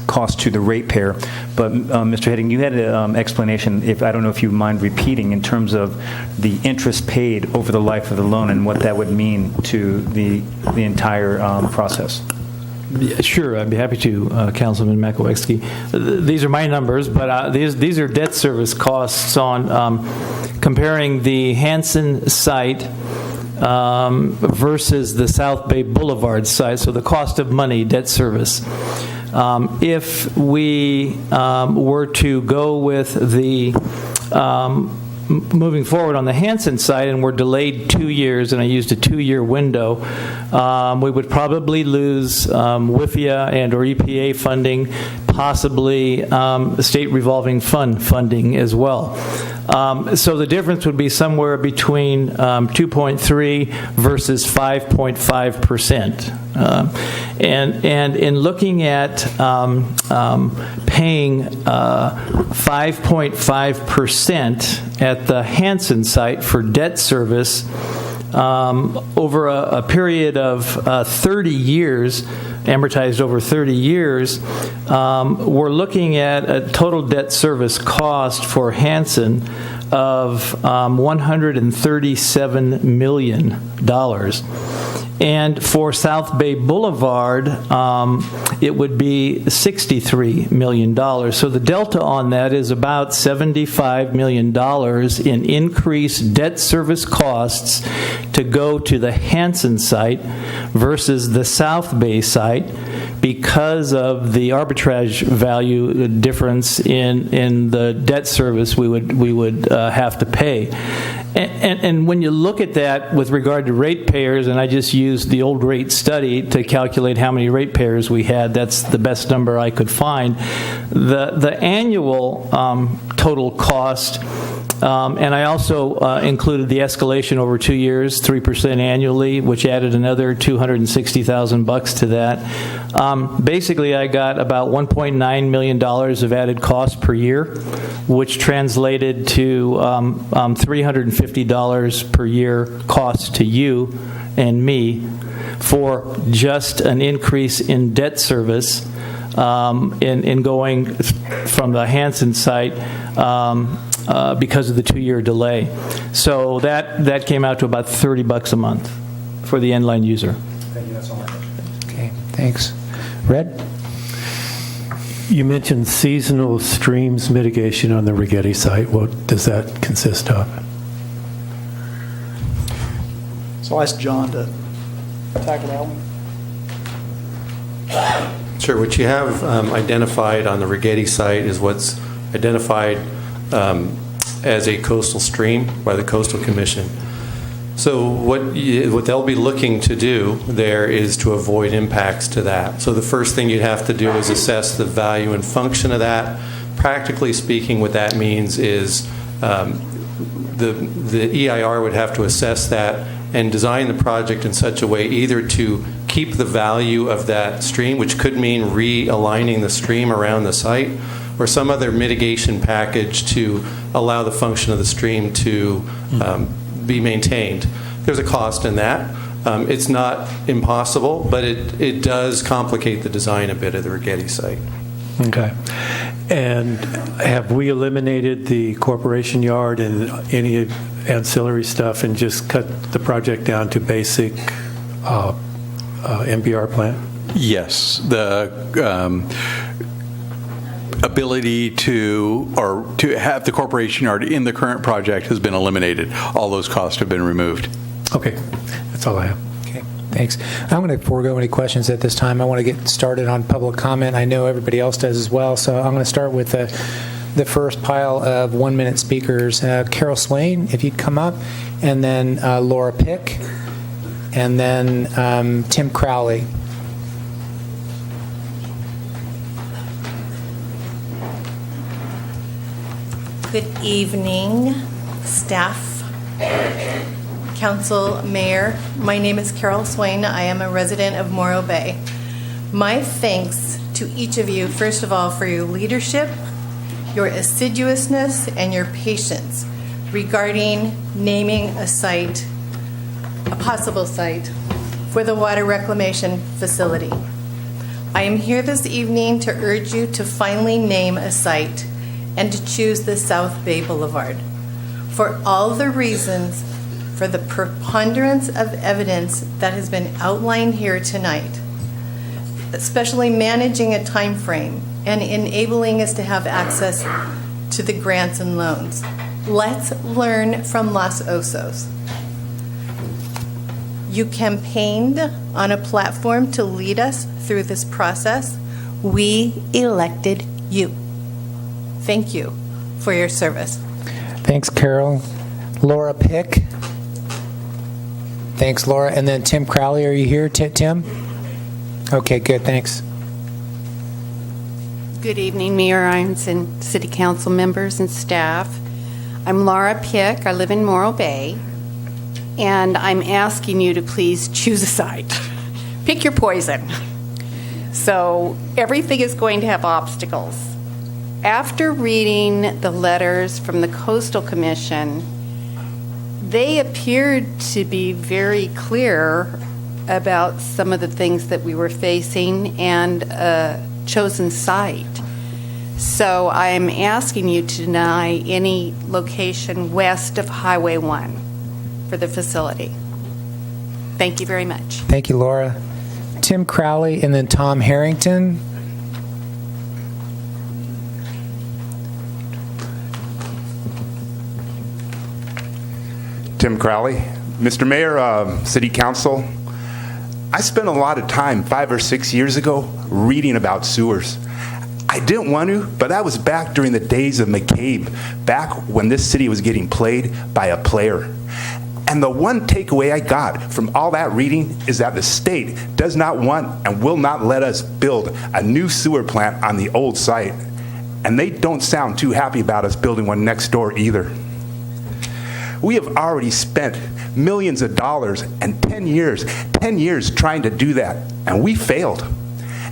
cost to the ratepayer. But Mr. Heading, you had an explanation, I don't know if you mind repeating, in terms of the interest paid over the life of the loan and what that would mean to the entire process. Yeah, sure, I'd be happy to, Councilman Makowiecki. These are my numbers, but these are debt service costs on comparing the Hanson site versus the South Bay Boulevard site, so the cost of money, debt service. If we were to go with the moving forward on the Hanson side, and we're delayed 2 years, and I used a 2-year window, we would probably lose WIFIA and or EPA funding possibly state revolving fund funding as well. So the difference would be somewhere between 2.3 versus 5.5%. And in looking at paying 5.5% at the Hanson site for debt service over a period of 30 years, amortized over 30 years, we're looking at a total debt service cost for Hanson of $137 million. And for South Bay Boulevard, it would be $63 million. So the delta on that is about $75 million in increased debt service costs to go to the Hanson site versus the South Bay site because of the arbitrage value difference in the debt service we would have to pay. And when you look at that with regard to ratepayers, and I just used the old rate study to calculate how many ratepayers we had, that's the best number I could find. The annual total cost, and I also included the escalation over 2 years, 3% annually, which added another $260,000 to that. Basically, I got about $1.9 million of added cost per year, which translated to $350 per year cost to you and me for just an increase in debt service in going from the Hanson site because of the 2-year delay. So that came out to about $30 a month for the end line user. Thank you. That's all. Okay, thanks. Red? You mentioned seasonal streams mitigation on the Rigetti site. What does that consist of? So I'll ask John to tackle that one. Sure. What you have identified on the Rigetti site is what's identified as a coastal stream by the Coastal Commission. So what they'll be looking to do there is to avoid impacts to that. So the first thing you'd have to do is assess the value and function of that. Practically speaking, what that means is the EIR would have to assess that and design the project in such a way either to keep the value of that stream, which could mean realigning the stream around the site, or some other mitigation package to allow the function of the stream to be maintained. There's a cost in that. It's not impossible, but it does complicate the design a bit of the Rigetti site. Okay. And have we eliminated the corporation yard and any ancillary stuff and just cut the project down to basic MBR plant? Yes. The ability to have the corporation yard in the current project has been eliminated. All those costs have been removed. Okay. That's all I have. Okay, thanks. I'm going to forego any questions at this time. I want to get started on public comment. I know everybody else does as well, so I'm going to start with the first pile of 1-minute speakers. Carol Swain, if you'd come up, and then Laura Pick, and then Tim Crowley. Good evening, staff, council, mayor. My name is Carol Swain. I am a resident of Morro Bay. My thanks to each of you, first of all, for your leadership, your assiduousness, and your patience regarding naming a site, a possible site, for the water reclamation facility. I am here this evening to urge you to finally name a site and to choose the South Bay Boulevard. For all the reasons, for the preponderance of evidence that has been outlined here tonight, especially managing a time frame and enabling us to have access to the grants and loans. Let's learn from Los Osos. You campaigned on a platform to lead us through this process. We elected you. Thank you for your service. Thanks, Carol. Laura Pick. Thanks, Laura. And then Tim Crowley, are you here, Tim? Okay, good, thanks. Good evening, Mayor Irons and City Council members and staff. I'm Laura Pick. I live in Morro Bay, and I'm asking you to please choose a side. Pick your poison. So everything is going to have obstacles. After reading the letters from the Coastal Commission, they appeared to be very clear about some of the things that we were facing and a chosen site. So I'm asking you to deny any location west of Highway 1 for the facility. Thank you very much. Thank you, Laura. Tim Crowley and then Tom Harrington. Tim Crowley. Mr. Mayor, City Council, I spent a lot of time 5 or 6 years ago reading about sewers. I didn't want to, but that was back during the days of McCabe, back when this city was getting played by a player. And the one takeaway I got from all that reading is that the state does not want and will not let us build a new sewer plant on the old site. And they don't sound too happy about us building one next door either. We have already spent millions of dollars and 10 years trying to do that, and we failed.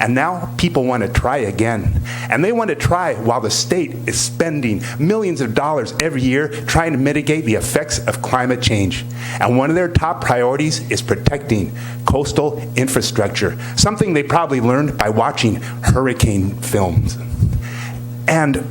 And now people want to try again. And they want to try while the state is spending millions of dollars every year trying to mitigate the effects of climate change. And one of their top priorities is protecting coastal infrastructure, something they probably learned by watching hurricane films. And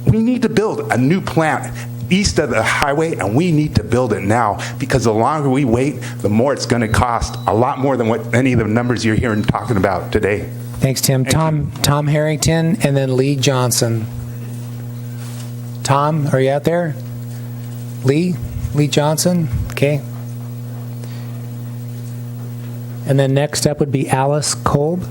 we need to build a new plant east of the highway, and we need to build it now, because the longer we wait, the more it's going to cost, a lot more than what any of the numbers you're hearing talking about today. Thanks, Tim. Tom Harrington and then Lee Johnson. Tom, are you out there? Lee Johnson? Okay. And then next up would be Alice Kolb.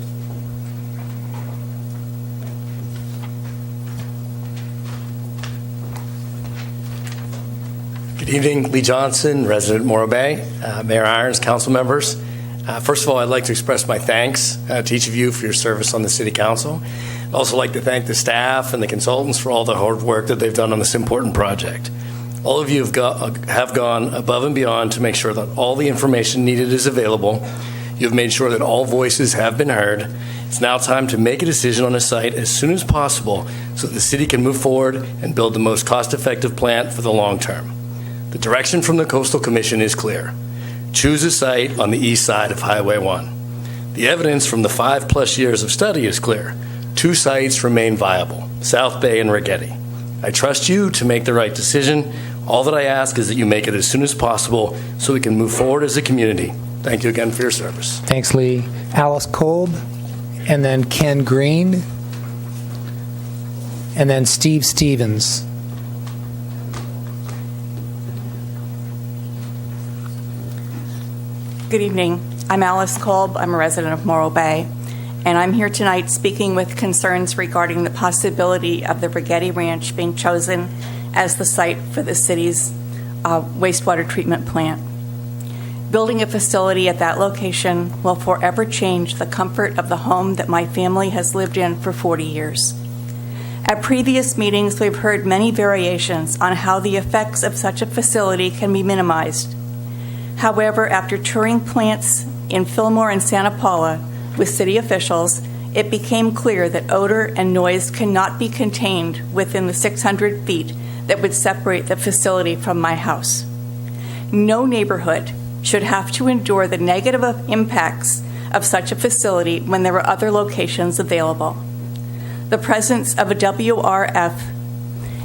Good evening, Lee Johnson, resident Morro Bay, Mayor Irons, council members. First of all, I'd like to express my thanks to each of you for your service on the City Council. I'd also like to thank the staff and the consultants for all the hard work that they've done on this important project. All of you have gone above and beyond to make sure that all the information needed is available. You've made sure that all voices have been heard. It's now time to make a decision on a site as soon as possible so that the city can move forward and build the most cost-effective plant for the long term. The direction from the Coastal Commission is clear. Choose a site on the east side of Highway 1. The evidence from the 5+ years of study is clear. 2 sites remain viable, South Bay and Rigetti. I trust you to make the right decision. All that I ask is that you make it as soon as possible so we can move forward as a community. Thank you again for your service. Thanks, Lee. Alice Kolb, and then Ken Green, and then Steve Stevens. Good evening. I'm Alice Kolb. I'm a resident of Morro Bay, and I'm here tonight speaking with concerns regarding the possibility of the Rigetti Ranch being chosen as the site for the city's wastewater treatment plant. Building a facility at that location will forever change the comfort of the home that my family has lived in for 40 years. At previous meetings, we've heard many variations on how the effects of such a facility can be minimized. However, after touring plants in Fillmore and Santa Paula with city officials, it became clear that odor and noise cannot be contained within the 600 feet that would separate the facility from my house. No neighborhood should have to endure the negative impacts of such a facility when there are other locations available. The presence of a WRF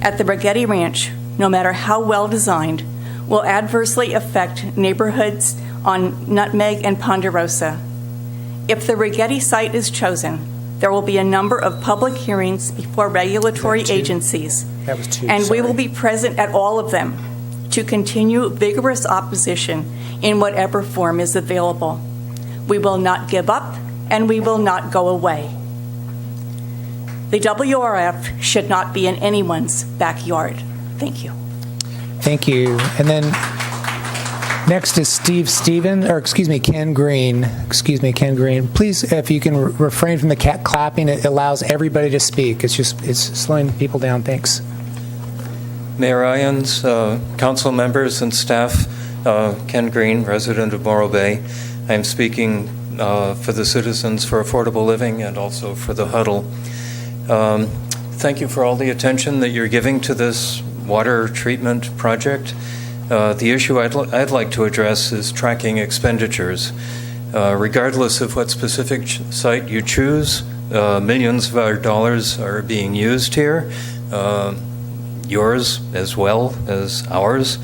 at the Rigetti Ranch, no matter how well designed, will adversely affect neighborhoods on Nutmeg and Ponderosa. If the Rigetti site is chosen, there will be a number of public hearings before regulatory agencies, and we will be present at all of them to continue vigorous opposition in whatever form is available. We will not give up, and we will not go away. The WRF should not be in anyone's backyard. Thank you. Thank you. And then Next is Ken Green. Ken Green. Please, if you can refrain from the cat clapping, it allows everybody to speak. It's slowing people down. Thanks. Mayor Irons, council members and staff, Ken Green, resident of Morro Bay. I am speaking for the Citizens for Affordable Living and also for the Huddle. Thank you for all the attention that you're giving to this water treatment project. The issue I'd like to address is tracking expenditures. Regardless of what specific site you choose, millions of our dollars are being used here, yours as well as ours,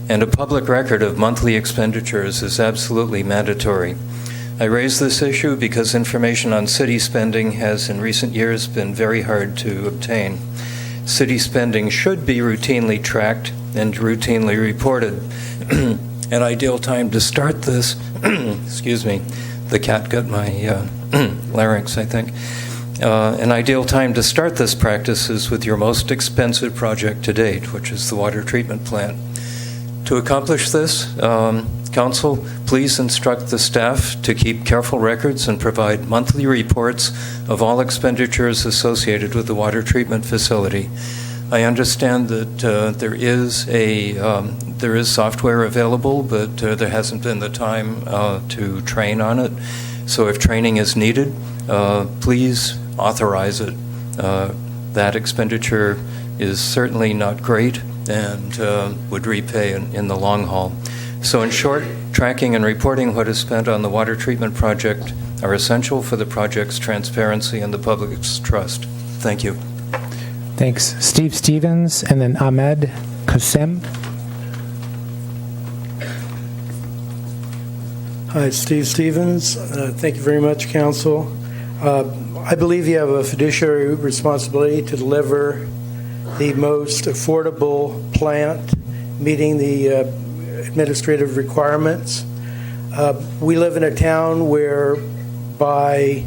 and a public record of monthly expenditures is absolutely mandatory. I raise this issue because information on city spending has in recent years been very hard to obtain. City spending should be routinely tracked and routinely reported. An ideal time to start this, excuse me, the cat got my larynx, I think. An ideal time to start this practice is with your most expensive project to date, which is the water treatment plant. To accomplish this, Council, please instruct the staff to keep careful records and provide monthly reports of all expenditures associated with the water treatment facility. I understand that there is software available, but there hasn't been the time to train on it. So if training is needed, please authorize it. That expenditure is certainly not great and would repay in the long haul. So in short, tracking and reporting what is spent on the water treatment project are essential for the project's transparency and the public's trust. Thank you. Thanks. Steve Stevens and then Ahmed Qasim. Hi, Steve Stevens. Thank you very much, Council. I believe you have a fiduciary responsibility to deliver the most affordable plant meeting the administrative requirements. We live in a town where by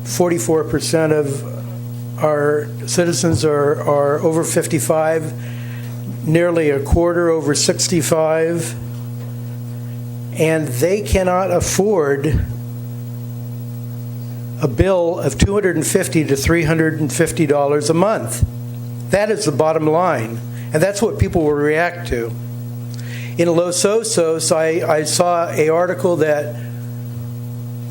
44% of our citizens are over 55, nearly a quarter over 65, and they cannot afford a bill of $250 to $350 a month. That is the bottom line, and that's what people will react to. In Los Osos, I saw an article that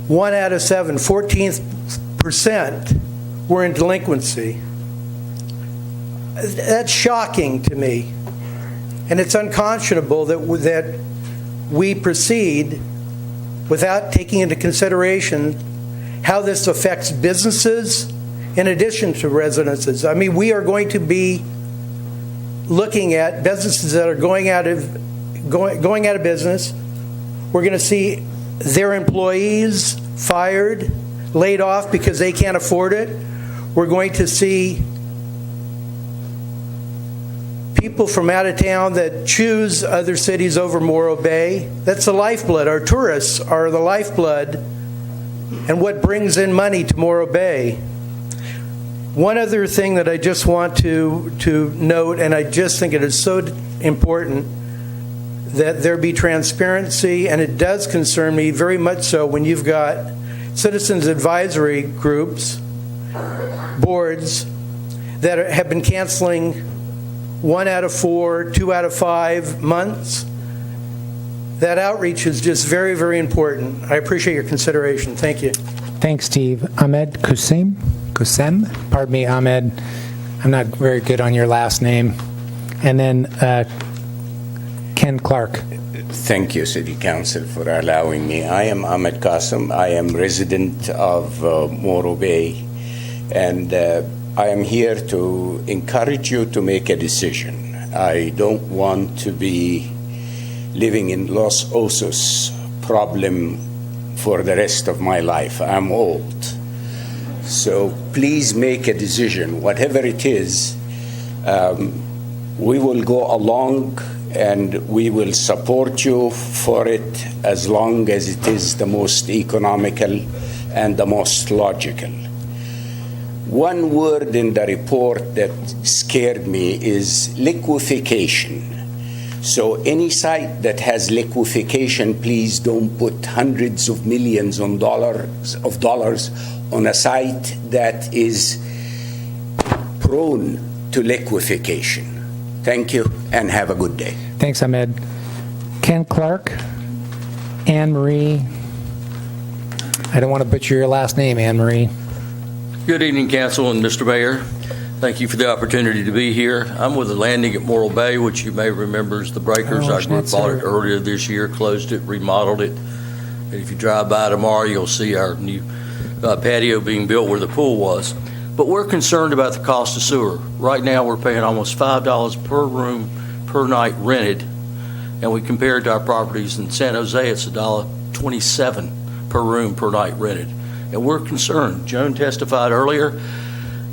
1 out of 7, 14%, were in delinquency. That's shocking to me, and it's unconscionable that we proceed without taking into consideration how this affects businesses in addition to residences. I mean, we are going to be looking at businesses that are going out of business. We're going to see their employees fired, laid off because they can't afford it. We're going to see people from out of town that choose other cities over Morro Bay. That's the lifeblood. Our tourists are the lifeblood and what brings in money to Morro Bay. One other thing that I just want to note, and I just think it is so important that there be transparency, and it does concern me very much so when you've got citizens advisory groups, boards, that have been canceling 1 out of 4, 2 out of 5 months. That outreach is just very, very important. I appreciate your consideration. Thank you. Thanks, Steve. Ahmed Qasim? Pardon me, Ahmed. I'm not very good on your last name. And then Ken Clark. Thank you, City Council, for allowing me. I am Ahmed Qasim. I am resident of Morro Bay, and I am here to encourage you to make a decision. I don't want to be living in Los Osos problem for the rest of my life. I'm old. So please make a decision, whatever it is. We will go along and we will support you for it as long as it is the most economical and the most logical. One word in the report that scared me is liquefaction. So any site that has liquefaction, please don't put hundreds of millions of dollars on a site that is prone to liquefaction. Thank you, and have a good day. Thanks, Ahmed. Ken Clark, Anne Marie. I don't want to butcher your last name, Anne Marie. Good evening, Council and Mr. Mayor. Thank you for the opportunity to be here. I'm with the landing at Morrill Bay, which you may remember is the Breakers. Our group bought it earlier this year, closed it, remodeled it. And if you drive by tomorrow, you'll see our new patio being built where the pool was. But we're concerned about the cost of sewer. Right now, we're paying almost $5 per room per night rented, and we compare it to our properties in San Jose, it's $1.27 per room per night rented. And we're concerned. Joan testified earlier,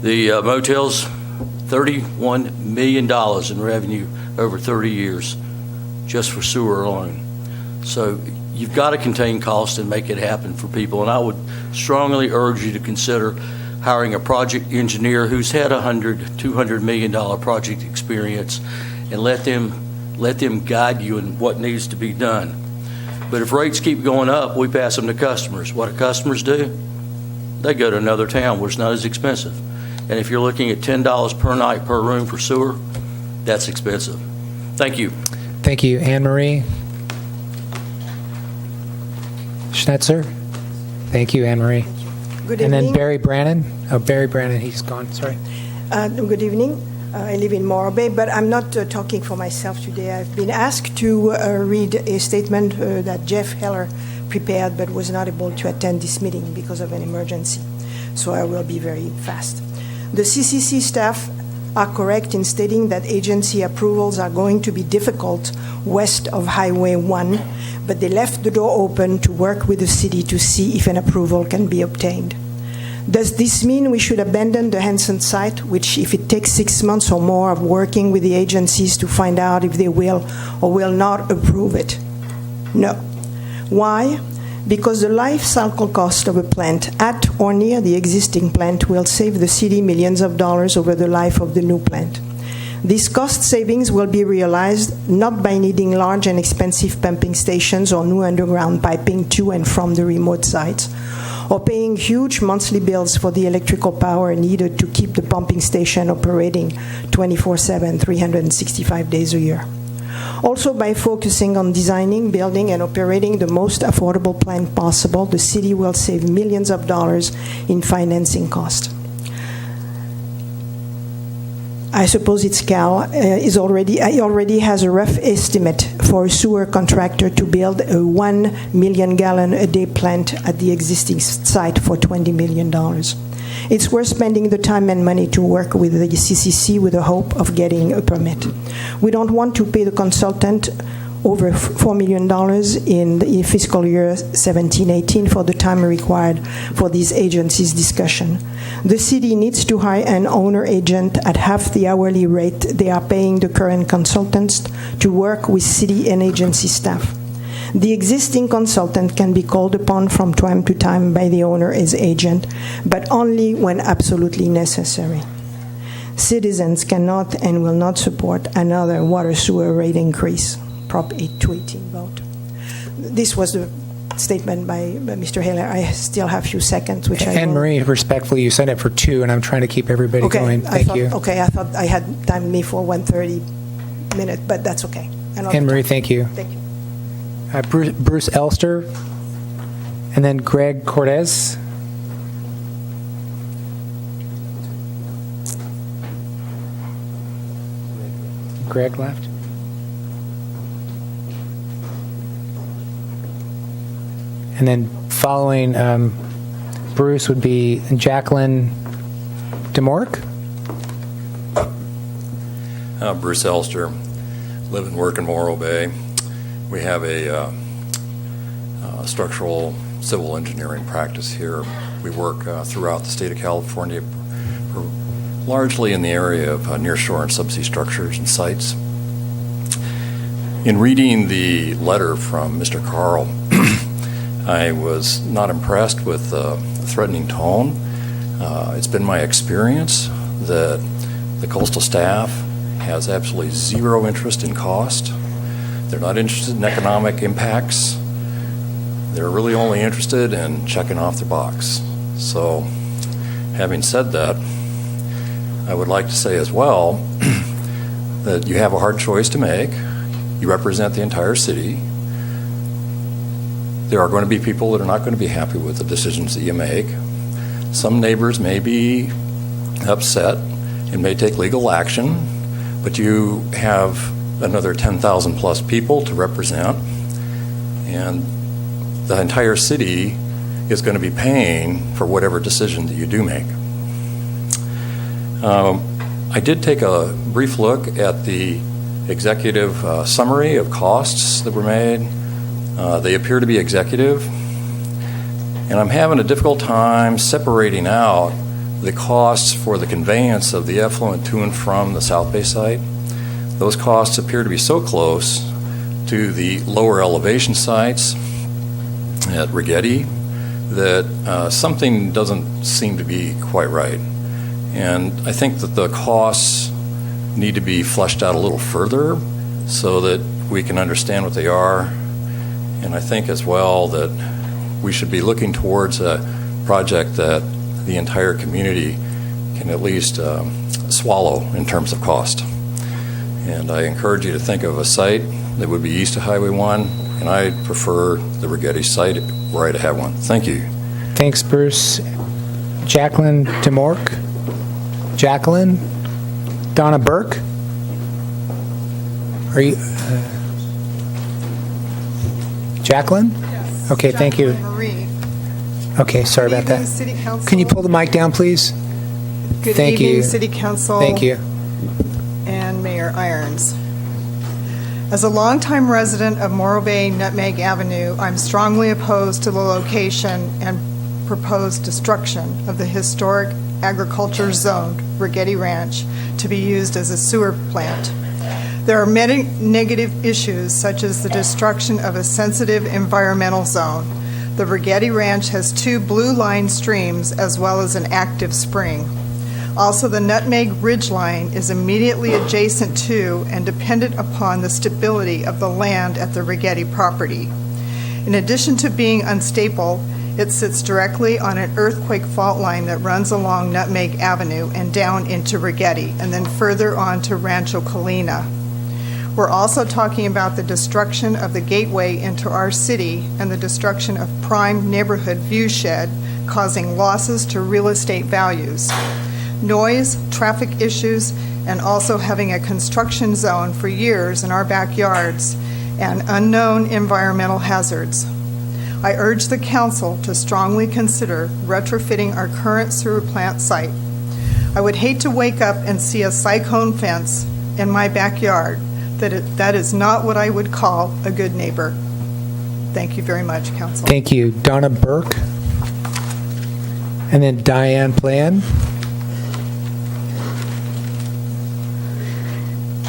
the motel's $31 million in revenue over 30 years just for sewer alone. So you've got to contain costs and make it happen for people. And I would strongly urge you to consider hiring a project engineer who's had $200 million project experience, and let them guide you in what needs to be done. But if rates keep going up, we pass them to customers. What do customers do? They go to another town where it's not as expensive. And if you're looking at $10 per night per room for sewer, that's expensive. Thank you. Thank you, Anne Marie. Schnetzer. Thank you, Anne Marie. Good and evening. then Barry Brannon. Oh, Barry Brannon, he's gone. Sorry. Good evening. I live in Morrill Bay, but I'm not talking for myself today. I've been asked to read a statement that Jeff Heller prepared, but was not able to attend this meeting because of an emergency. So I will be very fast. The CCC staff are correct in stating that agency approvals are going to be difficult west of Highway 1, but they left the door open to work with the city to see if an approval can be obtained. Does this mean we should abandon the Hanson site, which, if it takes 6 months or more of working with the agencies to find out if they will or will not approve it? No. Why? Because the life cycle cost of a plant at or near the existing plant will save the city millions of dollars over the life of the new plant. These cost savings will be realized not by needing large and expensive pumping stations or new underground piping to and from the remote sites, or paying huge monthly bills for the electrical power needed to keep the pumping station operating 24/7, 365 days a year. Also, by focusing on designing, building, and operating the most affordable plant possible, the city will save millions of dollars in financing costs. I suppose it's Cal already has a rough estimate for a sewer contractor to build a 1 million gallon a day plant at the existing site for $20 million. It's worth spending the time and money to work with the CCC with the hope of getting a permit. We don't want to pay the consultant over $4 million in the fiscal year 17-18 for the time required for these agencies' discussion. The city needs to hire an owner agent at half the hourly rate they are paying the current consultants to work with city and agency staff. The existing consultant can be called upon from time to time by the owner as agent, but only when absolutely necessary. Citizens cannot and will not support another water sewer rate increase. Prop 8-18 vote. This was the statement by Mr. Heller. I still have a few seconds, which I Anne Marie, respectfully, you sent it for 2, and I'm trying to keep everybody going. Thank you. Okay, I thought I had timed me for 1:30 minute, but that's okay. Anne Marie, thank you. Thank you. Bruce Elster, and then Greg Cortez. Greg left. And then following Bruce would be Jacqueline DeMork. Bruce Elster, live and work in Morrill Bay. We have a structural civil engineering practice here. We work throughout the state of California, largely in the area of nearshore and subsea structures and sites. In reading the letter from Mr. Carl, I was not impressed with the threatening tone. It's been my experience that the coastal staff has absolutely zero interest in cost. They're not interested in economic impacts. They're really only interested in checking off their box. So, having said that, I would like to say as well that you have a hard choice to make. You represent the entire city. There are going to be people that are not going to be happy with the decisions that you make. Some neighbors may be upset and may take legal action, but you have another 10,000 plus people to represent, and the entire city is going to be paying for whatever decision that you do make. I did take a brief look at the executive summary of costs that were made. They appear to be executive, and I'm having a difficult time separating out the costs for the conveyance of the effluent to and from the South Bay site. Those costs appear to be so close to the lower elevation sites at Rigetti that something doesn't seem to be quite right. And I think that the costs need to be fleshed out a little further so that we can understand what they are. And I think as well that we should be looking towards a project that the entire community can at least swallow in terms of cost. And I encourage you to think of a site that would be east of Highway 1, and I prefer the Rigetti site were I to have one. Thank you. Thanks, Bruce. Jacqueline DeMork? Jacqueline? Donna Burke? Are you... Jacqueline? Yes. Okay, thank you. Marie. Okay, sorry Good about that. evening, City Council. Can you pull the mic down, please? Good Thank evening, you. City Council. Thank you. And Mayor Irons. As a longtime resident of Morro Bay Nutmeg Avenue, I'm strongly opposed to the location and proposed destruction of the historic agriculture zoned Rigetti Ranch to be used as a sewer plant. There are many negative issues, such as the destruction of a sensitive environmental zone. The Rigetti Ranch has 2 blue line streams as well as an active spring. Also, the Nutmeg Ridgeline is immediately adjacent to and dependent upon the stability of the land at the Rigetti property. In addition to being unstable, it sits directly on an earthquake fault line that runs along Nutmeg Avenue and down into Rigetti, and then further on to Rancho Colina. We're also talking about the destruction of the gateway into our city and the destruction of prime neighborhood viewshed, causing losses to real estate values. Noise, traffic issues, and also having a construction zone for years in our backyards, and unknown environmental hazards. I urge the council to strongly consider retrofitting our current sewer plant site. I would hate to wake up and see a cyclone fence in my backyard. That is not what I would call a good neighbor. Thank you very much, council. Thank you. Donna Burke. And then Diane Plan.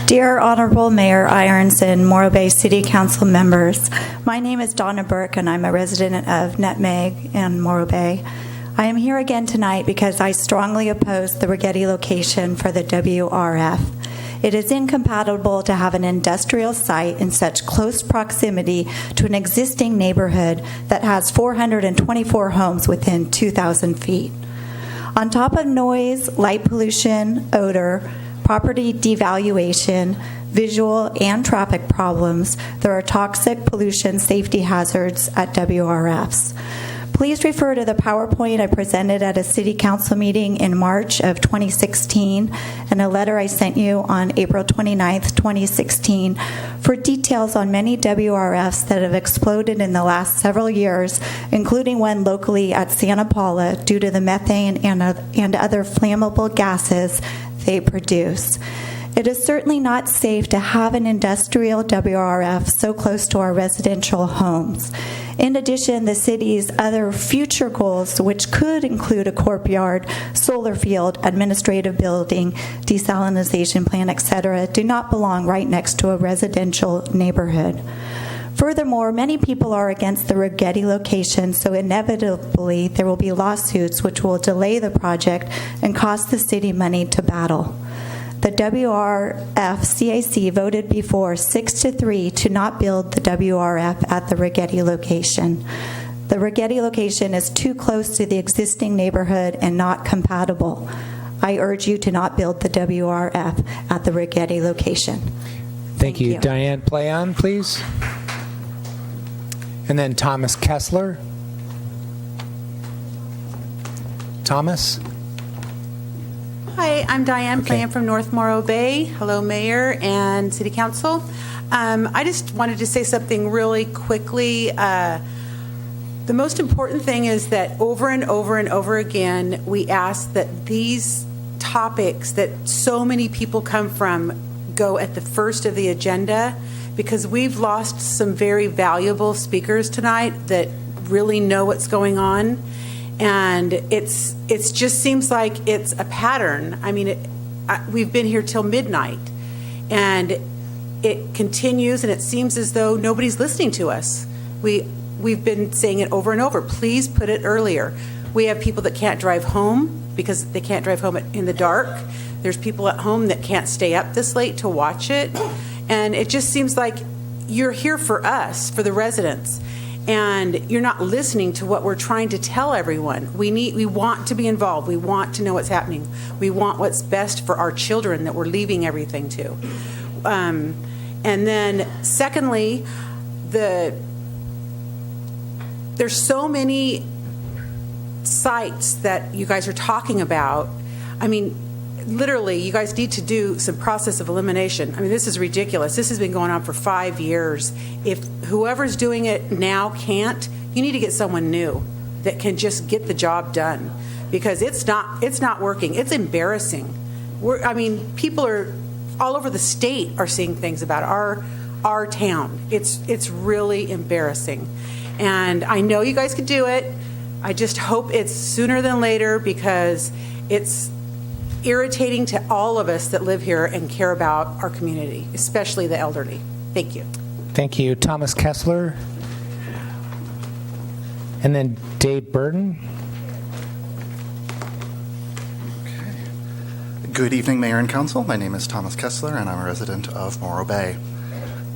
Dear Honorable Mayor Irons and Morro Bay City Council members, my name is Donna Burke and I'm a resident of Nutmeg and Morro Bay. I am here again tonight because I strongly oppose the Rigetti location for the WRF. It is incompatible to have an industrial site in such close proximity to an existing neighborhood that has 424 homes within 2,000 feet. On top of noise, light pollution, odor, property devaluation, visual and traffic problems, there are toxic pollution safety hazards at WRFs. Please refer to the PowerPoint I presented at a City Council meeting in March of 2016 and a letter I sent you on April 29th, 2016 for details on many WRFs that have exploded in the last several years, including one locally at Santa Paula due to the methane and other flammable gases they produce. It is certainly not safe to have an industrial WRF so close to our residential homes. In addition, the city's other future goals, which could include a courtyard, solar field, administrative building, desalination plant, etc., do not belong right next to a residential neighborhood. Furthermore, many people are against the Rigetti location, so inevitably there will be lawsuits which will delay the project and cost the city money to battle. the WRF-CAC voted before 6-3 to not build the WRF at the Rigetti location. The Rigetti location is too close to the existing neighborhood and not compatible. I urge you to not build the WRF at the Rigetti location. Thank you. Diane Playon, please. And then Thomas Kessler. Thomas? Hi, I'm Diane Playon from North Morro Bay. Hello, Mayor and City Council. I just wanted to say something really quickly. The most important thing is that over and over and over again, we ask that these topics that so many people come from go at the first of the agenda, because we've lost some very valuable speakers tonight that really know what's going on. And it's just seems like it's a pattern. I mean, we've been here till midnight, and it continues, and it seems as though nobody's listening to us. We've been saying it over and over. Please put it earlier. We have people that can't drive home because they can't drive home in the dark. There's people at home that can't stay up this late to watch it. And it just seems like you're here for us, for the residents, and you're not listening to what we're trying to tell everyone. We want to be involved. We want to know what's happening. We want what's best for our children that we're leaving everything to. And then secondly, there's so many sites that you guys are talking about. I mean, literally, you guys need to do some process of elimination. I mean, this is ridiculous. This has been going on for 5 years. If whoever's doing it now can't, you need to get someone new that can just get the job done, because it's not working. It's embarrassing. People are all over the state are seeing things about our town. It's really embarrassing. And I know you guys could do it. I just hope it's sooner than later, because it's irritating to all of us that live here and care about our community, especially the elderly. Thank you. Thank you. Thomas Kessler. And then Dave Burton. Good evening, Mayor and Council. My name is Thomas Kessler, and I'm a resident of Morro Bay.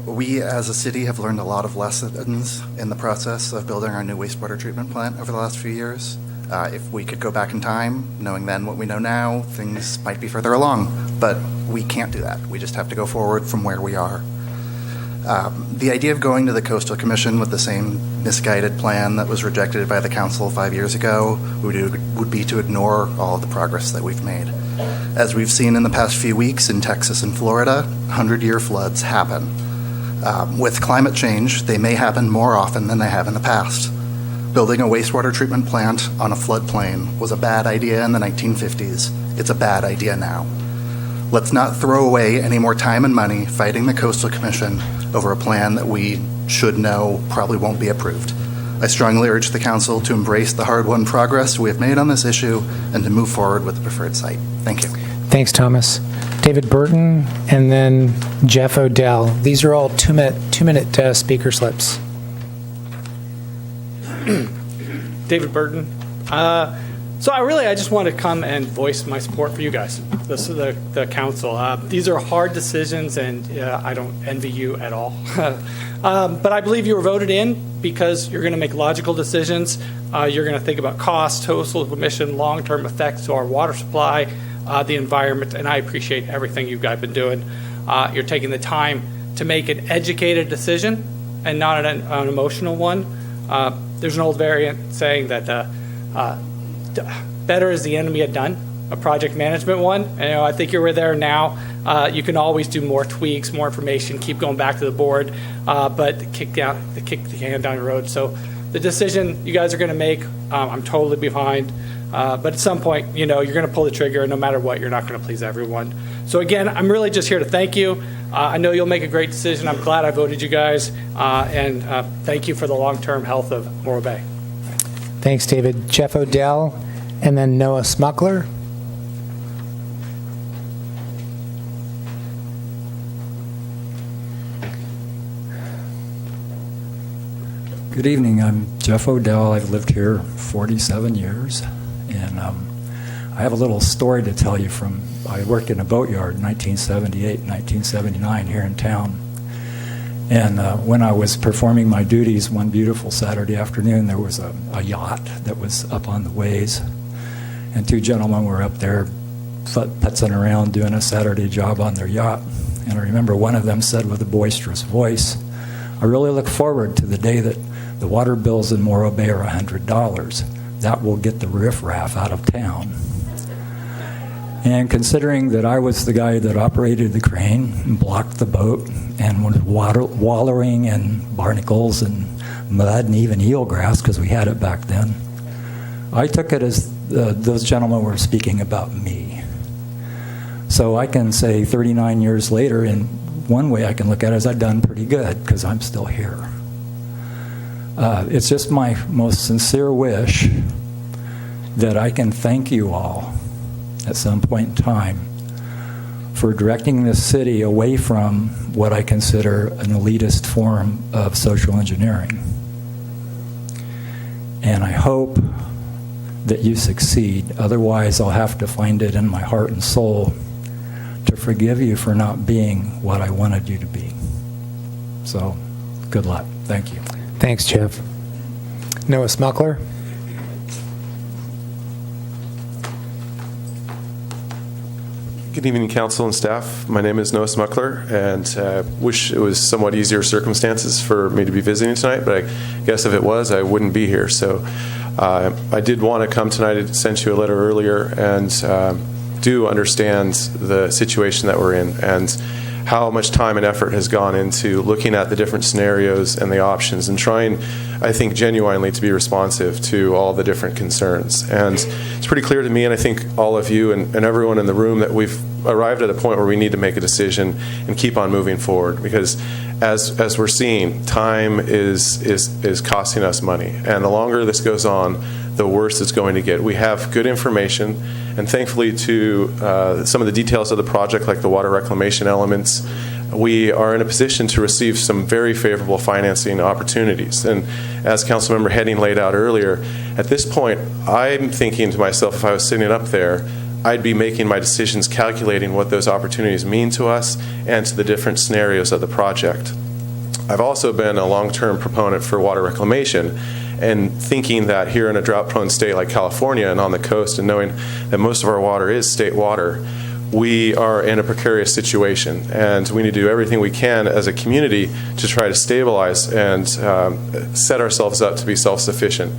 We, as a city, have learned a lot of lessons in the process of building our new wastewater treatment plant over the last few years. If we could go back in time, knowing then what we know now, things might be further along. But we can't do that. We just have to go forward from where we are. The idea of going to the Coastal Commission with the same misguided plan that was rejected by the council 5 years ago would be to ignore all of the progress that we've made. As we've seen in the past few weeks in Texas and Florida, 100-year floods happen. With climate change, they may happen more often than they have in the past. Building a wastewater treatment plant on a floodplain was a bad idea in the 1950s. It's a bad idea now. Let's not throw away any more time and money fighting the Coastal Commission over a plan that we should know probably won't be approved. I strongly urge the council to embrace the hard-won progress we have made on this issue and to move forward with the preferred site. Thank you. Thanks, Thomas. David Burton, and then Jeff Odell. These are all two-minute speaker slips. David Burton. So I just want to come and voice my support for you guys, the council. These are hard decisions, and I don't envy you at all. But I believe you were voted in because you're going to make logical decisions. You're going to think about cost, coastal emission, long-term effects to our water supply, the environment, and I appreciate everything you guys have been doing. You're taking the time to make an educated decision and not an emotional one. There's an old variant saying that better is the enemy of done, a project management one. And, I think you're there now. You can always do more tweaks, more information, keep going back to the board, but kick the can down the road. So the decision you guys are going to make, I'm totally behind. But at some point, you're going to pull the trigger, and no matter what, you're not going to please everyone. So again, I'm really just here to thank you. I know you'll make a great decision. I'm glad I voted you guys, and thank you for the long-term health of Morro Bay. Thanks, David. Jeff Odell, and then Noah Smuckler. Good evening. I'm Jeff Odell. I've lived here 47 years, and I have a little story to tell you from, I worked in a boatyard in 1978, 1979 here in town. And when I was performing my duties one beautiful Saturday afternoon, there was a yacht that was up on the ways. And two gentlemen were up there putzing around doing a Saturday job on their yacht. And I remember one of them said with a boisterous voice, "I really look forward to the day that the water bills in Morro Bay are $100. That will get the riffraff out of town." And considering that I was the guy that operated the crane and blocked the boat and was wallowing in barnacles and mud and even eelgrass, because we had it back then, I took it as those gentlemen were speaking about me. So I can say 39 years later, in one way I can look at it as I've done pretty good because I'm still here. It's just my most sincere wish that I can thank you all at some point in time for directing this city away from what I consider an elitist form of social engineering. And I hope that you succeed. Otherwise, I'll have to find it in my heart and soul to forgive you for not being what I wanted you to be. So, good luck. Thank you. Thanks, Jeff. Noah Smuckler. Good evening, council and staff. My name is Noah Smuckler, and wish it was somewhat easier circumstances for me to be visiting tonight, but I guess if it was, I wouldn't be here. So I did want to come tonight. I sent you a letter earlier, and do understand the situation that we're in and how much time and effort has gone into looking at the different scenarios and the options and trying, I think, genuinely to be responsive to all the different concerns. And it's pretty clear to me, and I think all of you and everyone in the room, that we've arrived at a point where we need to make a decision and keep on moving forward, because as we're seeing, time is costing us money, and the longer this goes on, the worse it's going to get. We have good information, and thankfully to some of the details of the project, like the water reclamation elements, we are in a position to receive some very favorable financing opportunities. And as Councilmember Heading laid out earlier, at this point, I'm thinking to myself, if I was sitting up there, I'd be making my decisions calculating what those opportunities mean to us and to the different scenarios of the project. I've also been a long-term proponent for water reclamation, and thinking that here in a drought-prone state like California and on the coast, and knowing that most of our water is state water, we are in a precarious situation, and we need to do everything we can as a community to try to stabilize and set ourselves up to be self-sufficient.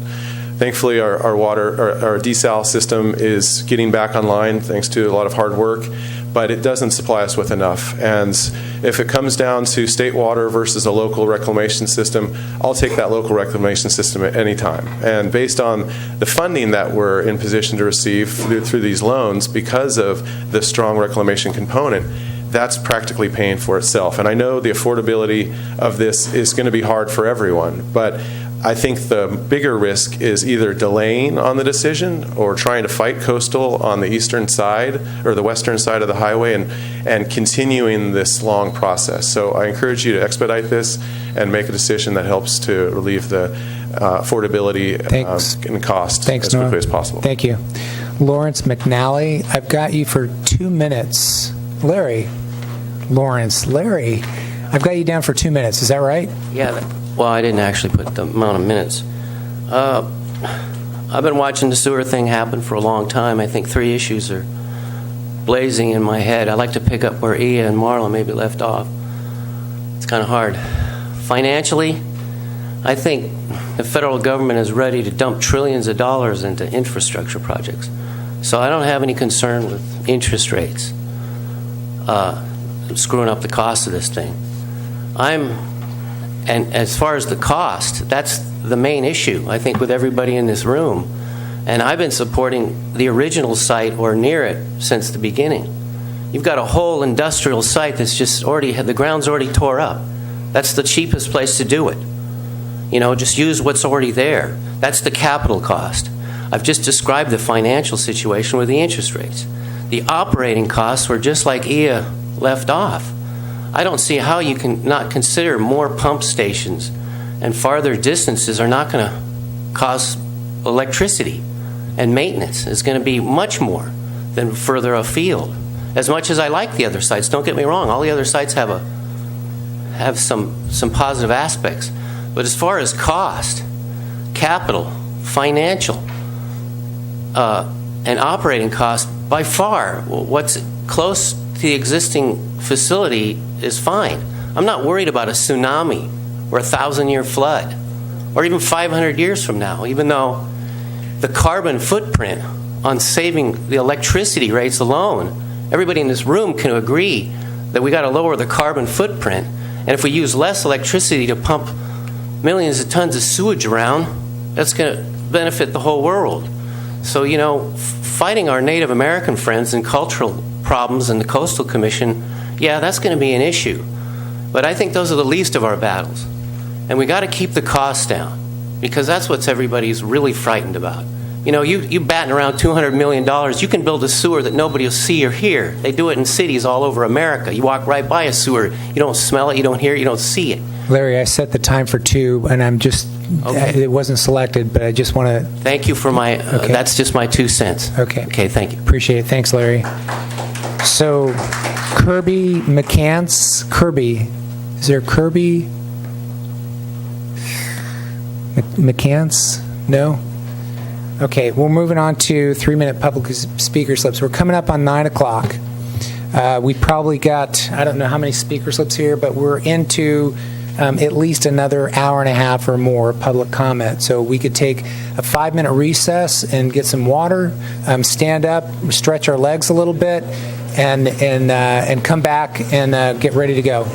Thankfully, our water, our desal system is getting back online thanks to a lot of hard work, but it doesn't supply us with enough. And if it comes down to state water versus a local reclamation system, I'll take that local reclamation system at any time. And based on the funding that we're in position to receive through these loans, because of the strong reclamation component, that's practically paying for itself. And I know the affordability of this is going to be hard for everyone, but I think the bigger risk is either delaying on the decision or trying to fight coastal on the eastern side or the western side of the highway and continuing this long process. So I encourage you to expedite this and make a decision that helps to relieve the affordability and cost as quickly as possible. Thank you. Lawrence McNally, I've got you for 2 minutes. Larry, I've got you down for 2 minutes. Is that right? Yeah. Well, I didn't actually put the amount of minutes. I've been watching the sewer thing happen for a long time. I think 3 issues are blazing in my head. I'd like to pick up where Ia and Marla maybe left off. It's kind of hard. Financially, I think the federal government is ready to dump trillions of dollars into infrastructure projects. So I don't have any concern with interest rates screwing up the cost of this thing. And as far as the cost, that's the main issue, I think, with everybody in this room. And I've been supporting the original site or near it since the beginning. You've got a whole industrial site that's just the ground's already tore up. That's the cheapest place to do it. You know, just use what's already there. That's the capital cost. I've just described the financial situation with the interest rates. The operating costs were just like Ia left off. I don't see how you can not consider more pump stations and farther distances are not going to cause electricity and maintenance is going to be much more than further afield. As much as I like the other sites, don't get me wrong, all the other sites have some positive aspects. But as far as cost, capital, financial, and operating cost, by far, what's close to the existing facility is fine. I'm not worried about a tsunami or a 1,000-year flood, or even 500 years from now, even though the carbon footprint on saving the electricity rates alone, everybody in this room can agree that we got to lower the carbon footprint. And if we use less electricity to pump millions of tons of sewage around, that's going to benefit the whole world. So, you know, fighting our Native American friends and cultural problems in the Coastal Commission, yeah, that's going to be an issue. But I think those are the least of our battles. And we got to keep the costs down, because that's what everybody's really frightened about. You know, you batting around $200 million, you can build a sewer that nobody will see or hear. They do it in cities all over America. You walk right by a sewer, you don't smell it, you don't hear it, you don't see it. Larry, I set the time for 2, and I'm just, Okay. it wasn't selected, but I just want to... Thank you for my, that's just my 2 cents. Okay. Okay, thank you. Appreciate it. Thanks, Larry. So, Kirby Kirby. Is there Kirby McCants? No? Okay, we're moving on to 3-minute public speaker slips. We're coming up on 9 o'clock. We probably got, I don't know how many speaker slips here, but we're into at least another hour and a half or more of public comment. So we could take a 5-minute recess and get some water, stand up, stretch our legs a little bit, and come back and get ready to go.